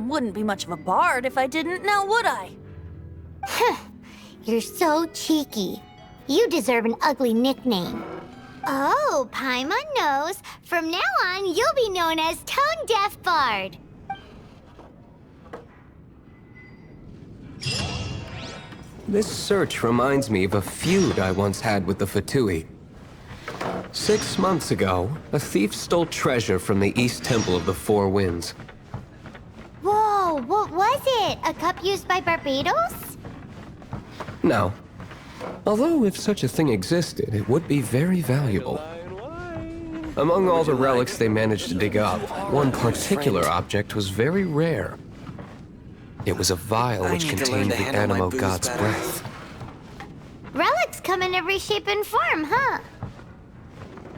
Wouldn't be much of a bard if I didn't, now would I?
You're so cheeky. You deserve an ugly nickname. Oh, Paimon knows. From now on, you'll be known as Tone Deaf Bard.
This search reminds me of a feud I once had with the Fatui. 6 months ago, a thief stole treasure from the East Temple of the Four Winds.
Whoa, what was it? A cup used by Barbados?
No. Although if such a thing existed, it would be very valuable. Among all the relics they managed to dig up, one particular object was very rare. It was a vial which contained the Animo God's breath.
Relics come in every shape and form, huh?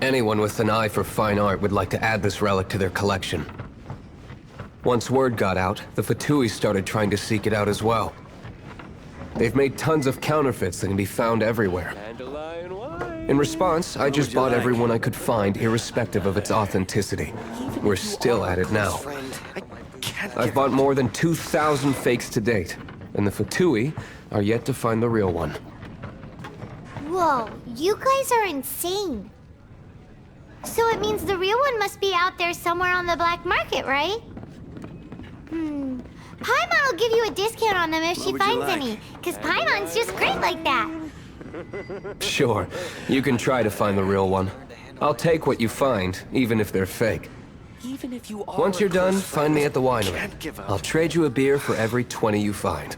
Anyone with an eye for fine art would like to add this relic to their collection. Once word got out, the Fatui started trying to seek it out as well. They've made tons of counterfeits that can be found everywhere. In response, I just bought everyone I could find, irrespective of its authenticity. We're still at it now. I've bought more than 2,000 fakes to date, and the Fatui are yet to find the real one.
Whoa, you guys are insane. So it means the real one must be out there somewhere on the black market, right? Paimon will give you a discount on them if she finds any, because Paimon's just great like that.
Sure, you can try to find the real one. I'll take what you find, even if they're fake. Once you're done, find me at the winery. I'll trade you a beer for every 20 you find.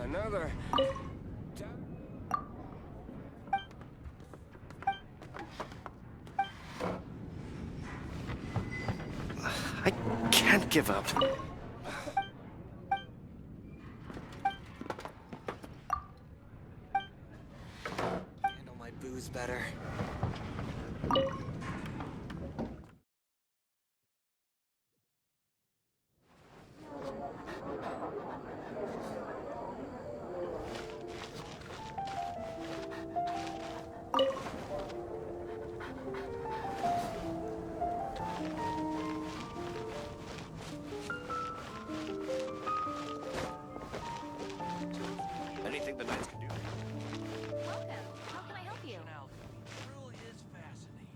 Another.
I can't give up.
Handle my booze better.
Anything the knights can do.
Welcome. How can I help you?
Truly is fascinating.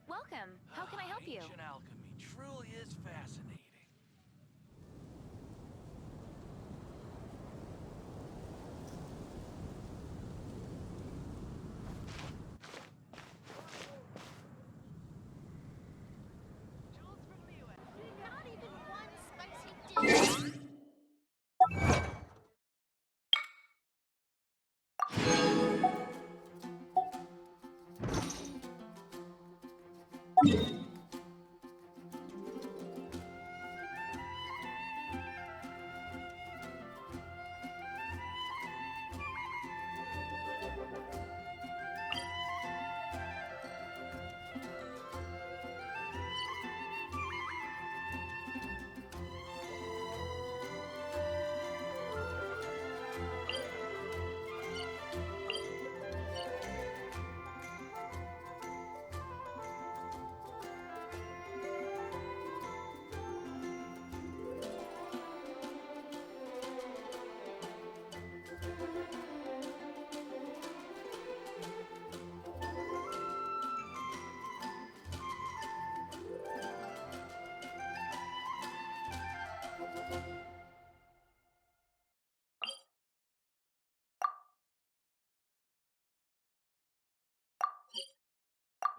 Welcome. How can I help you?
Ancient alchemy truly is fascinating.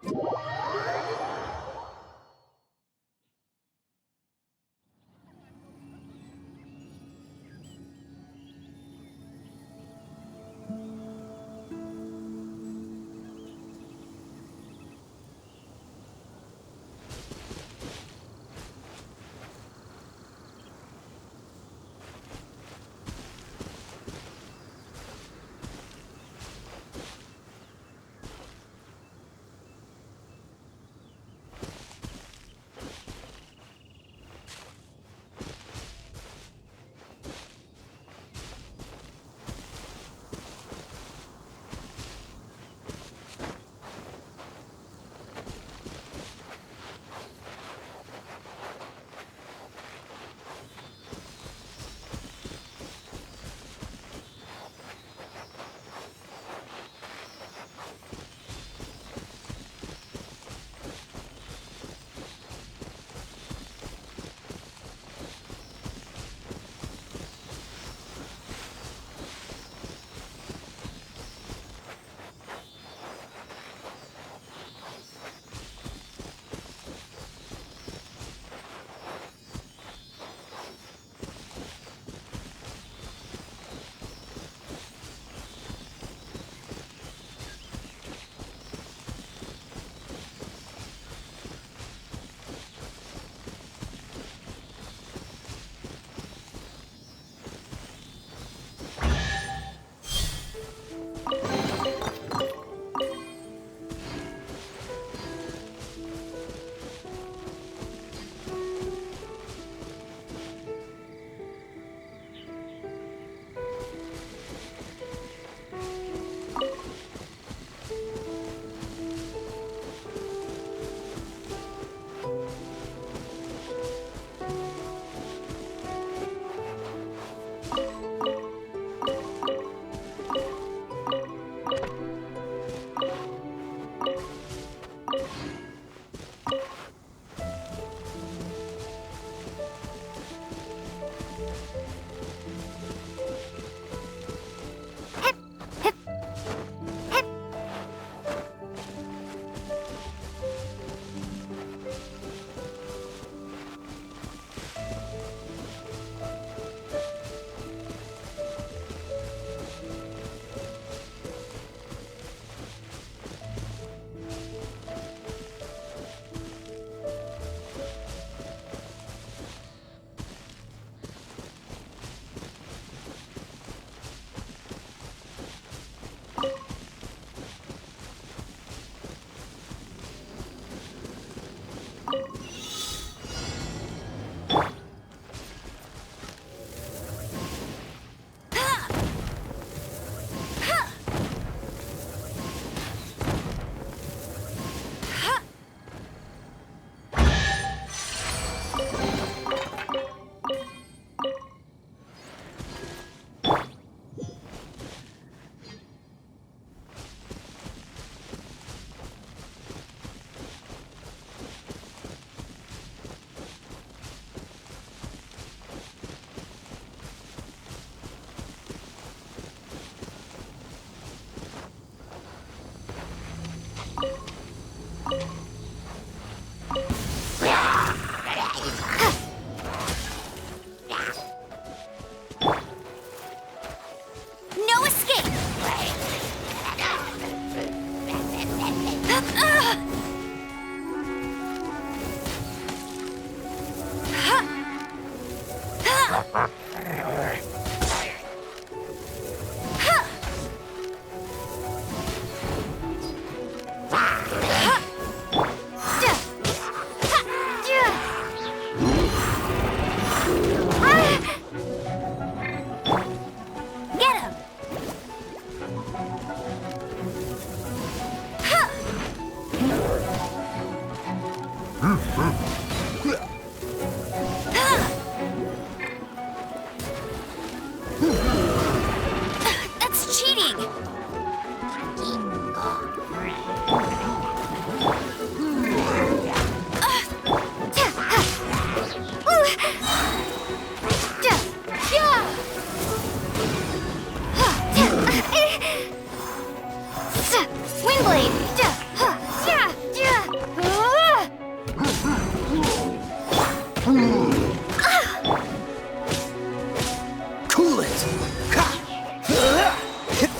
Windblade!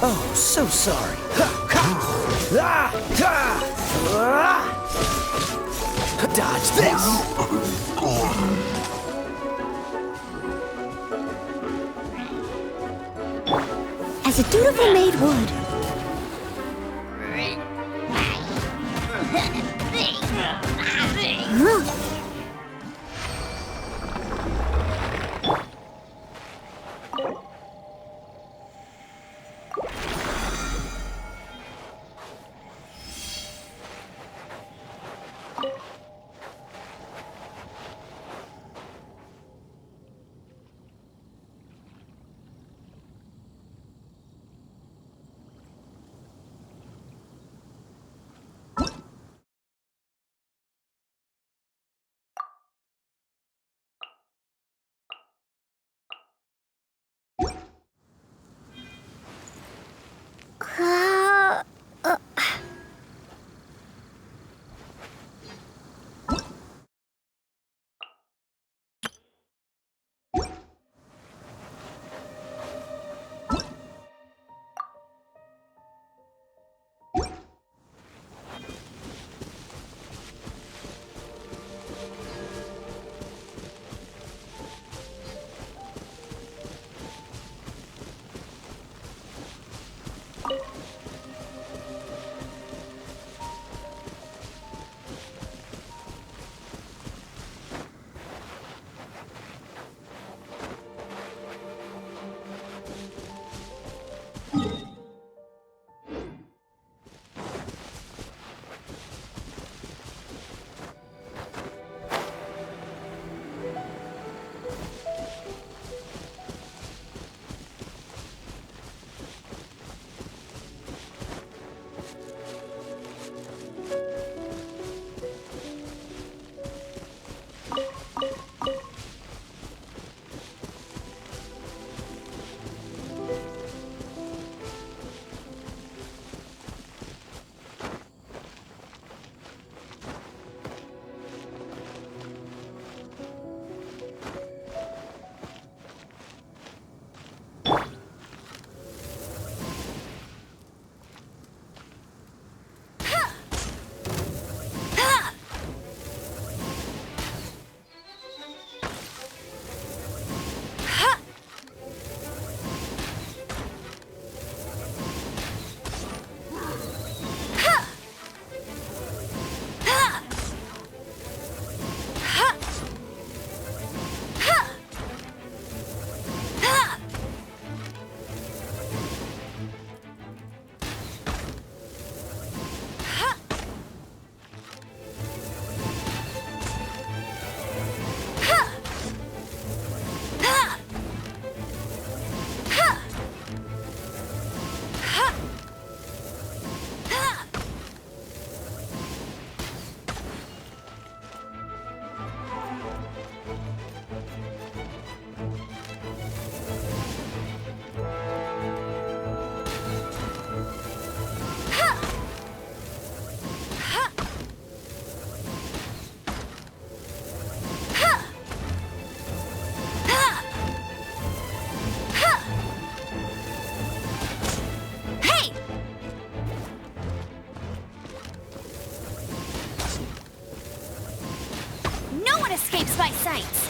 Oh, so sorry. Dodge this!
As a dutiful maid would. Huh?
escapes my sights.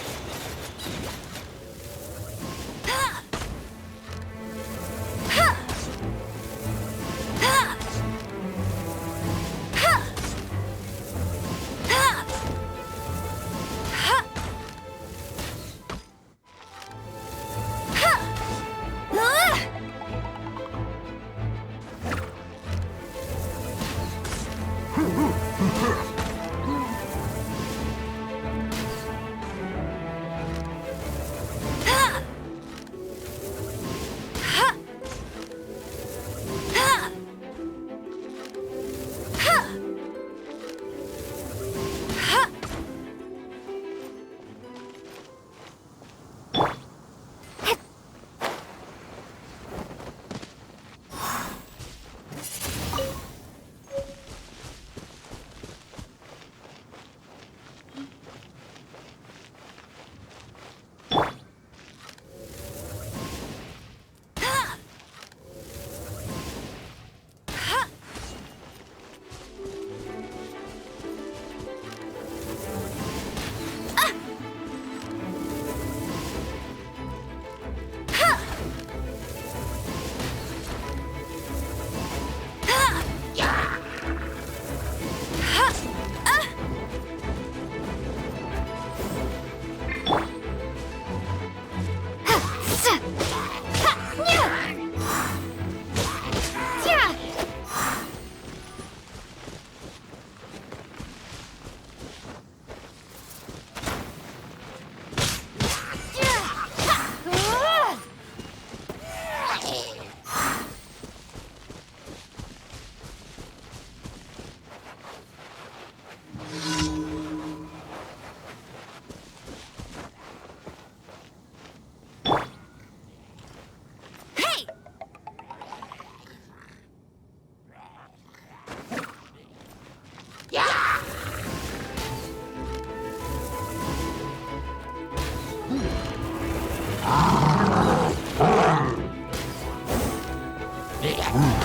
Be gone!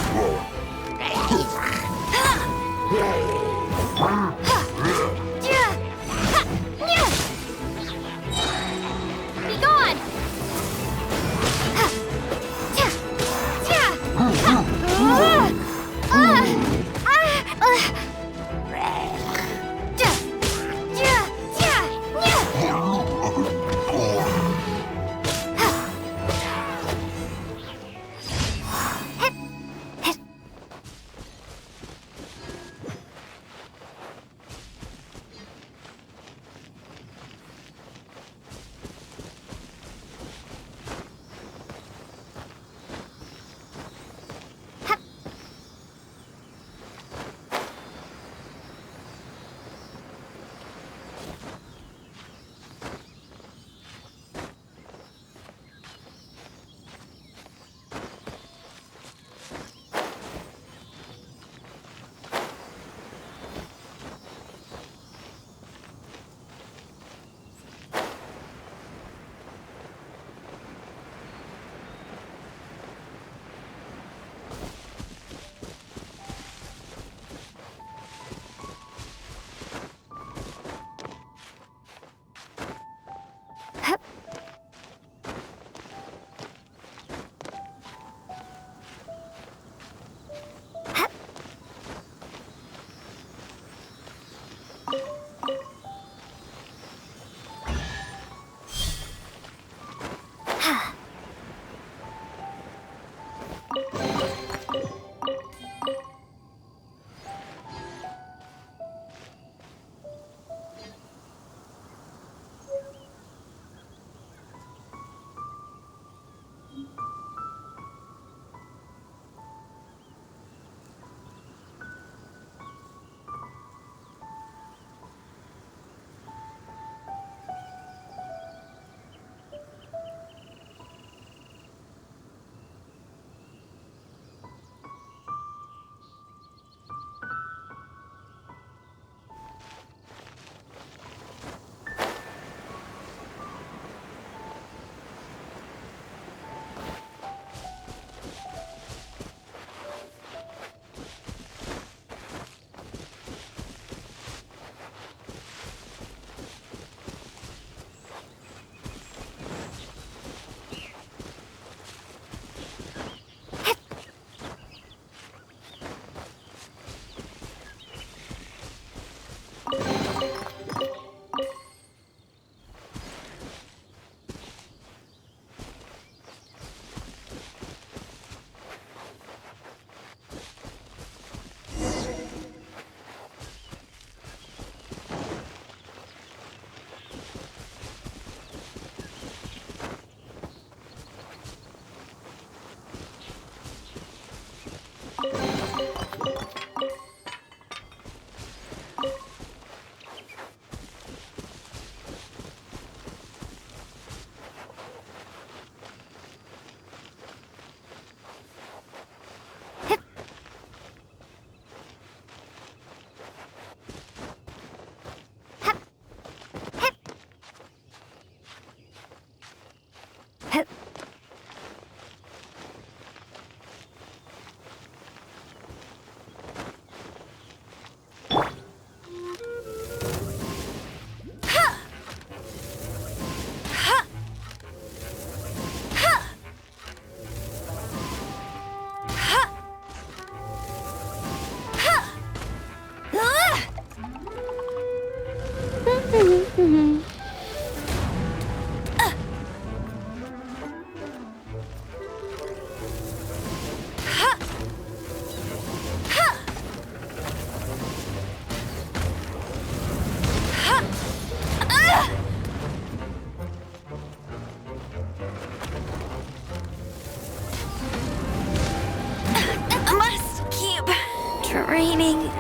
Training.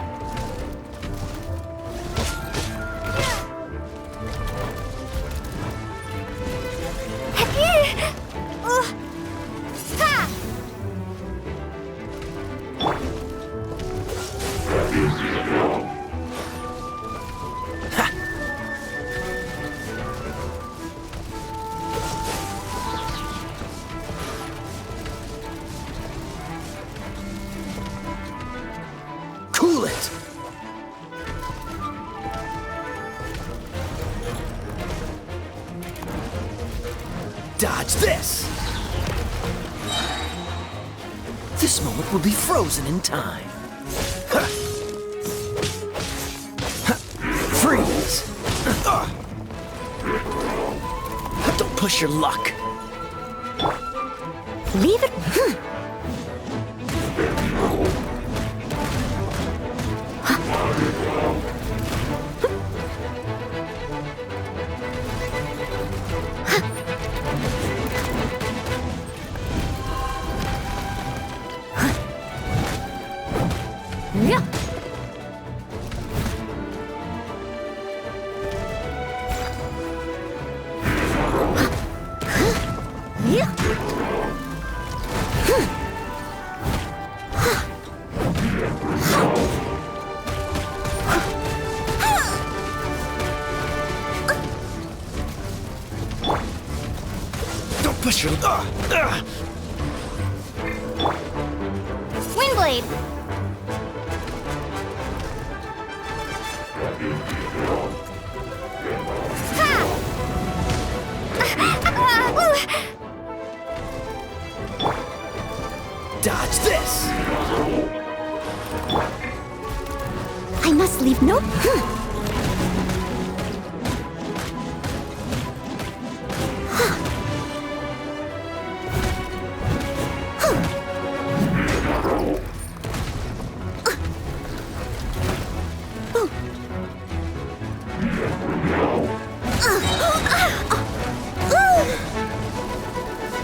it. Dodge this! This moment will be frozen in time. Ha! Ha! Freeze! Don't push your luck.
Leave it. Yeah.
Don't push your
Windblade!
Dodge this!
I must leave no.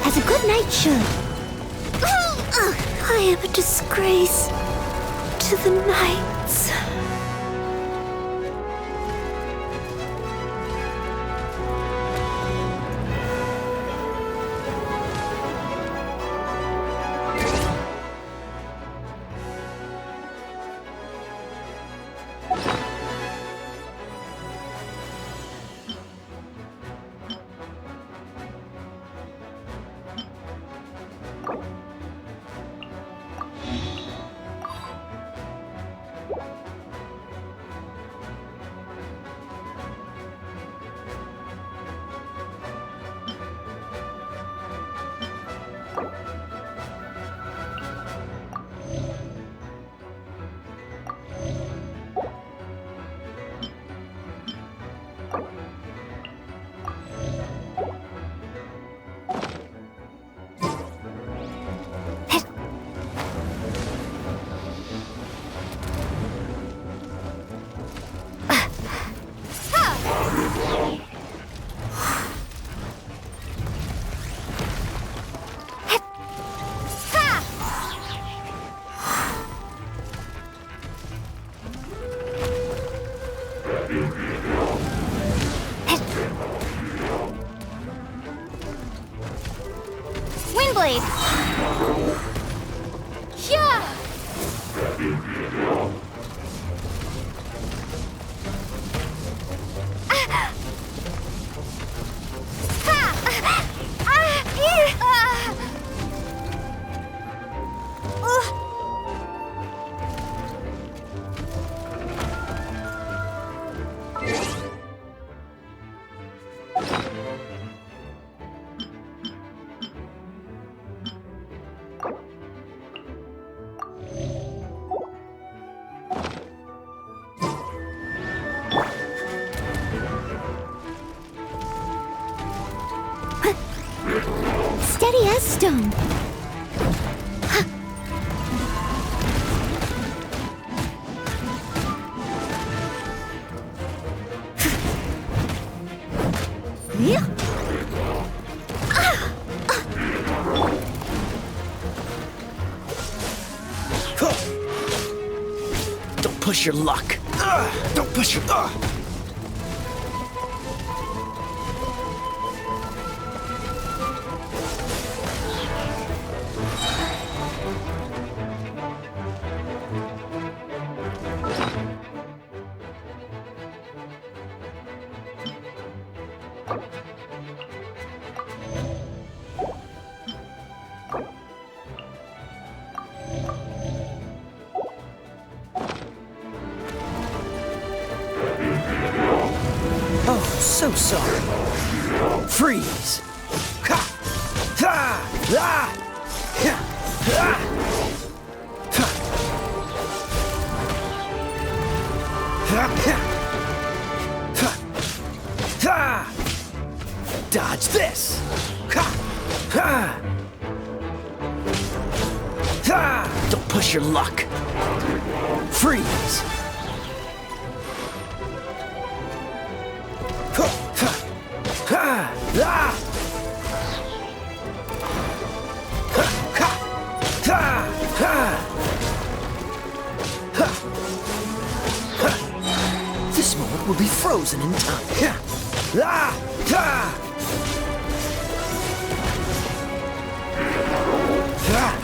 As a good knight should. I am a disgrace to the knights.
Windblade! Yeah!
Steady as stone.
Yeah.
Don't push your luck. Don't push your. so sorry. Freeze! Ha! Ha! Ah! Ha! Ah! Ha! Ha! Ha! Ha! Dodge this! Ha! Ha! Ha! Don't push your luck. Freeze! Ha! Ha! Ha! Ah! Ha! Ha! Ha! Ha! Ha! Ha! This moment will be frozen in time. Ha! Ah! Ha! Ha!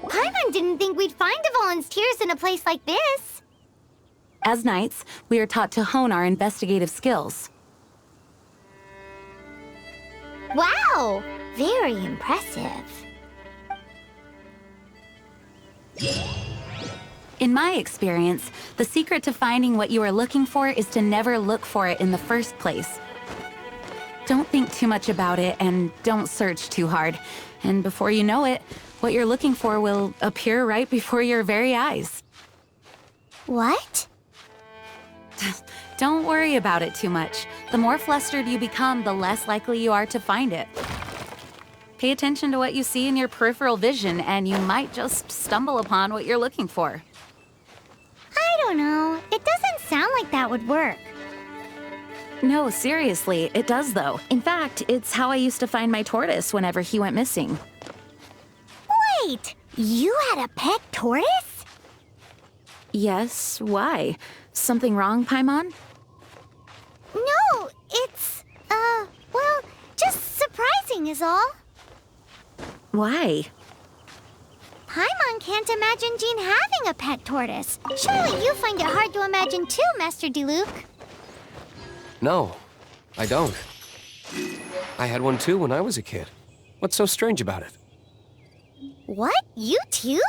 Paimon didn't think we'd find Dvalin's tears in a place like this.
As knights, we are taught to hone our investigative skills.
Wow! Very impressive.
In my experience, the secret to finding what you are looking for is to never look for it in the first place. Don't think too much about it and don't search too hard. And before you know it, what you're looking for will appear right before your very eyes.
What?
Don't worry about it too much. The more flustered you become, the less likely you are to find it. Pay attention to what you see in your peripheral vision, and you might just stumble upon what you're looking for.
I don't know. It doesn't sound like that would work.
No, seriously, it does though. In fact, it's how I used to find my tortoise whenever he went missing.
Wait! You had a pet tortoise?
Yes, why? Something wrong, Paimon?
No, it's, well, just surprising is all.
Why?
Paimon can't imagine Jean having a pet tortoise. Surely you find it hard to imagine too, Master Diluc.
No, I don't. I had one too when I was a kid. What's so strange about it?
What? You too?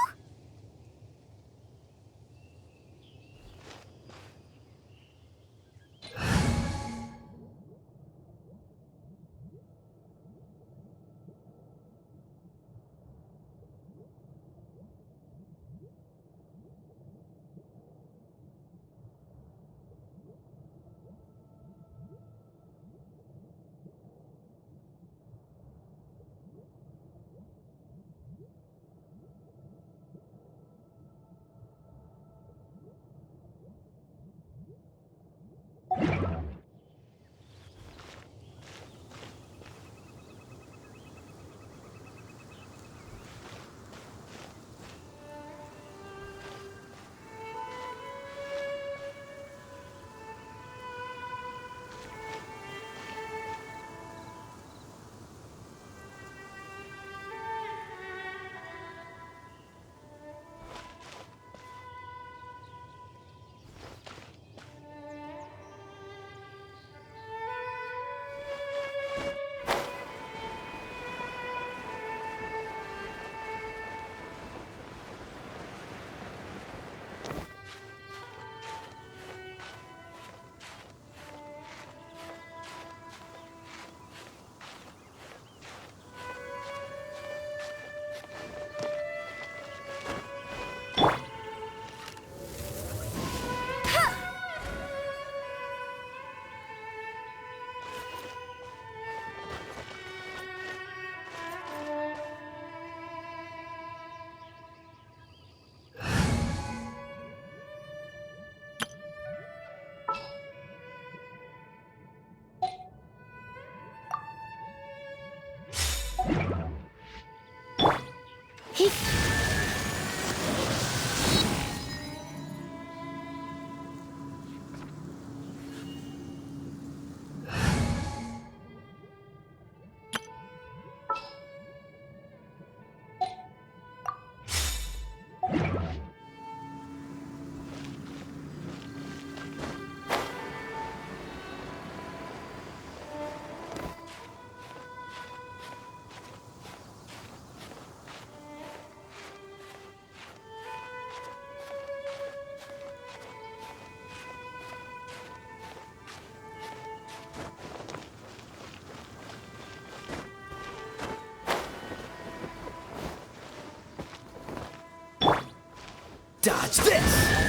Dodge this!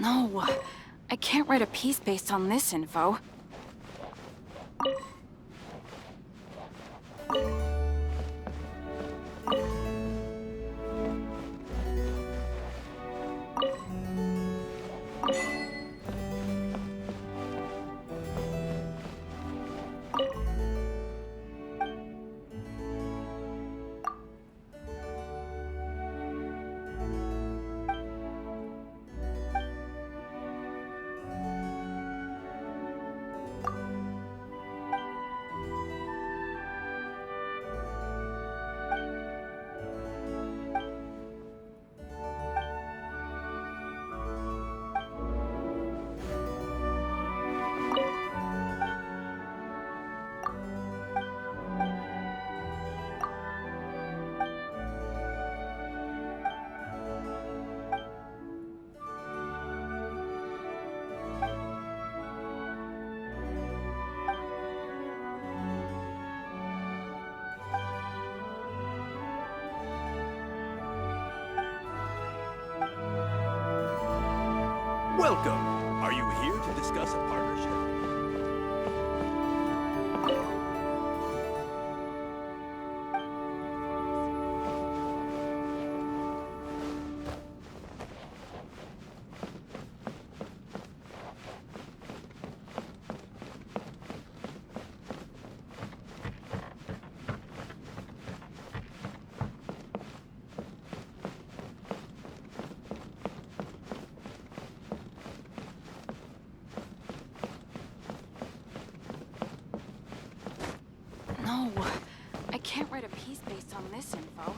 No, I can't write a piece based on this info.
Welcome. Are you here to discuss a partnership?
No, I can't write a piece based on this info.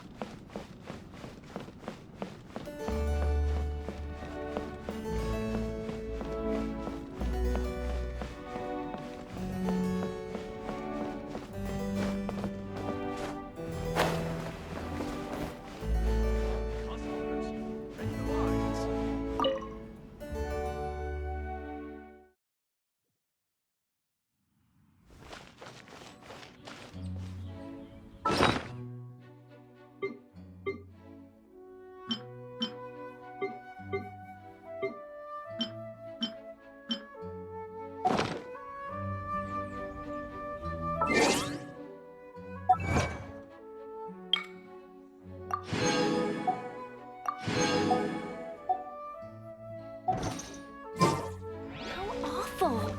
Awful.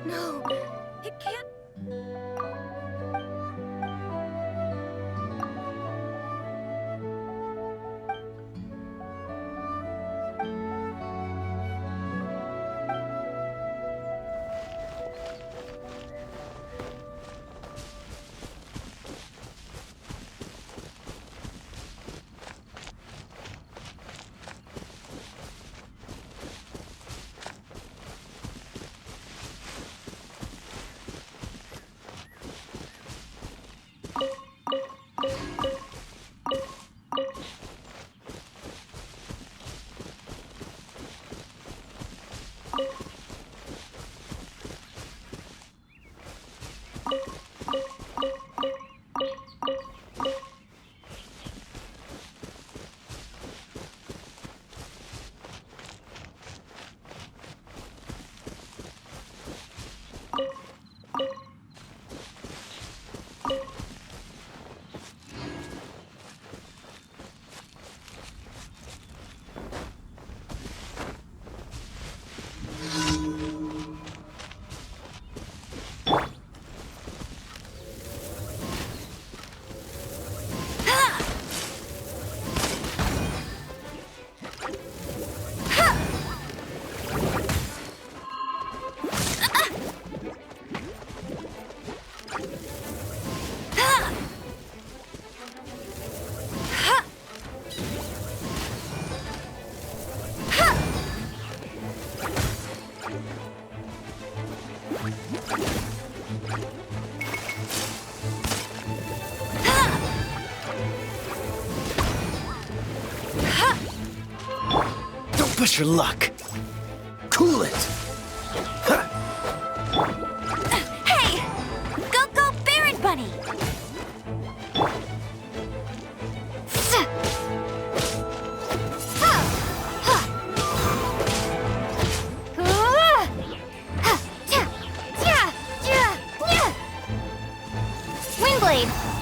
No, it can't.
push your luck. Cool it.
Hey! Go, go, Baron Bunny! Windblade!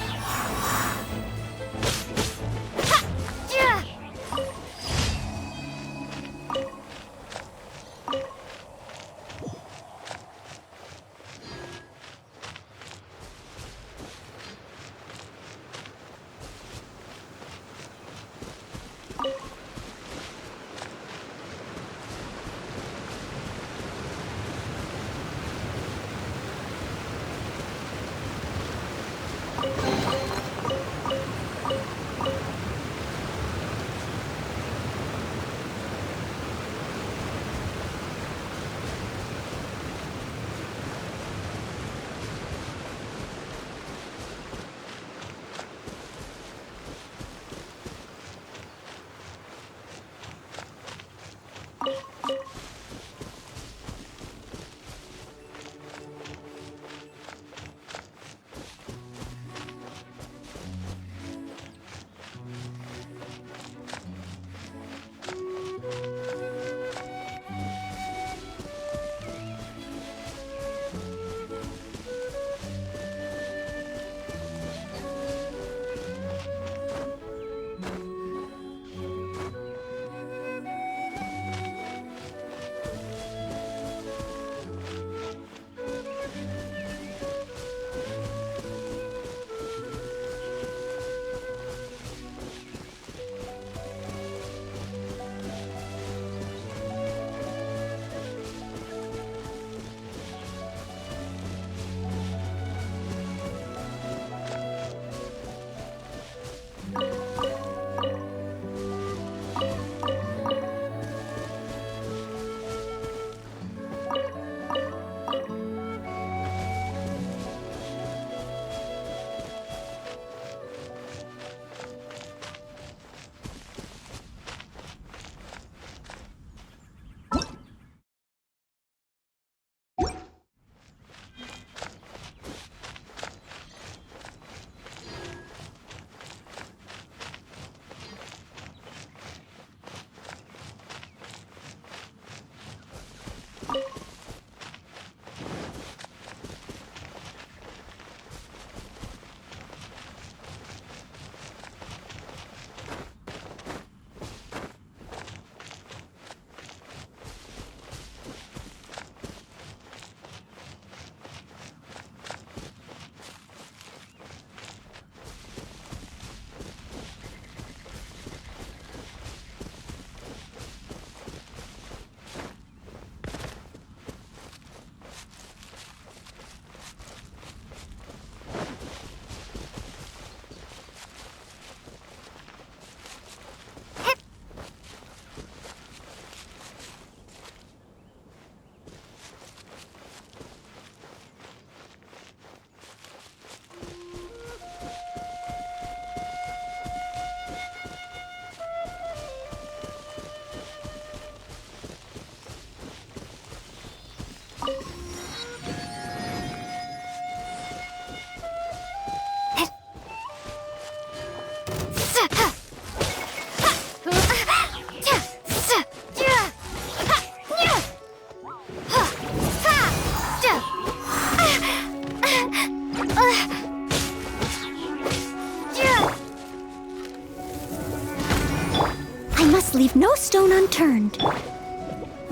Leave no stone unturned.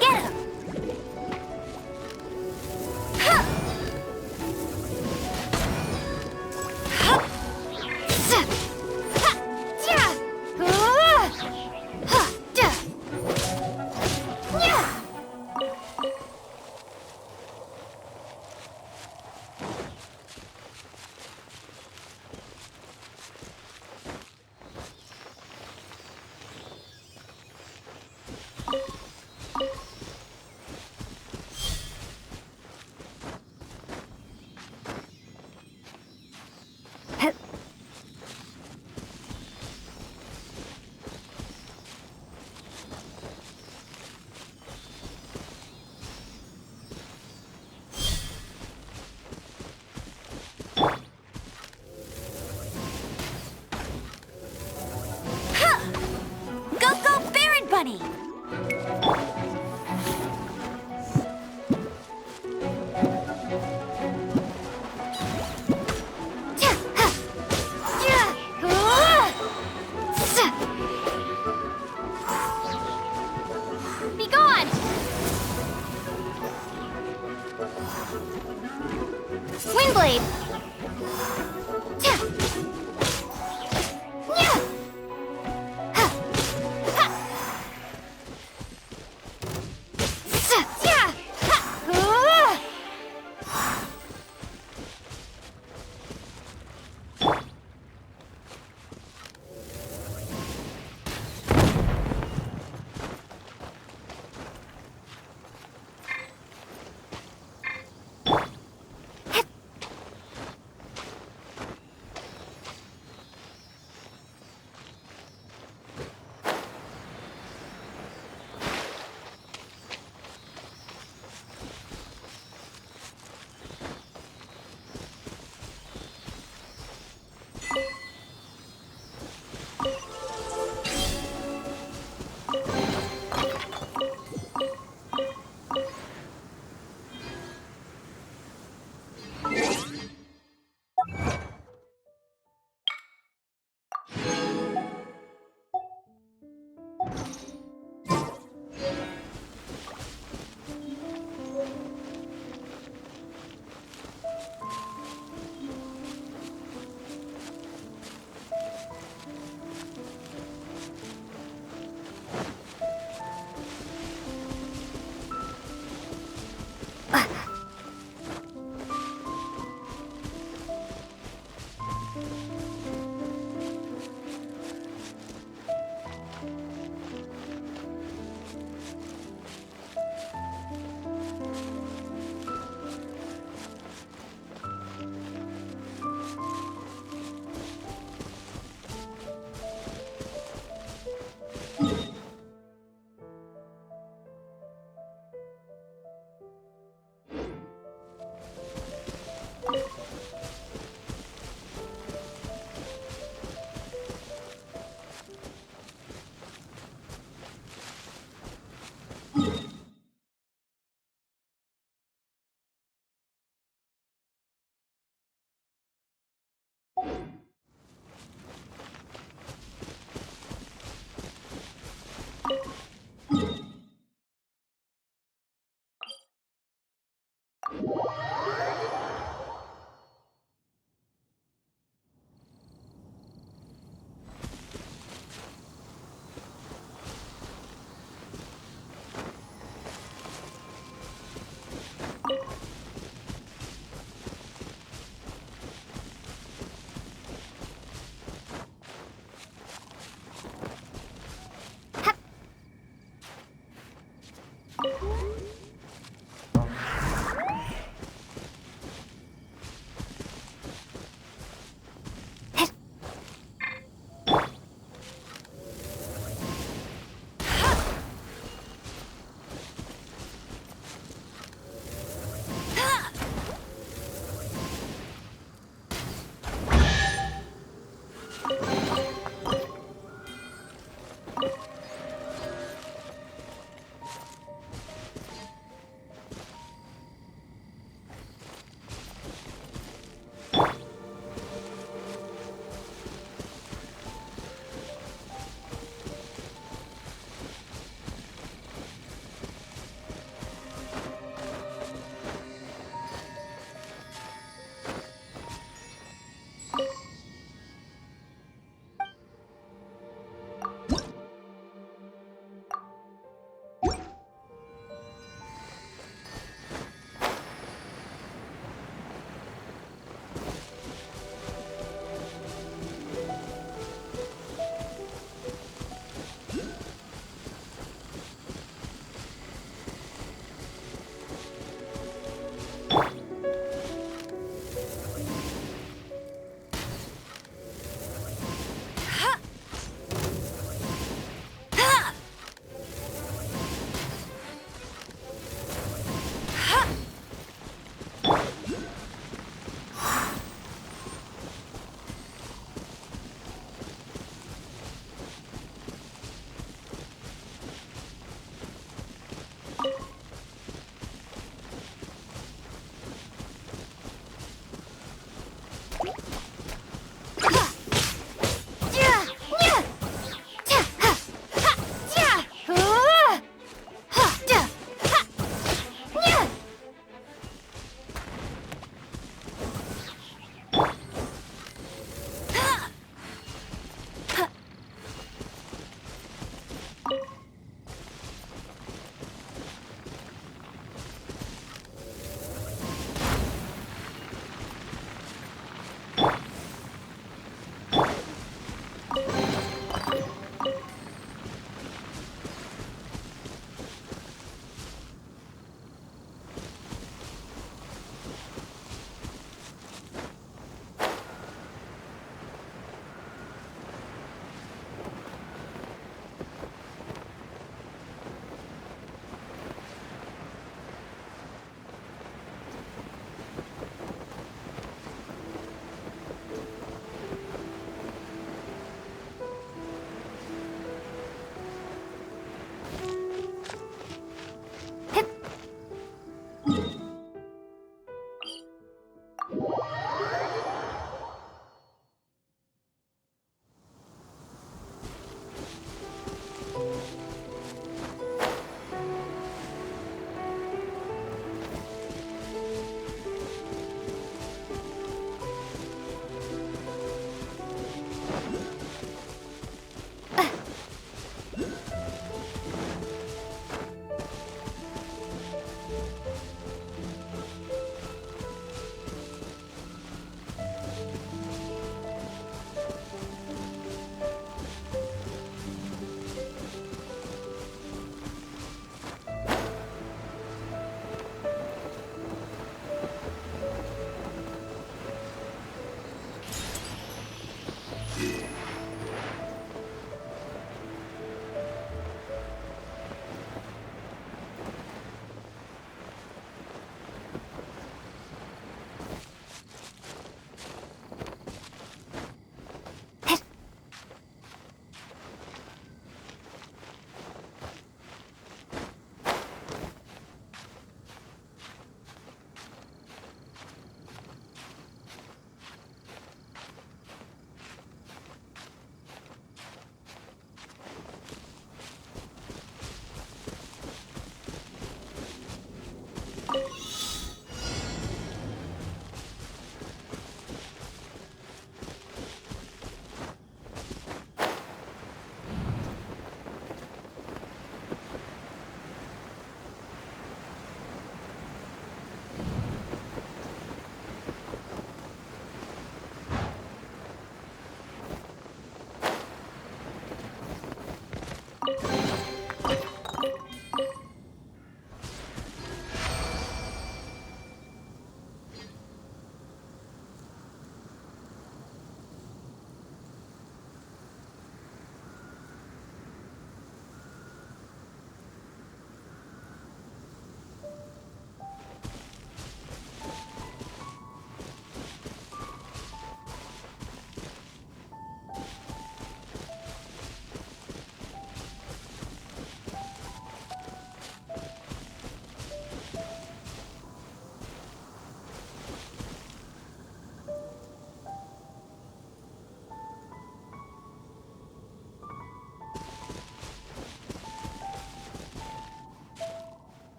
Get him! Windblade!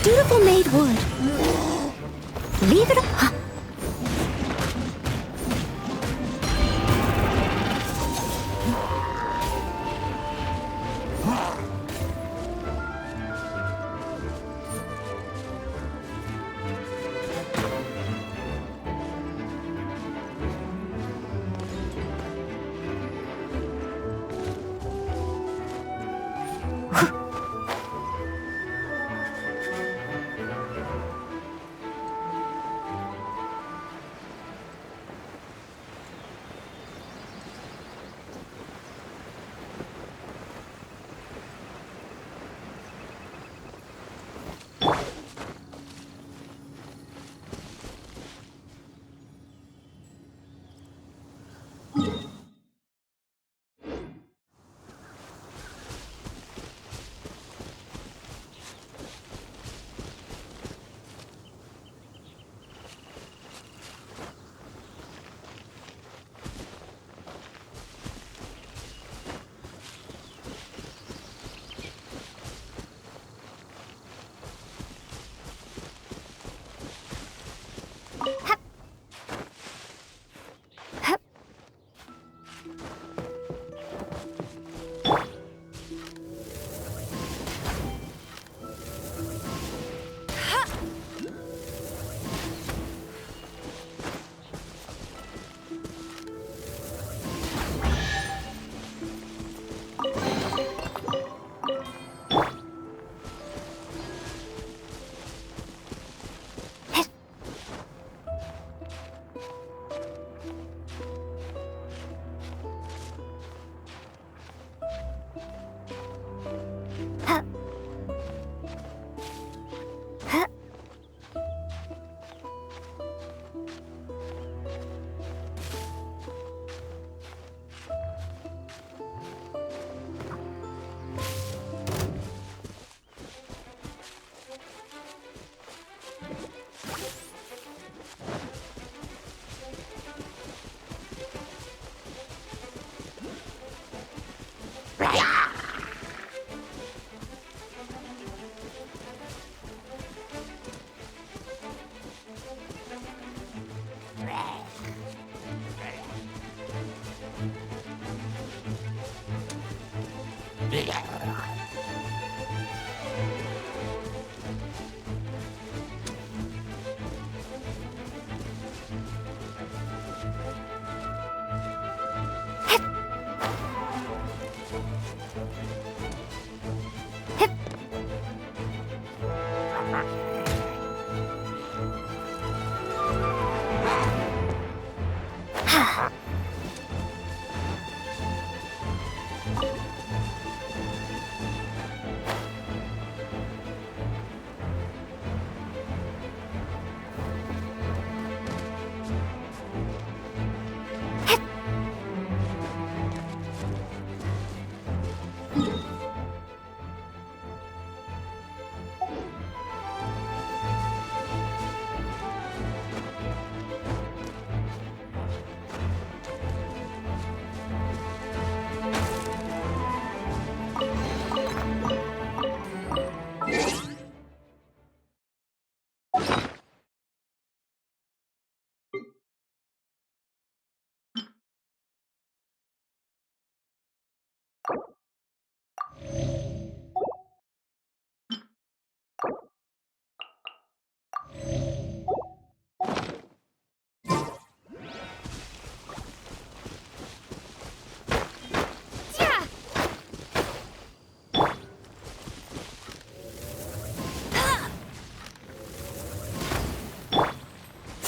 dutiful maid would. Leave it up. Huh.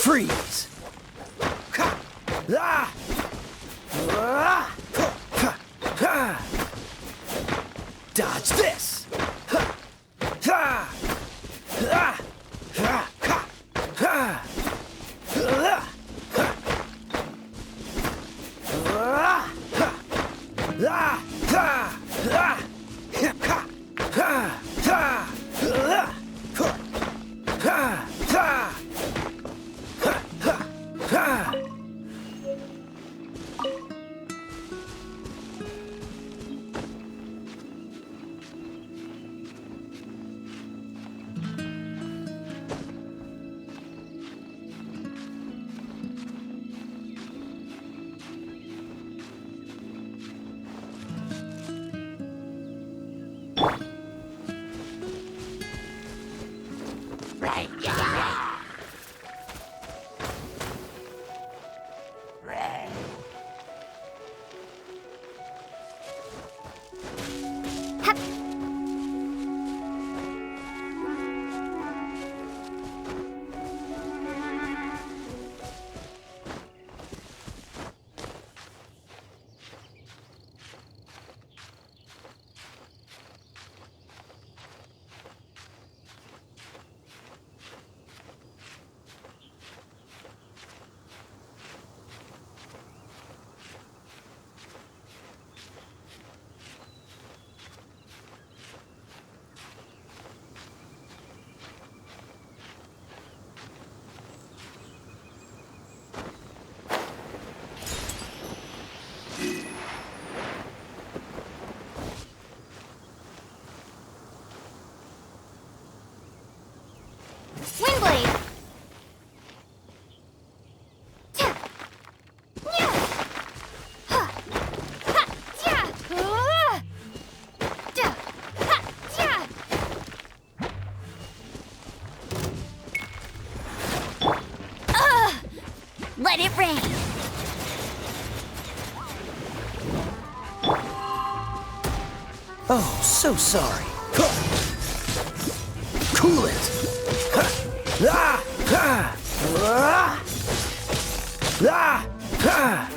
Freeze! Dodge this!
Oh, so sorry. Cool it. Ah! Ah! Ah! Ah! Ah!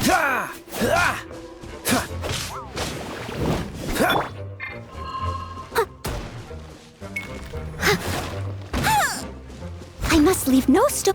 Ah! Ah! Ah!
I must leave no stone.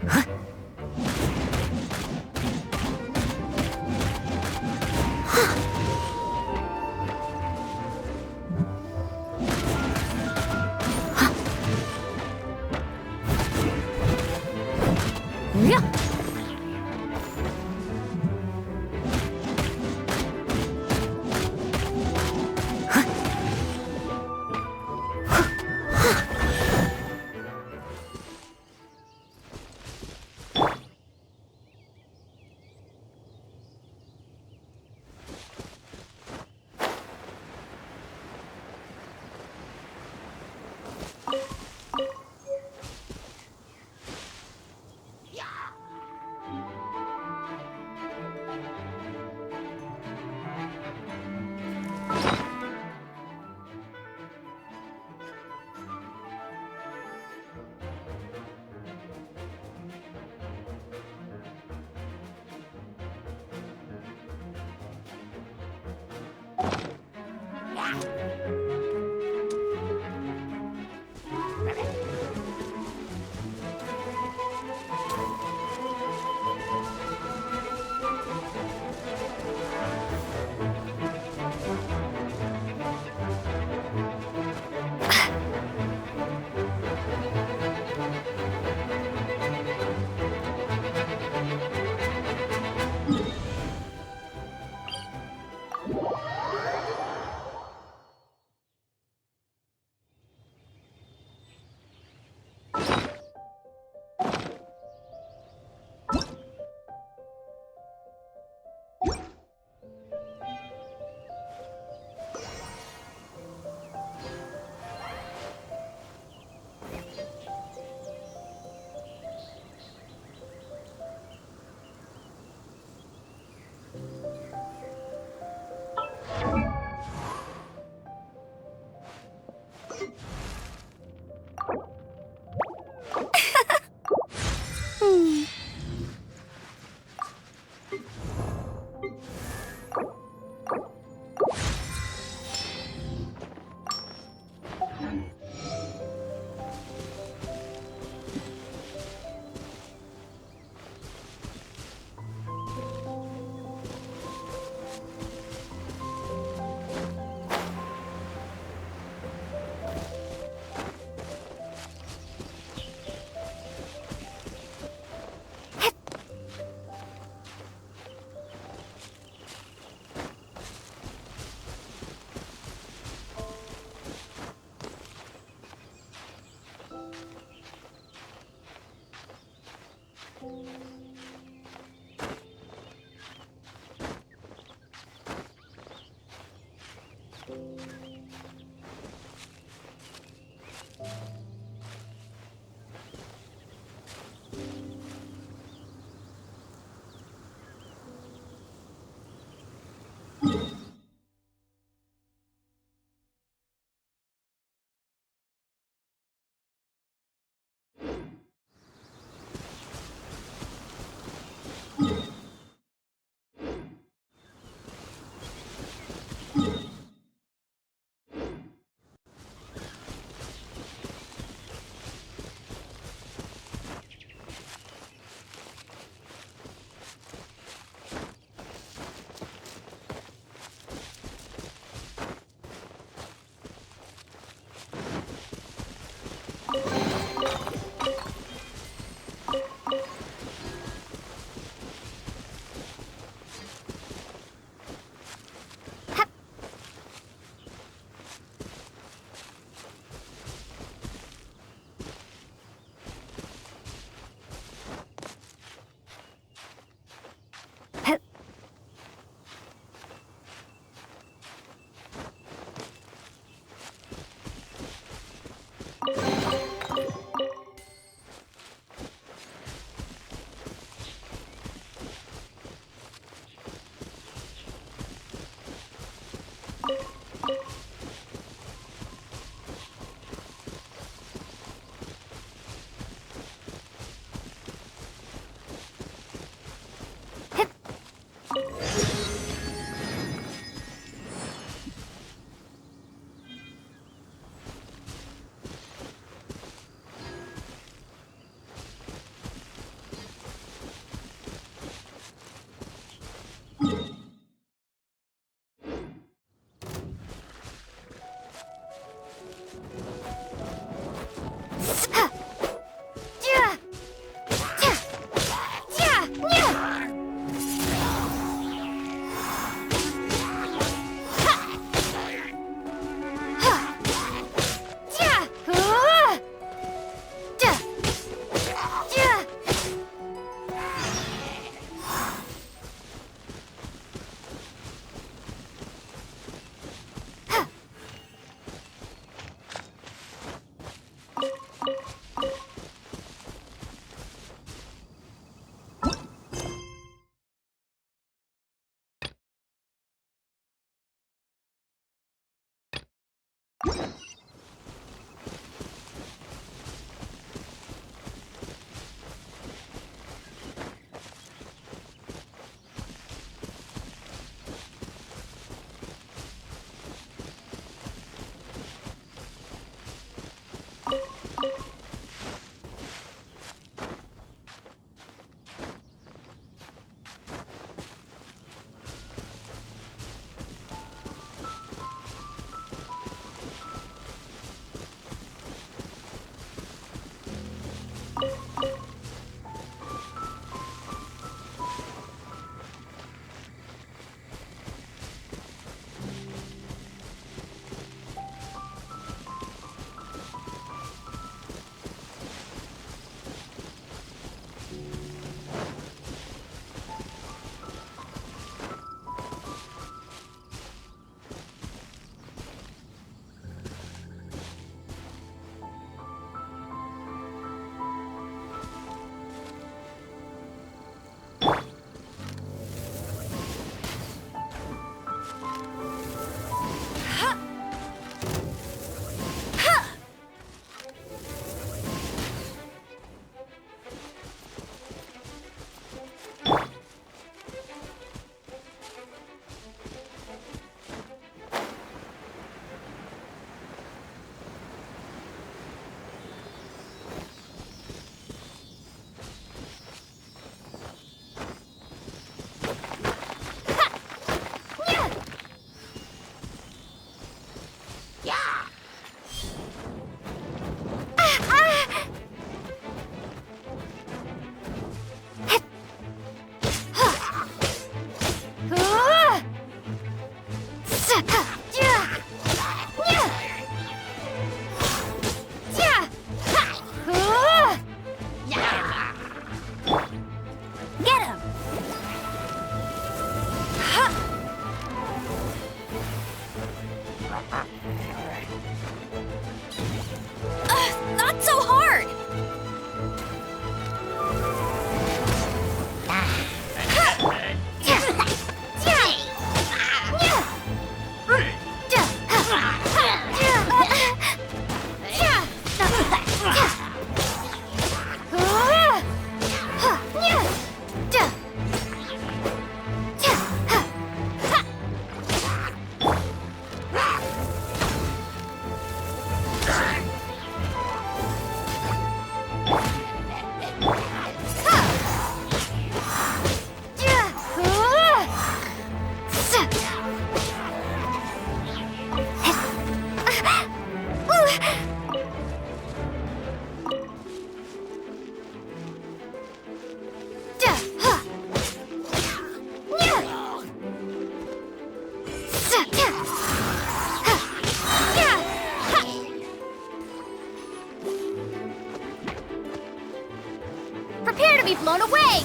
Prepare to be blown away!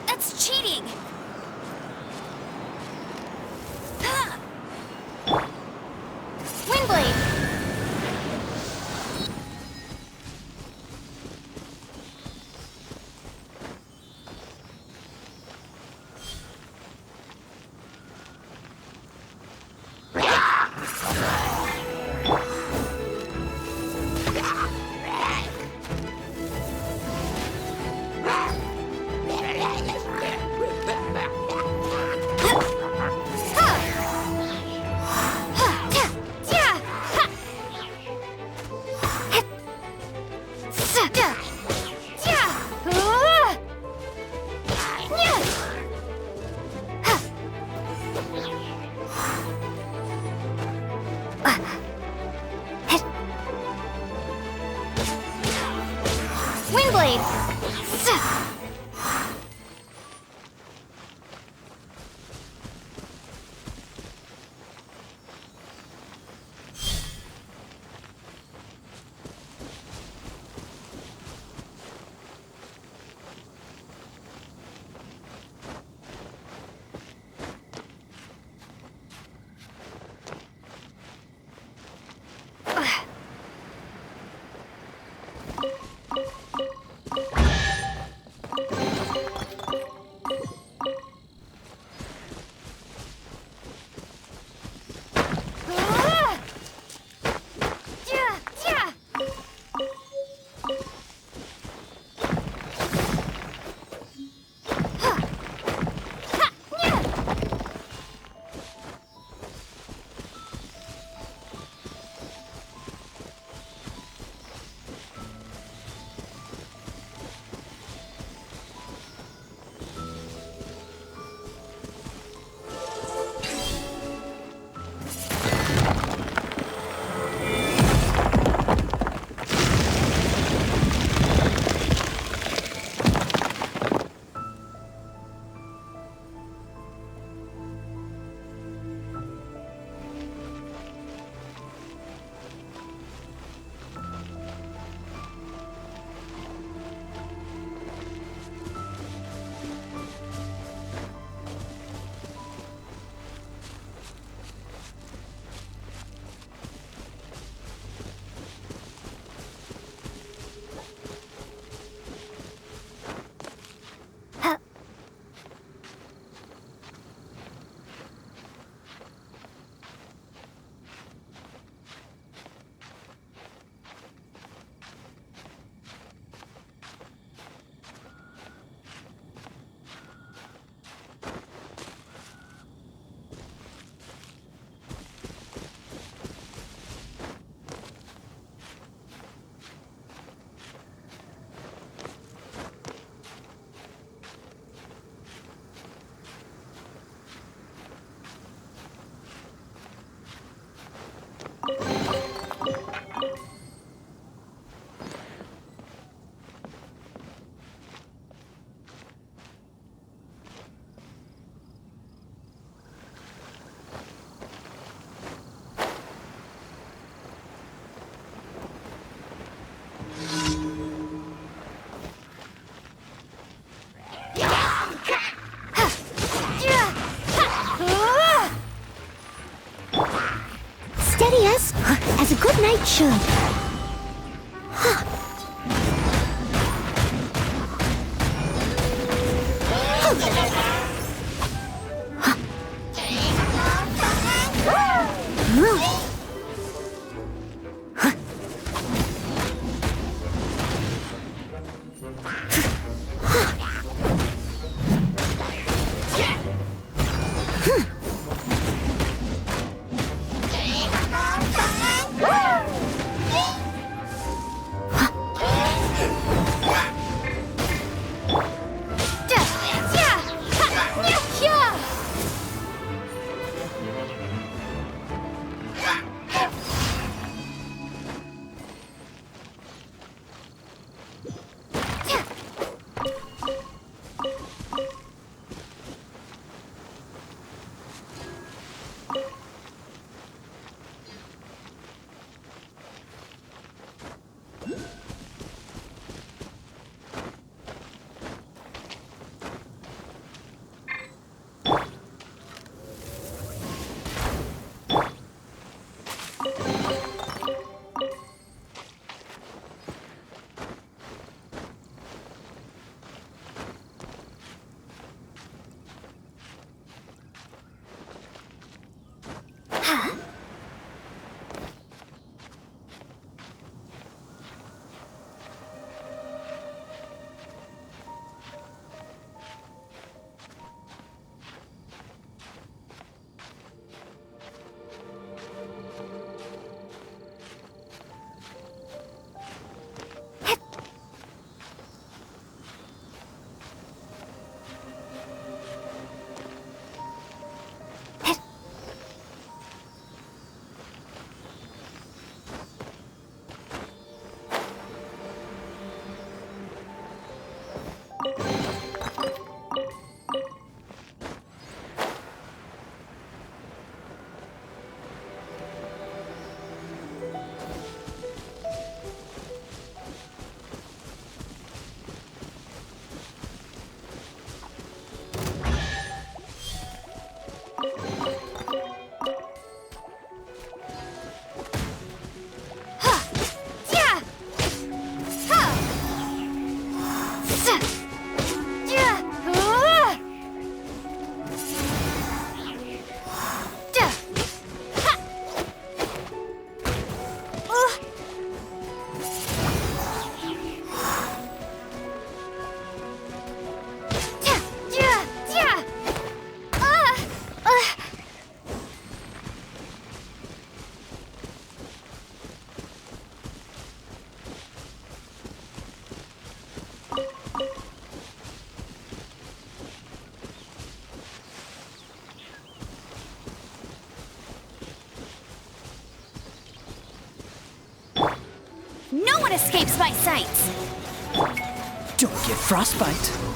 That's cheating! Windblade! Windblade!
should.
No one escapes my sights!
Don't get frostbite.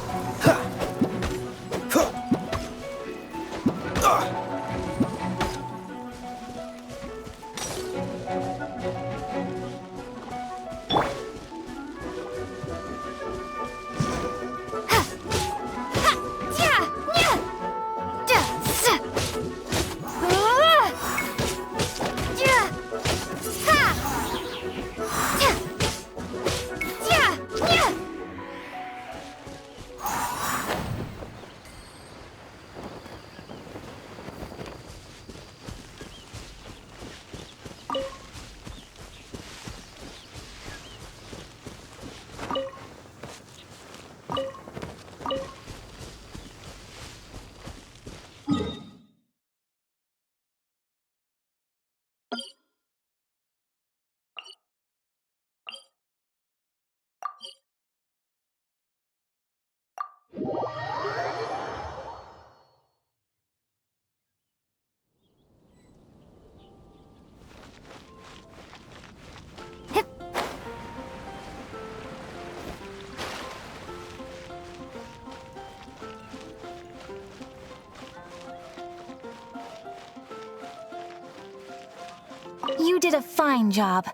You did a fine job.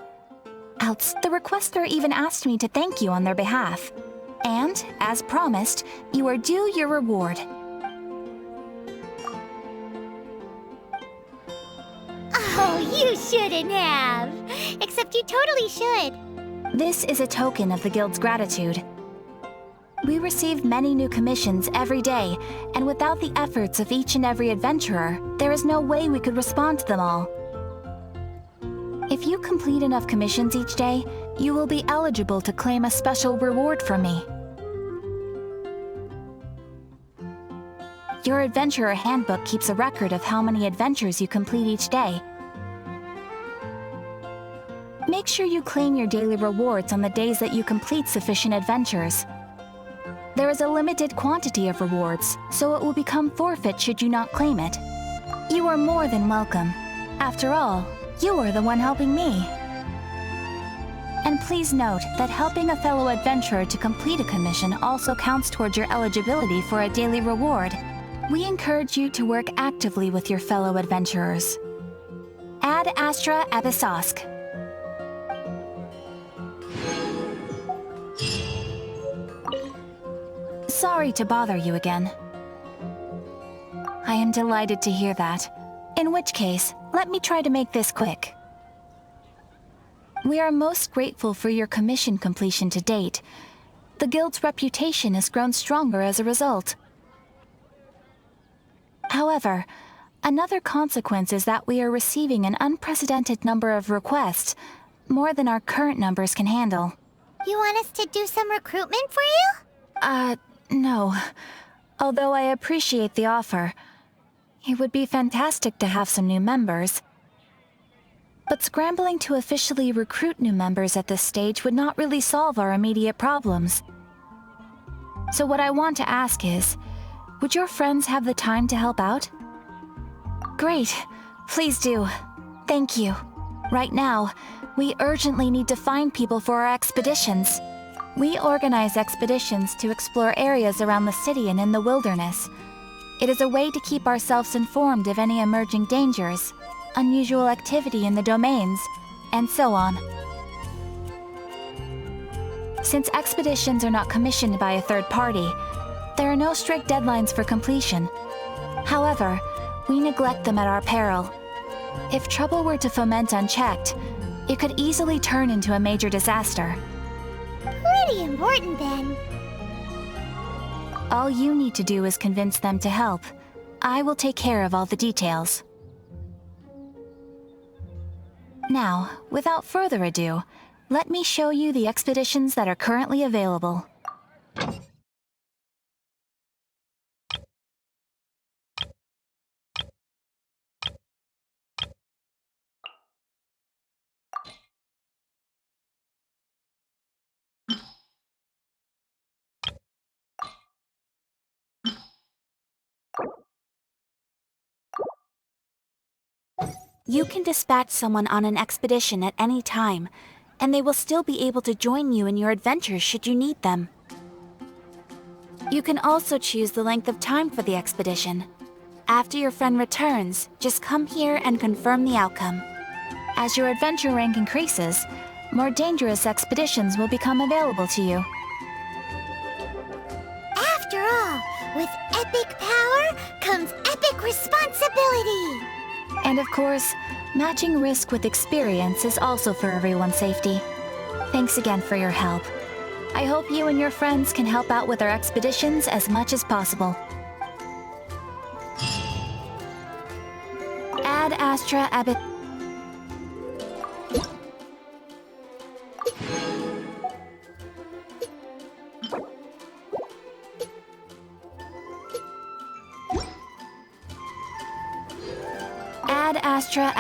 Else, the requester even asked me to thank you on their behalf. And, as promised, you are due your reward.
Oh, you shouldn't have. Except you totally should.
This is a token of the Guild's gratitude. We receive many new commissions every day, and without the efforts of each and every adventurer, there is no way we could respond to them all. If you complete enough commissions each day, you will be eligible to claim a special reward from me. Your Adventurer Handbook keeps a record of how many adventures you complete each day. Make sure you claim your daily rewards on the days that you complete sufficient adventures. There is a limited quantity of rewards, so it will become forfeit should you not claim it. You are more than welcome. After all, you are the one helping me. And please note that helping a fellow adventurer to complete a commission also counts towards your eligibility for a daily reward. We encourage you to work actively with your fellow adventurers. Ad Astra Abyssosk. Sorry to bother you again. I am delighted to hear that. In which case, let me try to make this quick. We are most grateful for your commission completion to date. The Guild's reputation has grown stronger as a result. However, another consequence is that we are receiving an unprecedented number of requests, more than our current numbers can handle.
You want us to do some recruitment for you?
No. Although I appreciate the offer. It would be fantastic to have some new members. But scrambling to officially recruit new members at this stage would not really solve our immediate problems. So what I want to ask is, would your friends have the time to help out? Great. Please do. Thank you. Right now, we urgently need to find people for our expeditions. We organize expeditions to explore areas around the city and in the wilderness. It is a way to keep ourselves informed of any emerging dangers, unusual activity in the domains, and so on. Since expeditions are not commissioned by a third party, there are no strict deadlines for completion. However, we neglect them at our peril. If trouble were to foment unchecked, it could easily turn into a major disaster.
Pretty important then.
All you need to do is convince them to help. I will take care of all the details. Now, without further ado, let me show you the expeditions that are currently available. You can dispatch someone on an expedition at any time, and they will still be able to join you in your adventures should you need them. You can also choose the length of time for the expedition. After your friend returns, just come here and confirm the outcome. As your adventure rank increases, more dangerous expeditions will become available to you.
After all, with epic power comes epic responsibility!
And of course, matching risk with experience is also for everyone's safety. Thanks again for your help. I hope you and your friends can help out with our expeditions as much as possible. Ad Astra Abit. Ad Astra